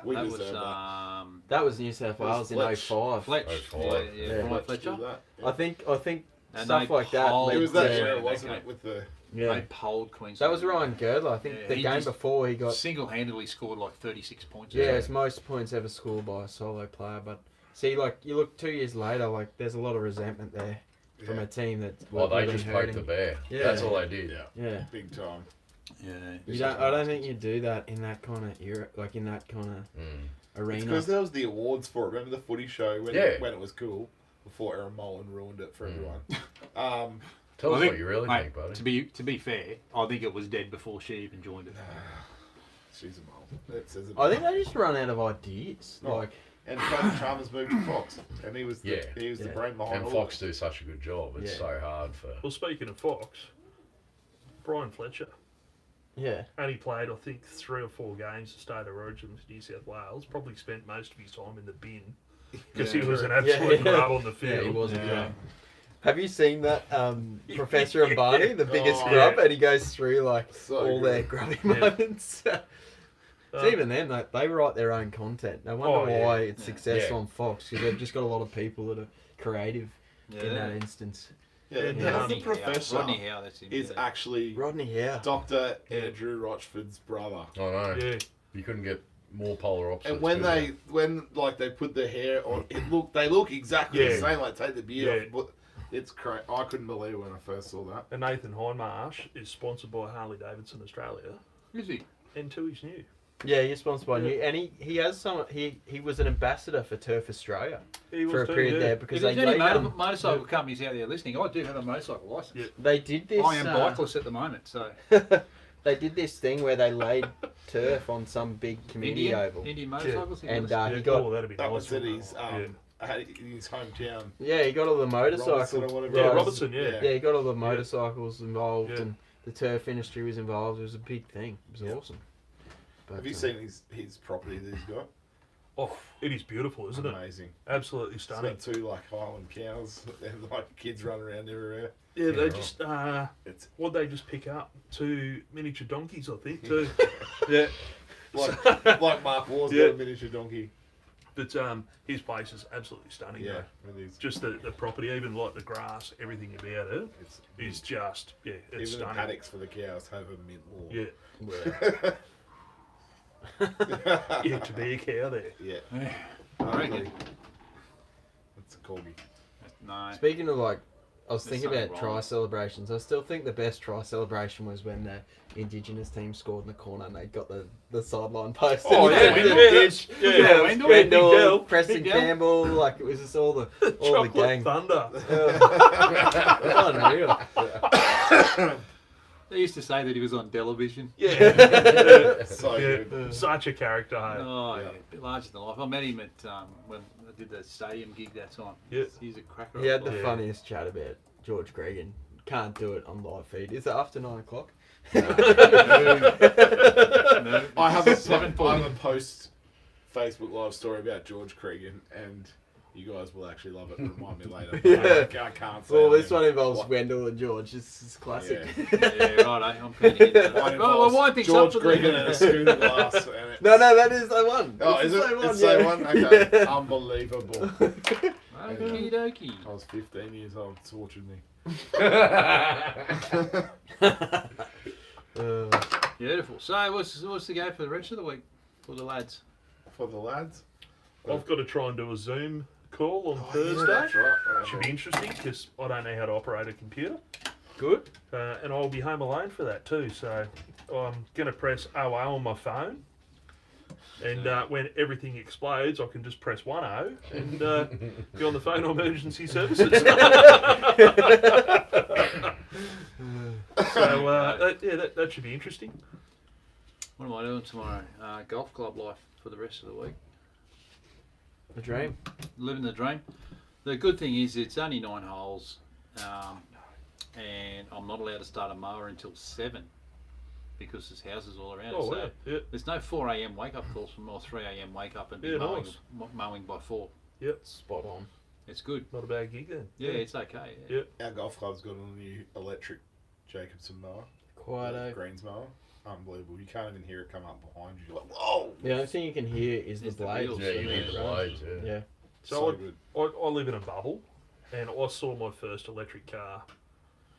Speaker 3: we
Speaker 2: that
Speaker 3: deserve
Speaker 2: was.
Speaker 3: that.
Speaker 6: That was New South Wales in
Speaker 3: Fletch.
Speaker 6: 05.
Speaker 2: Fletch.
Speaker 4: 05.
Speaker 2: Yeah,
Speaker 6: Yeah.
Speaker 2: Brian
Speaker 3: Let's
Speaker 2: Fletcher.
Speaker 3: do that.
Speaker 6: I think
Speaker 2: And
Speaker 6: stuff
Speaker 2: they
Speaker 6: like that.
Speaker 2: polled-
Speaker 3: It was that
Speaker 2: Yeah,
Speaker 3: year,
Speaker 2: that
Speaker 3: wasn't
Speaker 2: game.
Speaker 3: it? With the
Speaker 2: They
Speaker 6: Yeah.
Speaker 2: polled Queensland.
Speaker 6: That was Ryan Girdler. I think
Speaker 2: Yeah,
Speaker 6: the
Speaker 2: he
Speaker 6: game
Speaker 2: just
Speaker 6: before he got.
Speaker 2: Single-handedly scored like 36 points.
Speaker 6: Yeah, it's most points ever scored by a solo player. But see, like you look 2 years later, like there's a lot of resentment there from
Speaker 3: Yeah.
Speaker 6: a team that.
Speaker 4: Well, they
Speaker 6: really
Speaker 4: just poked
Speaker 6: hurting.
Speaker 4: the bear.
Speaker 6: Yeah.
Speaker 4: That's all they did.
Speaker 6: Yeah.
Speaker 3: big time.
Speaker 2: Yeah.
Speaker 6: I don't think you do that in that kind of era, like in that kind of arena.
Speaker 3: Because there was the awards for it. Remember the footy show when
Speaker 4: Yeah.
Speaker 3: when it was cool before Aaron Mullen ruined it for everyone.
Speaker 4: Tell
Speaker 2: I
Speaker 4: us
Speaker 2: think-
Speaker 4: what you really
Speaker 2: mate,
Speaker 4: think, buddy.
Speaker 2: To be fair, I think it was dead before she even joined it.
Speaker 3: She's a mole. That says it.
Speaker 6: I think they just run out of ideas.
Speaker 3: Oh.
Speaker 6: Like,
Speaker 3: And Tony Chalmers moved to Fox, and he was the,
Speaker 4: Yeah.
Speaker 3: he was the
Speaker 6: Yeah.
Speaker 3: brain behind
Speaker 4: And
Speaker 3: all
Speaker 4: Fox
Speaker 3: of it.
Speaker 4: do such a good job. It's
Speaker 6: Yeah.
Speaker 4: so hard for.
Speaker 5: Well, speaking of Fox, Brian Fletcher
Speaker 6: yeah,
Speaker 5: only played, I think, 3 or 4 games to State of Origin with New South Wales. Probably spent most of his time in the bin because he was an absolute
Speaker 6: Yeah.
Speaker 5: grub on the
Speaker 6: yeah,
Speaker 5: field.
Speaker 6: he wasn't
Speaker 2: Yeah.
Speaker 6: great. Have you seen that Professor and Barney, the biggest
Speaker 3: Oh,
Speaker 6: grub,
Speaker 5: yeah.
Speaker 6: and he goes through like
Speaker 3: So
Speaker 6: all
Speaker 3: good.
Speaker 6: their grubby
Speaker 5: Yeah.
Speaker 6: moments?
Speaker 5: Um,
Speaker 6: Even then, they write their own content. No wonder
Speaker 5: Oh, yeah.
Speaker 6: why it's
Speaker 2: Yeah.
Speaker 6: successful
Speaker 4: Yeah.
Speaker 6: on Fox, because they've just got a lot of people that are creative in that instance.
Speaker 3: Yeah,
Speaker 5: Yeah.
Speaker 3: the
Speaker 2: Rodney
Speaker 3: professor
Speaker 2: Howe. Rodney Howe, that's him.
Speaker 3: is
Speaker 2: yeah.
Speaker 3: actually
Speaker 6: Rodney Howe.
Speaker 3: Dr. Andrew Rochford's brother.
Speaker 4: I know.
Speaker 5: Yeah.
Speaker 4: You couldn't get more polar opposites.
Speaker 3: And when
Speaker 4: could you?
Speaker 3: they put the hair on, they look exactly the
Speaker 5: Yeah.
Speaker 3: same. Like take the beard
Speaker 5: Yeah.
Speaker 3: off, It's crazy. I couldn't believe it when I first saw that.
Speaker 5: And Nathan Hindmarsh is sponsored by Harley Davidson Australia,
Speaker 2: Is he?
Speaker 5: and Tui's new.
Speaker 6: Yeah, he's sponsored by
Speaker 5: Yeah.
Speaker 6: New, and he has some. He was an ambassador for Turf Australia
Speaker 5: He
Speaker 6: for a
Speaker 5: was too,
Speaker 6: period
Speaker 5: yeah.
Speaker 6: there
Speaker 2: If
Speaker 6: because
Speaker 2: there's
Speaker 6: they
Speaker 2: any
Speaker 6: laid,
Speaker 2: motorcycle companies out there listening, I do have a motorcycle license.
Speaker 5: Yeah.
Speaker 6: they did this.
Speaker 2: I am bikeless at the moment, so.
Speaker 6: They did this thing where they laid turf on some big community oval.
Speaker 2: Indian motorcycles.
Speaker 6: And
Speaker 5: Yeah,
Speaker 6: he got
Speaker 5: that'd be
Speaker 3: That
Speaker 5: nice.
Speaker 3: was at his
Speaker 5: yeah.
Speaker 3: in his hometown.
Speaker 6: yeah, he got all the
Speaker 3: Robertson or
Speaker 6: motorcycles.
Speaker 3: whatever.
Speaker 5: Yeah,
Speaker 3: it was.
Speaker 5: Robertson, yeah.
Speaker 6: Yeah, he got all the motorcycles involved,
Speaker 5: Yeah.
Speaker 6: and the turf industry was involved. It was a big thing. It was
Speaker 3: Yeah.
Speaker 6: awesome. But,
Speaker 3: Have you seen his property that he's got?
Speaker 5: Oh, it is beautiful, isn't it?
Speaker 3: Amazing.
Speaker 5: Absolutely
Speaker 3: He's
Speaker 5: stunning.
Speaker 3: got 2 like Highland cows and like kids running around everywhere.
Speaker 5: Yeah, they
Speaker 4: right.
Speaker 5: just
Speaker 3: It's
Speaker 5: what'd they just pick up? 2 miniature donkeys, I think. Too.
Speaker 3: yeah, like Mark Waugh's
Speaker 5: Yeah.
Speaker 3: got a miniature donkey.
Speaker 5: But his place is absolutely stunning.
Speaker 3: Yeah,
Speaker 5: though.
Speaker 3: it is.
Speaker 5: Just the property, even like the grass, everything about it
Speaker 3: It's
Speaker 5: is just it's
Speaker 3: even the
Speaker 5: stunning.
Speaker 3: paddocks for the cows have a mint lawn.
Speaker 5: Yeah, yeah, to be a cow there.
Speaker 3: Yeah.
Speaker 2: Yeah. I reckon.
Speaker 3: That's a corgi.
Speaker 2: No.
Speaker 6: speaking of like, I was
Speaker 2: There's
Speaker 6: thinking about
Speaker 2: something wrong.
Speaker 6: try celebrations. I still think the best try celebration was when the Indigenous team scored in the corner and they got the sideline post.
Speaker 5: Oh
Speaker 6: and
Speaker 5: yeah,
Speaker 6: the
Speaker 5: yeah,
Speaker 6: ditch.
Speaker 5: yeah,
Speaker 6: Yeah,
Speaker 2: Wendell,
Speaker 5: Big Del,
Speaker 6: Wendell, Preston
Speaker 2: Big Del.
Speaker 6: Campbell, like it was just all the
Speaker 5: Chocolate
Speaker 6: gang.
Speaker 5: Thunder.
Speaker 6: Unreal.
Speaker 2: They used to say that he was on television.
Speaker 5: Yeah,
Speaker 3: So
Speaker 5: yeah.
Speaker 3: good.
Speaker 5: Such a character. Hey?
Speaker 2: Oh,
Speaker 3: Yeah.
Speaker 2: yeah. A bit larger than life. I met him at when I did the stadium gig that time.
Speaker 5: Yeah.
Speaker 2: He's a cracker.
Speaker 6: He had the
Speaker 5: Yeah.
Speaker 6: funniest chat about George Gregan. Can't do it on live feed. Is it after 9 o'clock?
Speaker 2: No.
Speaker 3: I have a
Speaker 2: 7:40.
Speaker 3: post Facebook live story about George Cregan, and you guys will actually love it. Remind me later.
Speaker 6: Yeah.
Speaker 3: I can't say.
Speaker 6: Well,
Speaker 3: it
Speaker 6: this
Speaker 3: then.
Speaker 6: one involves
Speaker 3: What?
Speaker 6: Wendell and George. It's classic.
Speaker 2: Yeah, right. I'm keen to hear that.
Speaker 3: Mine
Speaker 2: Well,
Speaker 3: involves
Speaker 2: why things
Speaker 3: George
Speaker 2: up
Speaker 3: Cregan and a schooner glass. And it's...
Speaker 6: No, that is the one.
Speaker 3: Oh,
Speaker 6: It's
Speaker 3: is
Speaker 6: the
Speaker 3: it?
Speaker 6: same one,
Speaker 3: It's the same
Speaker 6: yeah.
Speaker 3: one? Okay.
Speaker 6: Yeah.
Speaker 3: Unbelievable.
Speaker 2: Okie dokie.
Speaker 3: I was 15 years old. It tortured me.
Speaker 2: Beautiful. So, what's the go for the rest of the week for the lads?
Speaker 3: For the lads.
Speaker 5: I've got to try and do a Zoom call on Thursday.
Speaker 3: That's right.
Speaker 5: Should be interesting because I don't know how to operate a computer.
Speaker 6: Good.
Speaker 5: And I'll be home alone for that too. So I'm going to press OO on my phone. And when everything explodes, I can just press 10 and be on the phone on emergency services. So that should be interesting.
Speaker 2: What am I doing tomorrow? Golf club life for the rest of the week.
Speaker 6: A dream.
Speaker 2: Living the dream. The good thing is it's only 9 holes, and I'm not allowed to start a mower until 7 because there's houses all around.
Speaker 5: Oh,
Speaker 2: so
Speaker 5: wow. Yeah.
Speaker 2: there's no 4 a.m. wake up calls from or 3 a.m. wake up and be
Speaker 5: Yeah,
Speaker 2: mowing,
Speaker 5: nice.
Speaker 2: mowing by 4.
Speaker 6: Spot on.
Speaker 2: It's good.
Speaker 5: Not a bad gig then.
Speaker 2: Yeah, it's okay.
Speaker 5: Yeah.
Speaker 3: Our golf club's got a new electric Jacobson mower.
Speaker 6: Quite a.
Speaker 3: Greens mower. Unbelievable. You can't even hear it come up behind you. You're like, whoa!
Speaker 6: The only thing you can hear is the
Speaker 2: It's the
Speaker 6: blades.
Speaker 2: wheels.
Speaker 4: Yeah, you need the blades, yeah.
Speaker 6: Yeah.
Speaker 5: So
Speaker 3: good.
Speaker 5: I live in a bubble, and I saw my first electric car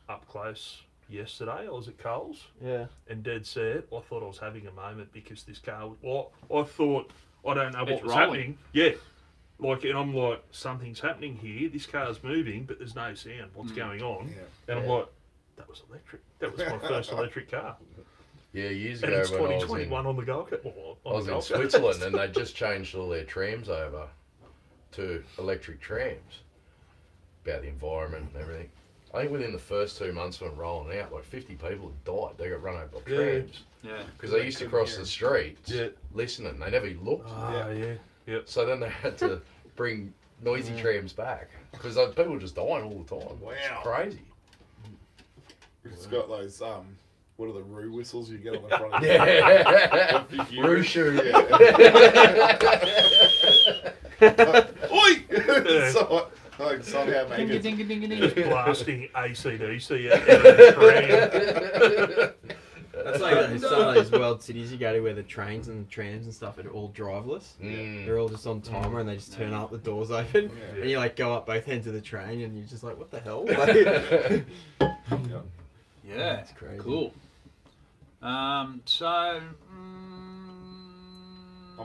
Speaker 5: up close yesterday. I was at Coles,
Speaker 6: Yeah.
Speaker 5: and dead set, I thought I was having a moment because this car. Well, I thought I don't know what
Speaker 2: It's
Speaker 5: was
Speaker 2: rolling.
Speaker 5: happening. Yeah, like, and I'm like, something's happening here. This car's moving, but there's no sound. What's going on?
Speaker 3: Yeah.
Speaker 5: And I'm
Speaker 6: Yeah.
Speaker 5: like, that was electric. That was my first electric car,
Speaker 4: Yeah, years
Speaker 5: and
Speaker 4: ago
Speaker 5: it's
Speaker 4: when I was in
Speaker 5: 2021 on the Gold Coast.
Speaker 4: I was in Switzerland and they just changed all their trams over to electric trams. About the environment and everything. I think within the first 2 months when rolling out, like 50 people had died. They got run over by
Speaker 5: Yeah.
Speaker 4: trams.
Speaker 2: Yeah.
Speaker 4: Because they used to cross the streets
Speaker 5: Yeah.
Speaker 4: listening. They never looked.
Speaker 5: Ah, yeah. Yep.
Speaker 4: So then they had to bring noisy trams back. Because people were just dying all the time.
Speaker 3: Wow.
Speaker 4: It's crazy.
Speaker 3: It's got those, what are the roo whistles you get on the front of
Speaker 4: Yeah.
Speaker 3: the big
Speaker 4: Rushu.
Speaker 3: Oi! So, like, somehow make
Speaker 2: Ding
Speaker 3: it.
Speaker 2: ding ding ding
Speaker 5: Just
Speaker 2: ding.
Speaker 5: blasting ACDC out of the tram.
Speaker 6: That's like some of those world cities you go to where the trains and trams and stuff are all driverless.
Speaker 4: Mm.
Speaker 6: They're all just on timer and they just turn up, the doors open,
Speaker 3: Yeah.
Speaker 6: and you like go up both ends of the train and you're just like, what the hell? Like,
Speaker 2: Yeah.
Speaker 6: That's crazy.
Speaker 2: Cool. So
Speaker 3: I'm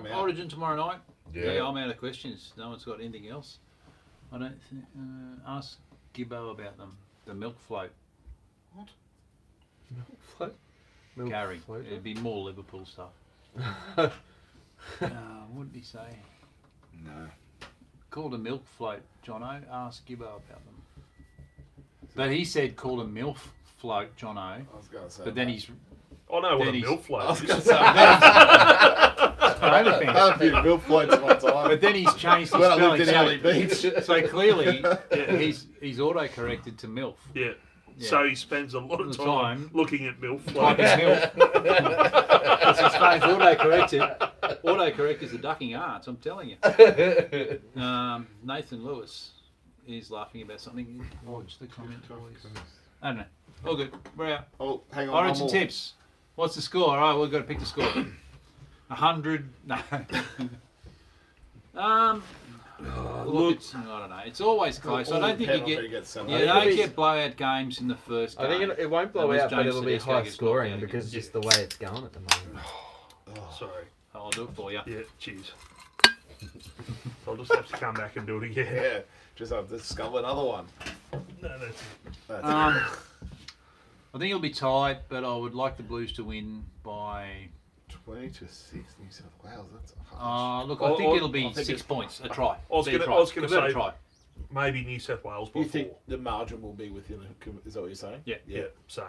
Speaker 3: out.
Speaker 2: Origin tomorrow night.
Speaker 4: Yeah.
Speaker 2: I'm out of questions. No one's got anything else. I don't think. Ask Gibbo about them. The milk float.
Speaker 6: Float? Milk
Speaker 2: Gary.
Speaker 6: float?
Speaker 2: It'd be more Liverpool stuff. What did he say?
Speaker 3: No.
Speaker 2: Called a milk float, Jono. Ask Gibbo about them. But he said called a MILF float, Jono.
Speaker 3: I was going to say.
Speaker 2: But then he's...
Speaker 5: I know what
Speaker 2: Then
Speaker 5: a
Speaker 2: he's-
Speaker 5: milk
Speaker 3: I
Speaker 5: float
Speaker 3: was
Speaker 5: is.
Speaker 3: going to say. I
Speaker 2: OnlyFans.
Speaker 3: had a few milk floats at one time.
Speaker 2: But then he's changed his
Speaker 3: when I
Speaker 2: spelling.
Speaker 3: lived in Alley Beach.
Speaker 2: So clearly, he's auto-corrected to MILF.
Speaker 5: Yeah.
Speaker 2: Yeah.
Speaker 5: So he spends a lot of
Speaker 2: The
Speaker 5: time
Speaker 2: time
Speaker 5: looking at milk
Speaker 2: Typing
Speaker 5: floats.
Speaker 2: MILF. Because his phone's auto-corrected. Autocorrect is a ducking art, I'm telling you. Nathan Lewis is laughing about something. Watch the comment, boys. I don't know. All good. We're out.
Speaker 3: Oh, hang on.
Speaker 2: Origin
Speaker 3: one more.
Speaker 2: tips. What's the score? All right, we've got to pick the score. 100. No. Look, it's, I don't know. It's always close. I don't think you get. You don't get blowout games in the first game.
Speaker 6: I think it won't blow
Speaker 2: Unless
Speaker 6: out, but
Speaker 2: James
Speaker 6: it'll be
Speaker 2: Tedesco
Speaker 6: high
Speaker 2: gets
Speaker 6: scoring
Speaker 2: knocked out
Speaker 6: because
Speaker 2: again.
Speaker 6: just the way it's going at the moment.
Speaker 5: Sorry.
Speaker 2: I'll do it for you.
Speaker 5: Yeah, cheers. I'll just have to come back and do it again.
Speaker 3: Yeah, just have to discover another one.
Speaker 5: No, that's it.
Speaker 3: That's
Speaker 2: I think it'll be tight, but I would like the Blues to win by.
Speaker 3: 20 to 6 New South Wales. That's harsh.
Speaker 2: Look, I think it'll be
Speaker 3: I think
Speaker 2: 6
Speaker 3: it's-
Speaker 2: points. A try.
Speaker 5: I was
Speaker 2: Be a
Speaker 5: gonna-
Speaker 2: try.
Speaker 5: I was gonna
Speaker 2: Give it a
Speaker 5: say-
Speaker 2: try.
Speaker 5: Maybe New South Wales by
Speaker 3: You
Speaker 5: 4.
Speaker 3: think the margin will be within is that what you're saying?
Speaker 2: Yeah.
Speaker 5: Yeah, same.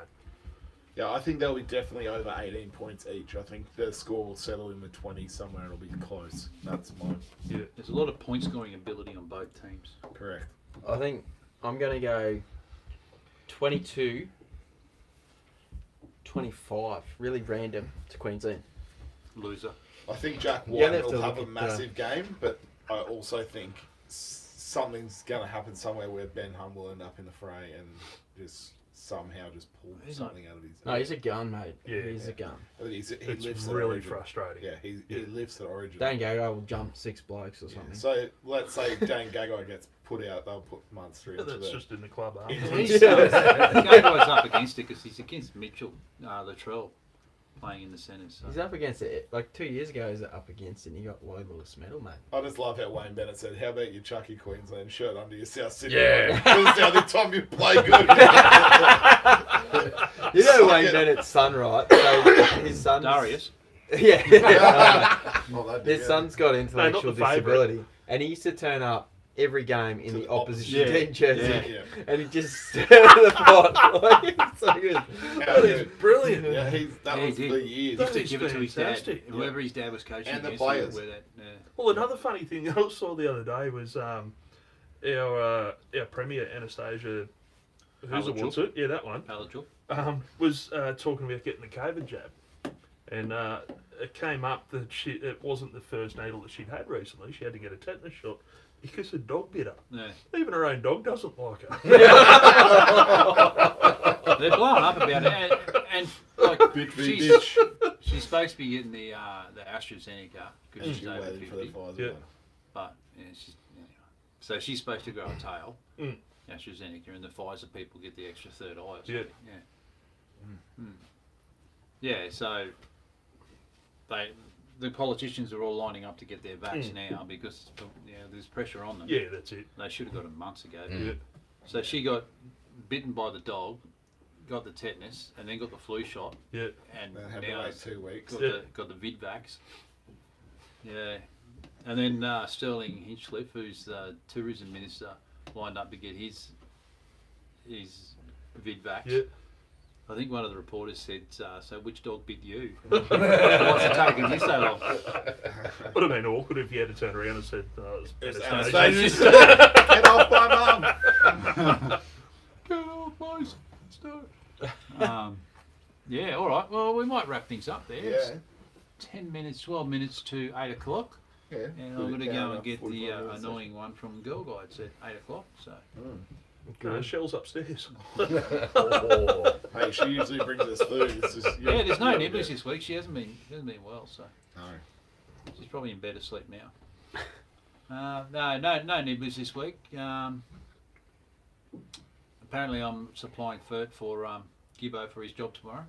Speaker 3: Yeah, I think they'll be definitely over 18 points each. I think the score will settle in the 20 somewhere. It'll be close. That's mine.
Speaker 5: Yeah.
Speaker 2: There's a lot of point scoring ability on both teams.
Speaker 3: Correct.
Speaker 6: I think I'm going to go 22, 25. Really random to Queensland.
Speaker 2: Loser.
Speaker 3: I think Jack
Speaker 6: Yeah,
Speaker 3: White
Speaker 6: they have
Speaker 3: will
Speaker 6: to
Speaker 3: have a
Speaker 6: look at,
Speaker 3: massive game, but I also think something's going to happen somewhere where Ben Hunt will end up in the fray and just somehow just pull
Speaker 2: He's not-
Speaker 3: something out of his.
Speaker 6: No, he's a gun, mate.
Speaker 5: Yeah.
Speaker 6: He's a gun.
Speaker 3: I mean, he
Speaker 5: It's
Speaker 3: lifts at
Speaker 5: really
Speaker 3: Origin.
Speaker 5: frustrating.
Speaker 3: Yeah, he lifts at Origin.
Speaker 6: Dan Gago will jump 6 blokes or
Speaker 3: Yeah,
Speaker 6: something.
Speaker 3: so let's say Dan Gagai gets put out, they'll put Munster into
Speaker 5: That's
Speaker 3: the.
Speaker 5: just in the club, huh?
Speaker 2: He's Gago's up against it because he's against Mitchell Latrell playing in the centres. So.
Speaker 6: He's up against it. Like 2 years ago, he was up against it and he got Lobaless medal, mate.
Speaker 3: I just love how Wayne Bennett said, "How about your Chucky Queensland shirt under your South Sydney?"
Speaker 4: Yeah.
Speaker 3: This is the only time you play good.
Speaker 6: You know
Speaker 3: Suck
Speaker 6: Wayne
Speaker 3: it.
Speaker 6: Bennett's son, right? So his son.
Speaker 2: Darius.
Speaker 6: Yeah.
Speaker 3: Oh, that'd be
Speaker 6: His
Speaker 3: good.
Speaker 6: son's got intellectual
Speaker 5: the favourite.
Speaker 6: disability. And he used to turn up every game in
Speaker 3: To
Speaker 6: the
Speaker 3: the
Speaker 6: opposition
Speaker 2: opposition.
Speaker 6: team jersey.
Speaker 2: Yeah.
Speaker 3: Yeah.
Speaker 6: And he just stirred the pot. Like, it's so good.
Speaker 3: How good.
Speaker 5: Brilliant.
Speaker 3: Yeah, that
Speaker 2: Yeah, he
Speaker 3: was
Speaker 2: did.
Speaker 3: for years.
Speaker 2: He used to
Speaker 5: is
Speaker 2: give it to his dad.
Speaker 5: fantastic.
Speaker 2: And whoever his dad was coaching
Speaker 3: And the
Speaker 2: against, he would
Speaker 3: players.
Speaker 2: wear that. Yeah.
Speaker 5: Well, another funny thing I saw the other day was our Premier, Anastasia, who's it
Speaker 2: Palachuk.
Speaker 5: wants it? Yeah, that one.
Speaker 2: Palachuk.
Speaker 5: Was talking about getting the COVID jab. And it came up that it wasn't the first needle that she'd had recently. She had to get a tetanus shot because her dog bit her.
Speaker 2: Yeah.
Speaker 5: Even her own dog doesn't like her.
Speaker 2: They're blowing up about it, and like
Speaker 3: Bitch v
Speaker 2: she's,
Speaker 3: bitch.
Speaker 2: she's supposed to be getting the AstraZeneca because she's
Speaker 3: You're
Speaker 2: over
Speaker 3: waiting for the
Speaker 2: 50.
Speaker 3: Pfizer
Speaker 5: Yeah.
Speaker 3: one.
Speaker 2: But yeah, anyway. So she's supposed to grow a tail,
Speaker 5: Mm.
Speaker 2: AstraZeneca, and the Pfizer people get the extra third eye. Or
Speaker 5: Yeah.
Speaker 2: something. Yeah. Yeah. So the politicians are all lining up to get their vax now because there's pressure on them.
Speaker 5: Yeah, that's it.
Speaker 2: They should have got it months ago.
Speaker 5: Yeah.
Speaker 2: So she got bitten by the dog, got the tetanus, and then got the flu shot,
Speaker 5: Yeah.
Speaker 2: and
Speaker 3: They had to
Speaker 2: now
Speaker 3: wait 2 weeks.
Speaker 2: got the Vidvax. Yeah, and then Sterling Hinchcliffe, who's the tourism minister, lined up to get his Vidvax.
Speaker 5: Yeah.
Speaker 2: I think one of the reporters said, "So which dog bit you? What's it taking you so long?"
Speaker 5: Would have been awkward if you had to turn around and said,
Speaker 3: It's
Speaker 5: Anastasia.
Speaker 3: Anastasia. Get off my mum.
Speaker 2: Get off my sister. Yeah, all right. Well, we might wrap things up there. It's
Speaker 3: Yeah.
Speaker 2: 10 minutes, 12 minutes to 8 o'clock.
Speaker 3: Yeah.
Speaker 2: And
Speaker 3: Put
Speaker 2: I'm
Speaker 3: it
Speaker 2: going to
Speaker 3: down
Speaker 2: go and
Speaker 3: about
Speaker 2: get the
Speaker 3: 45 minutes.
Speaker 2: annoying one from Girl Guides at 8 o'clock. So
Speaker 5: No, Shell's upstairs.
Speaker 3: Hey, she usually brings us food. It's just,
Speaker 2: yeah, there's no
Speaker 3: yeah,
Speaker 2: nibbles this week. She hasn't been well, so
Speaker 3: No.
Speaker 2: she's probably in bed asleep now. No nibbles this week. Apparently, I'm supplying Fert for Gibbo for his job tomorrow.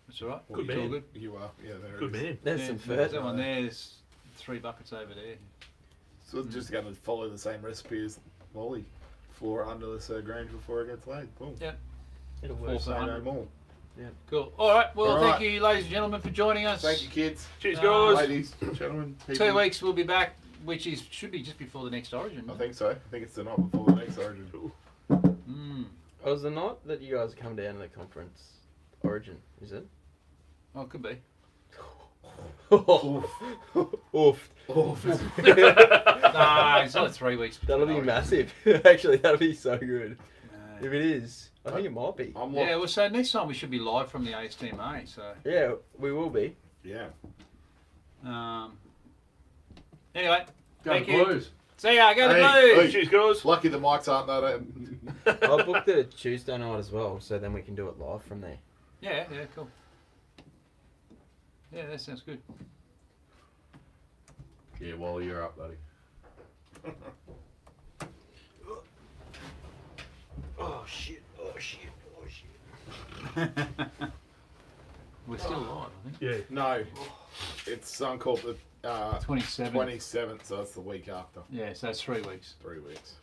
Speaker 2: That's all right.
Speaker 5: Good
Speaker 2: It's all
Speaker 5: man.
Speaker 2: good.
Speaker 3: You are. Yeah, there
Speaker 5: Good
Speaker 3: it is.
Speaker 5: man.
Speaker 6: There's
Speaker 2: Yeah,
Speaker 6: some
Speaker 2: there's
Speaker 6: fur.
Speaker 2: that one there. There's 3 buckets over there.
Speaker 3: So it's just going to follow the same recipe as Molly. floor it under the Sir Grange before it gets laid. Boom.
Speaker 6: It'll
Speaker 2: Four
Speaker 6: work.
Speaker 2: for
Speaker 3: Say no
Speaker 2: 100.
Speaker 3: more.
Speaker 2: Cool. All right. Well,
Speaker 3: All
Speaker 2: thank
Speaker 3: right.
Speaker 2: you, ladies and gentlemen, for joining us.
Speaker 3: Thank you, kids.
Speaker 5: Cheers,
Speaker 2: Uh,
Speaker 5: guys.
Speaker 3: Ladies, gentlemen.
Speaker 2: 2 weeks we'll be back, which should be just before the next Origin.
Speaker 3: I think so. I think it's the night before the next Origin.
Speaker 6: Oh, is the night that you guys come down to the conference Origin, is it?
Speaker 2: Oh, it could be.
Speaker 6: Oof.
Speaker 2: Nah, it's only 3 weeks.
Speaker 6: That'll be
Speaker 2: Origin.
Speaker 6: massive. Actually, that'll be so good.
Speaker 2: No.
Speaker 6: If it is, I think it might be.
Speaker 3: I'm
Speaker 2: Yeah, well, so next time we should be live from the ASTMA. So,
Speaker 6: Yeah, we will be.
Speaker 3: Yeah.
Speaker 2: Anyway,
Speaker 5: Go
Speaker 2: thank
Speaker 5: the
Speaker 2: you.
Speaker 5: Blues.
Speaker 2: See ya. Go the
Speaker 3: Hey,
Speaker 2: Blues.
Speaker 5: Cheers, guys.
Speaker 3: Lucky the mics aren't that.
Speaker 6: I booked it a Tuesday night as well, so then we can do it live from there.
Speaker 2: Yeah, cool. Yeah, that sounds good.
Speaker 4: Yeah, while you're up, buddy.
Speaker 6: Oh shit!
Speaker 2: We're still live, I think.
Speaker 5: Yeah.
Speaker 3: No, it's called the
Speaker 2: 27th.
Speaker 3: 27th, so that's the week after.
Speaker 2: Yeah, so it's 3 weeks.
Speaker 3: 3 weeks.